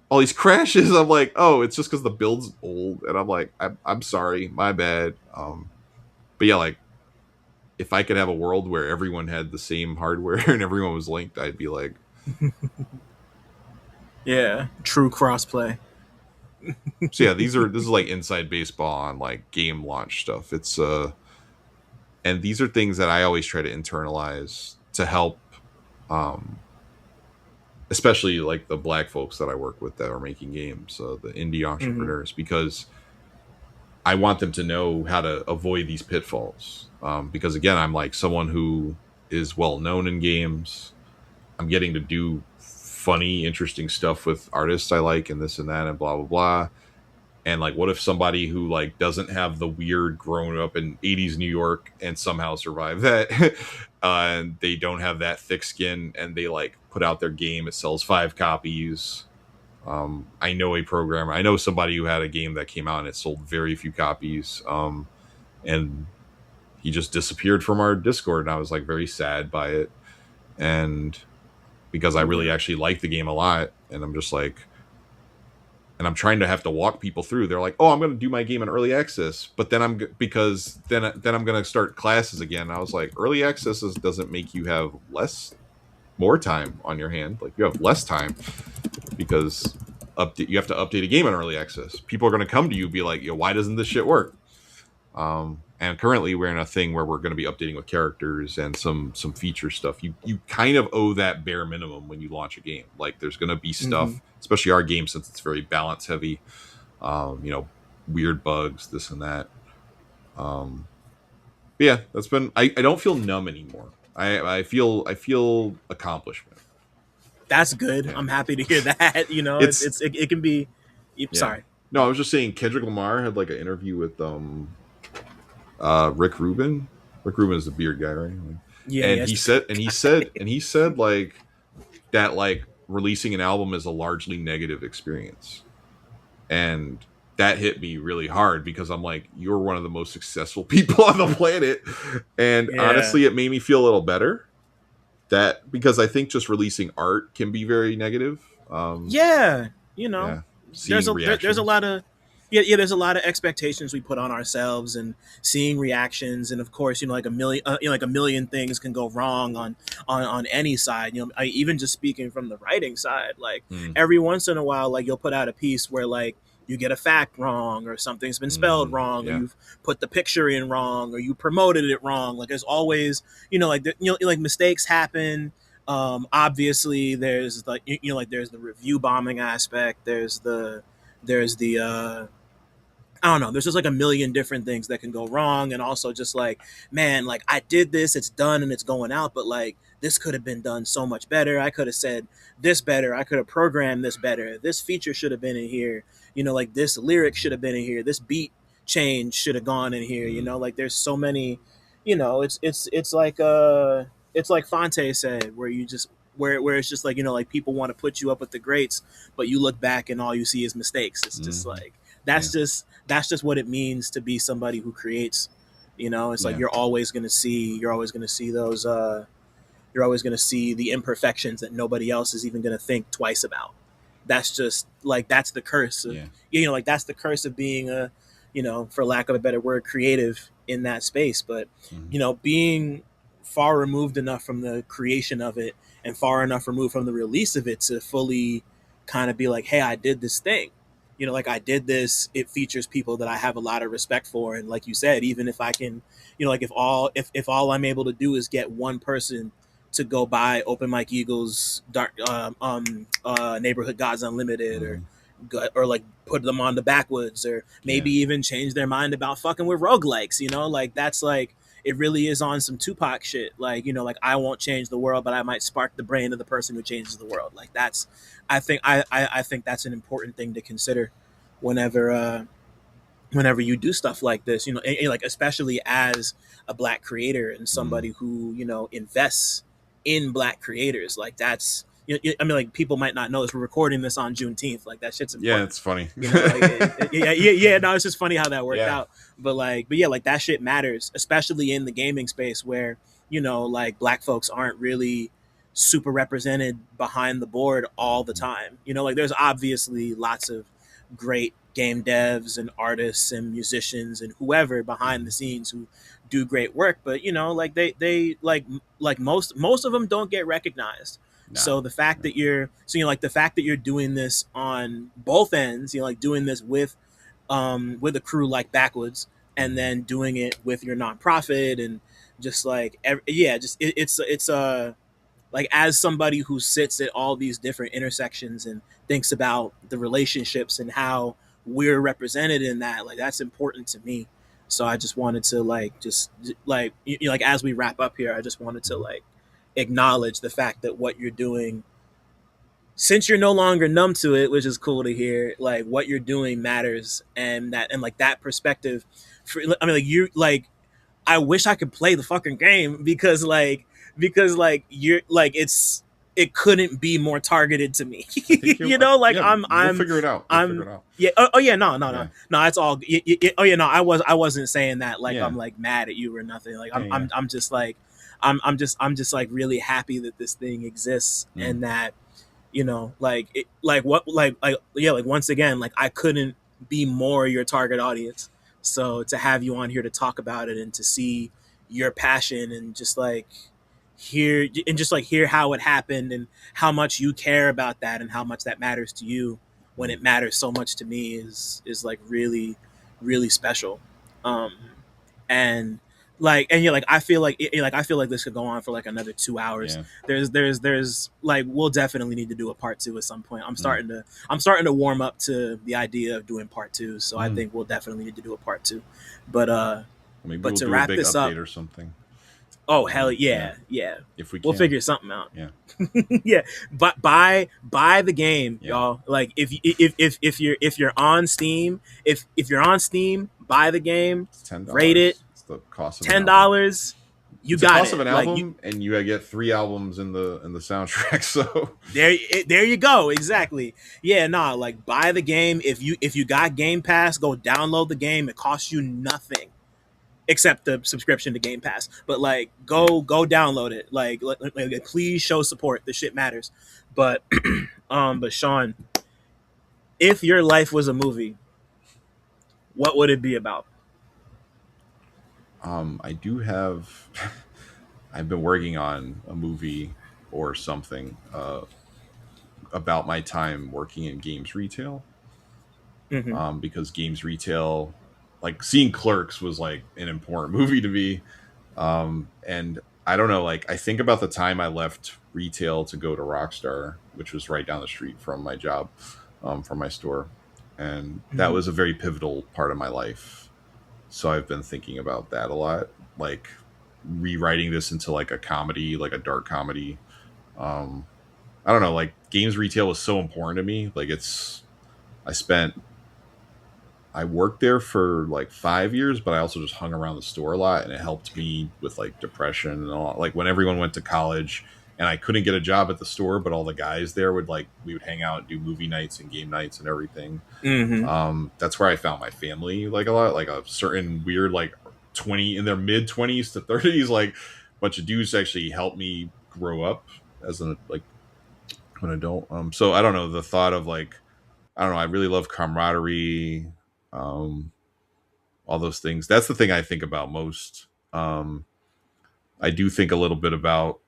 Speaker 2: All these crashes. I'm like, oh, it's just because the build's old. And I'm like, I'm sorry. My bad. But yeah, like, if I could have a world where everyone had the same hardware and everyone was linked, I'd be like...
Speaker 3: yeah, true crossplay.
Speaker 2: So yeah, this is like inside baseball on like game launch stuff. It's and these are things that I always try to internalize to help especially like the Black folks that I work with that are making games, the indie entrepreneurs, because I want them to know how to avoid these pitfalls. Because again, I'm like someone who is well known in games. I'm getting to do funny, interesting stuff with artists I like and this and that and blah, blah, blah. And like, what if somebody who like doesn't have the weird grown up in 80s New York and somehow survive that and they don't have that thick skin and they like put out their game, it sells 5 copies. I know a programmer, I know somebody who had a game that came out and it sold very few copies. And he just disappeared from our Discord and I was like very sad by it. And because I really actually like the game a lot, and I'm just like, and I'm trying to have to walk people through. They're like, "Oh, I'm going to do my game in early access," but then I'm going to start classes again. And I was like, early access doesn't make you have more time on your hand. Like you have less time because update. You have to update a game on early access. People are going to come to you and be like, "Yo, why doesn't this shit work?" And currently we're in a thing where we're going to be updating with characters and some feature stuff. You kind of owe that bare minimum when you launch a game. Like there's going to be stuff, especially our game, since it's very balance heavy, weird bugs, this and that. Yeah, that's been, I don't feel numb anymore. I feel accomplishment.
Speaker 3: That's good. Yeah. I'm happy to hear that. It can be, sorry.
Speaker 2: No, I was just saying Kendrick Lamar had like an interview with, Rick Rubin. Rick Rubin is the beard guy, right?
Speaker 3: Yeah.
Speaker 2: And he said like that, like releasing an album is a largely negative experience, and that hit me really hard because I'm like, you're one of the most successful people on the planet, and honestly, it made me feel a little better. That because I think just releasing art can be very negative.
Speaker 3: There's a lot of. There's a lot of expectations we put on ourselves, and seeing reactions, and of course, like a million things can go wrong on any side. Even just speaking from the writing side, like every once in a while, like you'll put out a piece where like you get a fact wrong, or something's been spelled wrong, or you've put the picture in wrong, or you promoted it wrong. Like there's always, like mistakes happen. Obviously, there's like there's the review bombing aspect. There's the I don't know. There's just like a million different things that can go wrong. And also just like, man, like I did this, it's done and it's going out, but like this could have been done so much better. I could have said this better. I could have programmed this better. This feature should have been in here. Like this lyric should have been in here. This beat change should have gone in here. Like there's so many, it's like Fonte said, where you just, where it's just like, like people want to put you up with the greats, but you look back and all you see is mistakes. It's just like, that's just what it means to be somebody who creates. It's like you're always gonna see those you're always gonna see the imperfections that nobody else is even gonna think twice about. That's just like that's the curse of like that's the curse of being a for lack of a better word, creative in that space. But being far removed enough from the creation of it and far enough removed from the release of it to fully kind of be like, hey, I did this thing. Like I did this, it features people that I have a lot of respect for. And like you said, even if I can, like if all I'm able to do is get one person to go buy Open Mike Eagle's Neighborhood Gods Unlimited or like put them on the Backwoodz, or maybe even change their mind about fucking with roguelikes, like that's like, it really is on some Tupac shit. Like, like I won't change the world, but I might spark the brain of the person who changes the world. Like that's, I think that's an important thing to consider whenever you do stuff like this, like especially as a Black creator and somebody who, invests in Black creators. Like that's, I mean, like people might not know this. We're recording this on Juneteenth. Like that shit's important.
Speaker 2: Yeah, it's funny.
Speaker 3: No, it's just funny how that worked out. But like that shit matters, especially in the gaming space where, like Black folks aren't really super represented behind the board all the time. Like there's obviously lots of great game devs and artists and musicians and whoever behind the scenes who do great work, but like they like most of them don't get recognized. So the fact that you're doing this on both ends, like doing this with a crew like Backwoodz, and then doing it with your nonprofit, and just like it's like as somebody who sits at all these different intersections and thinks about the relationships and how we're represented in that, like that's important to me. So I just wanted to like as we wrap up here, I just wanted to like acknowledge the fact that what you're doing, since you're no longer numb to it, which is cool to hear, like what you're doing matters, and like that perspective you like, I wish I could play the fucking game because you're like it couldn't be more targeted to me.
Speaker 2: We'll figure it out.
Speaker 3: No, it's all. I wasn't saying that like I'm like mad at you or nothing. Like I'm just like I'm just like really happy that this thing exists, and that once again, like I couldn't be more your target audience. So to have you on here to talk about it and to see your passion and just like hear how it happened and how much you care about that and how much that matters to you, when it matters so much to me is like really, really special. And and yeah, like I feel like I feel like this could go on for like another 2 hours.
Speaker 2: Yeah.
Speaker 3: There's like we'll definitely need to do a part 2 at some point. I'm starting to warm up to the idea of doing part 2, so I think we'll definitely need to do a part 2. But
Speaker 2: maybe
Speaker 3: but
Speaker 2: we'll
Speaker 3: to
Speaker 2: do
Speaker 3: wrap
Speaker 2: a big
Speaker 3: this
Speaker 2: update
Speaker 3: up,
Speaker 2: or something.
Speaker 3: oh hell yeah.
Speaker 2: If we can.
Speaker 3: We'll figure something out.
Speaker 2: Yeah.
Speaker 3: Yeah, but buy the game,
Speaker 2: Yeah.
Speaker 3: y'all. Like if you're on Steam, if you're on Steam, buy the game.
Speaker 2: It's $10.
Speaker 3: Rate it.
Speaker 2: It's the cost of
Speaker 3: $10. You
Speaker 2: it's
Speaker 3: got
Speaker 2: the cost
Speaker 3: it.
Speaker 2: of an
Speaker 3: Like,
Speaker 2: album, and you get 3 albums in the soundtrack. So
Speaker 3: there you go. Exactly. Yeah, nah, like buy the game. If you got Game Pass, go download the game. It costs you nothing except the subscription to Game Pass. But like go download it. Like please show support. This shit matters. But but Shawn, if your life was a movie, what would it be about?
Speaker 2: I do have. I've been working on a movie or something about my time working in games retail. Because games retail, like seeing Clerks was like an important movie to me. And I don't know, like I think about the time I left retail to go to Rockstar, which was right down the street from my job, from my store. And that was a very pivotal part of my life. So I've been thinking about that a lot, like rewriting this into like a comedy, like a dark comedy. I don't know, like games retail was so important to me. Like I worked there for like 5 years, but I also just hung around the store a lot, and it helped me with like depression and all. Like when everyone went to college and I couldn't get a job at the store, but all the guys there we would hang out and do movie nights and game nights and everything. That's where I found my family, like a lot, like a certain weird, like 20 in their mid 20s to 30s, like bunch of dudes actually helped me grow up as an adult. So I don't know, the thought of like, I don't know, I really love camaraderie, all those things. That's the thing I think about most. I do think a little bit about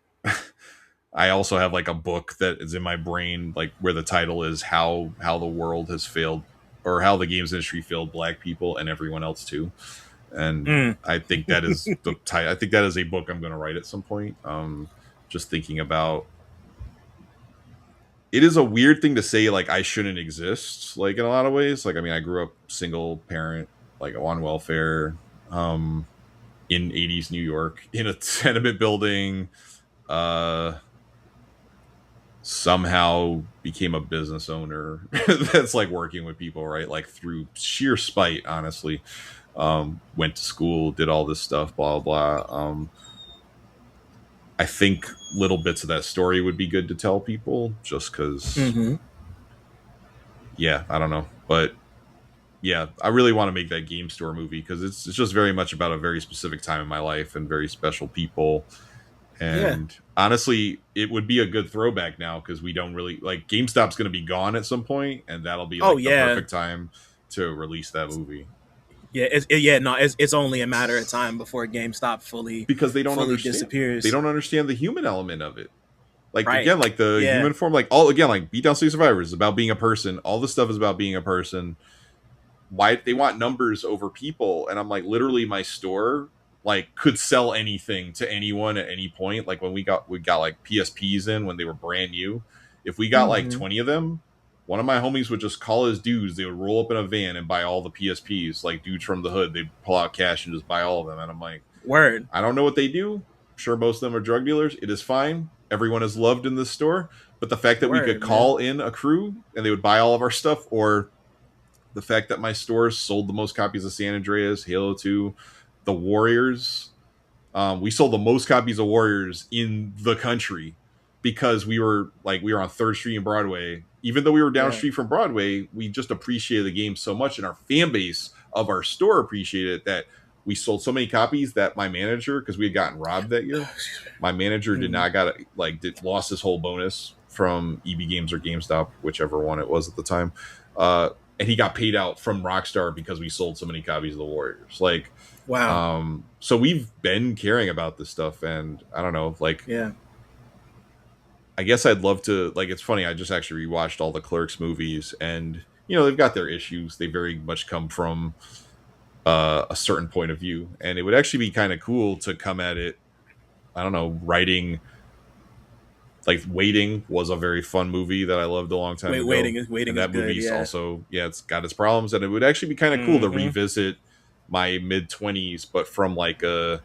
Speaker 2: I also have like a book that is in my brain, like where the title is how the world has failed, or how the games industry failed Black people and everyone else too. And I think that is I think that is a book I'm going to write at some point. Just thinking about, it is a weird thing to say, like I shouldn't exist, like in a lot of ways. Like, I mean, I grew up single parent, like on welfare, in 80s New York, in a tenement building, somehow became a business owner that's like working with people, right? Like through sheer spite, honestly. Went to school, did all this stuff, blah, blah. I think little bits of that story would be good to tell people, just because, yeah, I don't know. But yeah, I really want to make that game store movie, because it's just very much about a very specific time in my life and very special people. And honestly, it would be a good throwback now, because we don't really, like, GameStop's going to be gone at some point, and that'll be like the perfect time to release that movie.
Speaker 3: Yeah, it's only a matter of time before GameStop fully,
Speaker 2: because they don't understand,
Speaker 3: disappears.
Speaker 2: They don't understand the human element of it. Like,
Speaker 3: right.
Speaker 2: Again, like the human form, like all, again, like Beatdown City Survivors is about being a person. All this stuff is about being a person. Why they want numbers over people? And I'm like, literally, my store like could sell anything to anyone at any point. Like when we got like PSPs in when they were brand new. If we got like 20 of them, one of my homies would just call his dudes. They would roll up in a van and buy all the PSPs. Like dudes from the hood, they'd pull out cash and just buy all of them. And I'm like,
Speaker 3: word.
Speaker 2: I don't know what they do. I'm sure most of them are drug dealers. It is fine. Everyone is loved in this store. But the fact that we could call in a crew and they would buy all of our stuff, or the fact that my stores sold the most copies of San Andreas, Halo 2, the Warriors. We sold the most copies of Warriors in the country, because we were on 3rd Street and Broadway. Even though we were down street from Broadway, we just appreciated the game so much, and our fan base of our store appreciated it, that we sold so many copies that my manager, because we had gotten robbed that year, my manager did not lost his whole bonus from EB Games or GameStop, whichever one it was at the time. And he got paid out from Rockstar because we sold so many copies of the Warriors. Like,
Speaker 3: wow. So
Speaker 2: we've been caring about this stuff, and I don't know, like, I guess I'd love to, like, it's funny, I just actually rewatched all the Clerks movies, and they've got their issues. They very much come from a certain point of view, and it would actually be kind of cool to come at it, I don't know, writing. Like Waiting was a very fun movie that I loved a long time ago.
Speaker 3: Waiting
Speaker 2: and that
Speaker 3: is
Speaker 2: movie's
Speaker 3: good, yeah.
Speaker 2: also, it's got its problems, and it would actually be kind of cool to revisit my mid-20s, but from like the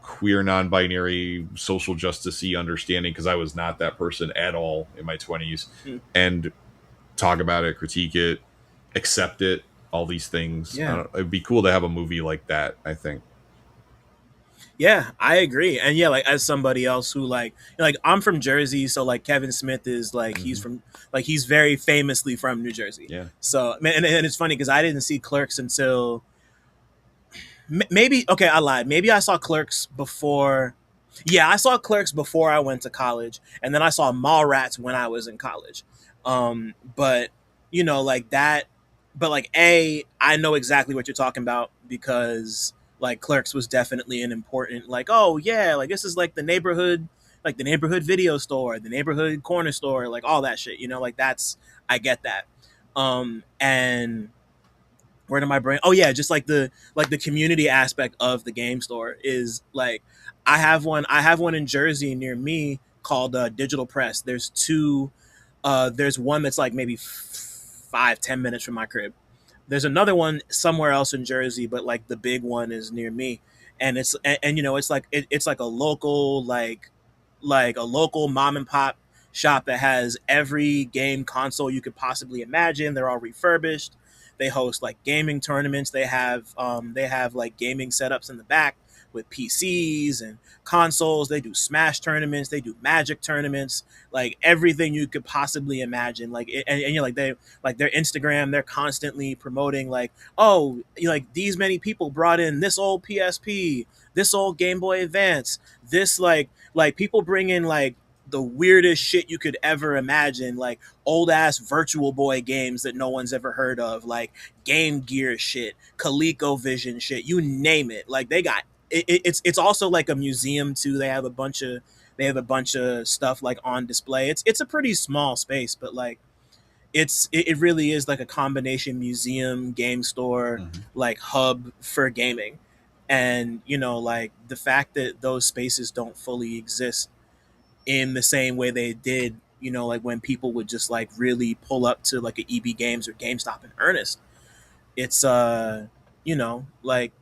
Speaker 2: queer non-binary social justice-y understanding, because I was not that person at all in my 20s, and talk about it, critique it, accept it, all these things. It'd be cool to have a movie like that, I think.
Speaker 3: Yeah, I agree. And yeah, like as somebody else who like I'm from Jersey, so like Kevin Smith is like he's very famously from New Jersey.
Speaker 2: Yeah.
Speaker 3: So and it's funny because I didn't see Clerks until maybe I lied. Maybe I saw Clerks before. Yeah, I saw Clerks before I went to college, and then I saw Mallrats when I was in college. But like that. But like I know exactly what you're talking about because like Clerks was definitely an important like, oh yeah, like this is like the neighborhood video store, the neighborhood corner store, like all that shit, like that's, I get that. And where did my brain, oh yeah, just like the community aspect of the game store is like, I have one in Jersey near me called Digital Press. There's two, there's one that's like maybe 5-10 minutes from my crib. There's another one somewhere else in Jersey, but like the big one is near me, and it's it's like it's like a local like a local mom and pop shop that has every game console you could possibly imagine. They're all refurbished. They host like gaming tournaments. They have like gaming setups in the back with PCs and consoles. They do Smash tournaments. They do Magic tournaments. Like everything you could possibly imagine. Like and like they like their Instagram. They're constantly promoting like, oh, like these many people brought in this old PSP, this old Game Boy Advance, this like people bring in like the weirdest shit you could ever imagine, like old ass Virtual Boy games that no one's ever heard of, like Game Gear shit, ColecoVision shit, you name it. Like they got it's also like a museum too. They have a bunch of stuff like on display. It's a pretty small space, but like it really is like a combination museum, game store, like hub for gaming. And like the fact that those spaces don't fully exist in the same way they did, like when people would just like really pull up to like a EB Games or GameStop in earnest. It's like,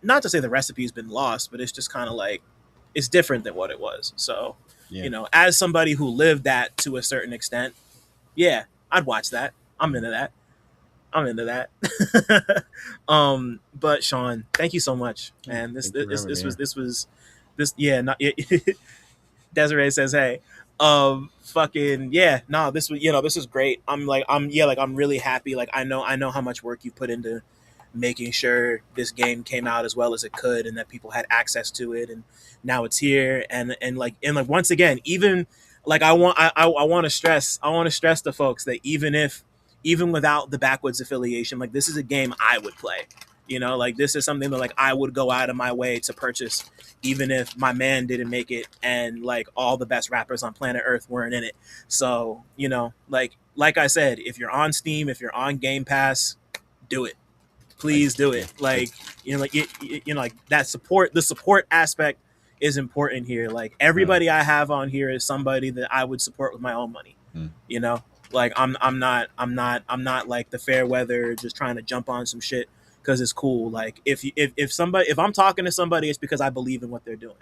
Speaker 3: not to say the recipe's been lost, but it's just kind of like it's different than what it was. So, as somebody who lived that to a certain extent, yeah, I'd watch that. I'm into that. But Shawn, thank you so much, man. This was Desiree says, hey, fucking yeah, no, this was this is great. I'm really happy. Like I know how much work you put into making sure this game came out as well as it could, and that people had access to it, and now it's here. And once again, even like I want to stress to folks that even without the Backwoodz affiliation, like this is a game I would play. Like this is something that like I would go out of my way to purchase, even if my man didn't make it and like all the best rappers on planet Earth weren't in it. So, like I said, if you're on Steam, if you're on Game Pass, do it. Please do it. Like, like that support, the support aspect is important here. Like everybody I have on here is somebody that I would support with my own money. Like I'm not like the fair weather just trying to jump on some shit because it's cool. Like if I'm talking to somebody, it's because I believe in what they're doing,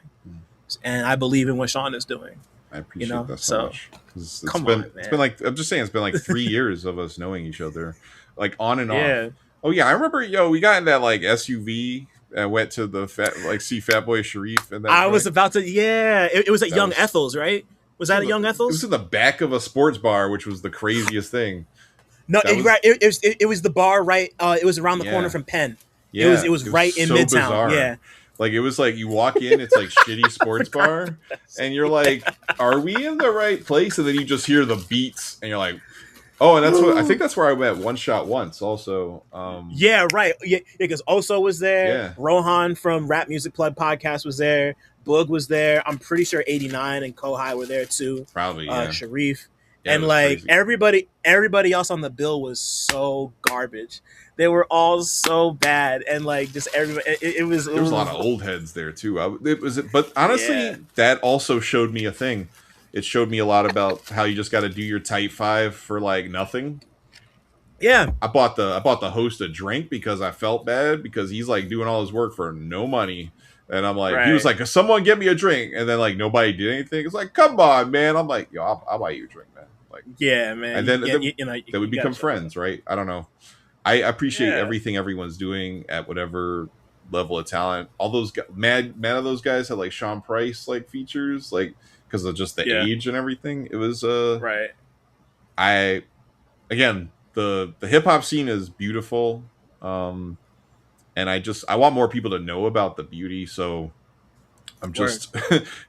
Speaker 3: and I believe in what Shawn is doing.
Speaker 2: I appreciate that so much. It's been like, I'm just saying, it's been like 3 years of us knowing each other, like on and off. Oh yeah, I remember. We got in that like SUV and went to the see Fatboy Sharif. And
Speaker 3: I was about to. Yeah, it was at Young Ethel's, right? Was that at Young Ethel's?
Speaker 2: It was in the back of a sports bar, which was the craziest thing.
Speaker 3: No, it was the bar right. It was around the corner from Penn. Yeah, it was right in Midtown. Bizarre. Yeah,
Speaker 2: like it was like you walk in, it's like shitty sports bar, and you're like, "Are we in the right place?" And then you just hear the beats, and you're like, Oh, and I think that's where I met One Shot Once also.
Speaker 3: Yeah, right. Yeah, because Oso was there.
Speaker 2: Yeah.
Speaker 3: Rohan from Rap Music Plug podcast was there. Boog was there. I'm pretty sure 89 and Kohai were there too.
Speaker 2: Probably, yeah.
Speaker 3: Sharif.
Speaker 2: Yeah,
Speaker 3: and like
Speaker 2: crazy.
Speaker 3: everybody else on the bill was so garbage. They were all so bad, and like just everybody. It was.
Speaker 2: There was a lot of old heads there too. But honestly, that also showed me a thing. It showed me a lot about how you just got to do your tight 5 for like nothing.
Speaker 3: Yeah,
Speaker 2: I bought the host a drink because I felt bad because he's like doing all his work for no money, and I'm like, he was like, someone get me a drink, and then like nobody did anything. It's like, come on, man. I'm like, yo, I'll buy you a drink, man. Like,
Speaker 3: yeah, man.
Speaker 2: And then then we become friends, right? I don't know. I appreciate everything everyone's doing at whatever level of talent. All those mad of those guys had like Sean Price like features, like because of just the age and everything. It was
Speaker 3: right.
Speaker 2: Again, the hip hop scene is beautiful, and I want more people to know about the beauty. So I'm just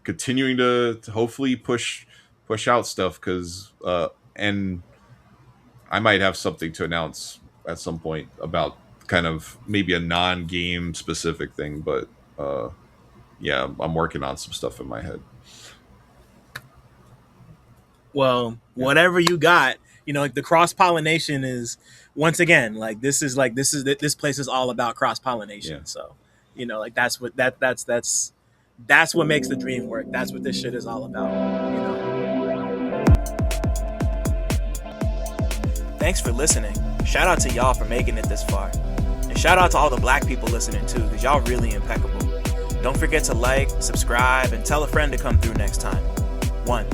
Speaker 2: continuing to hopefully push out stuff because and I might have something to announce at some point about kind of maybe a non-game specific thing, but yeah, I'm working on some stuff in my head.
Speaker 3: Well, whatever you got, you know, like the cross-pollination is once again, like this place is all about cross-pollination. Yeah. So, you know, like that's what makes the dream work. That's what this shit is all about, you know. Thanks for listening. Shout out to y'all for making it this far. And shout out to all the black people listening too, because y'all really impeccable. Don't forget to like, subscribe, and tell a friend to come through next time. 1.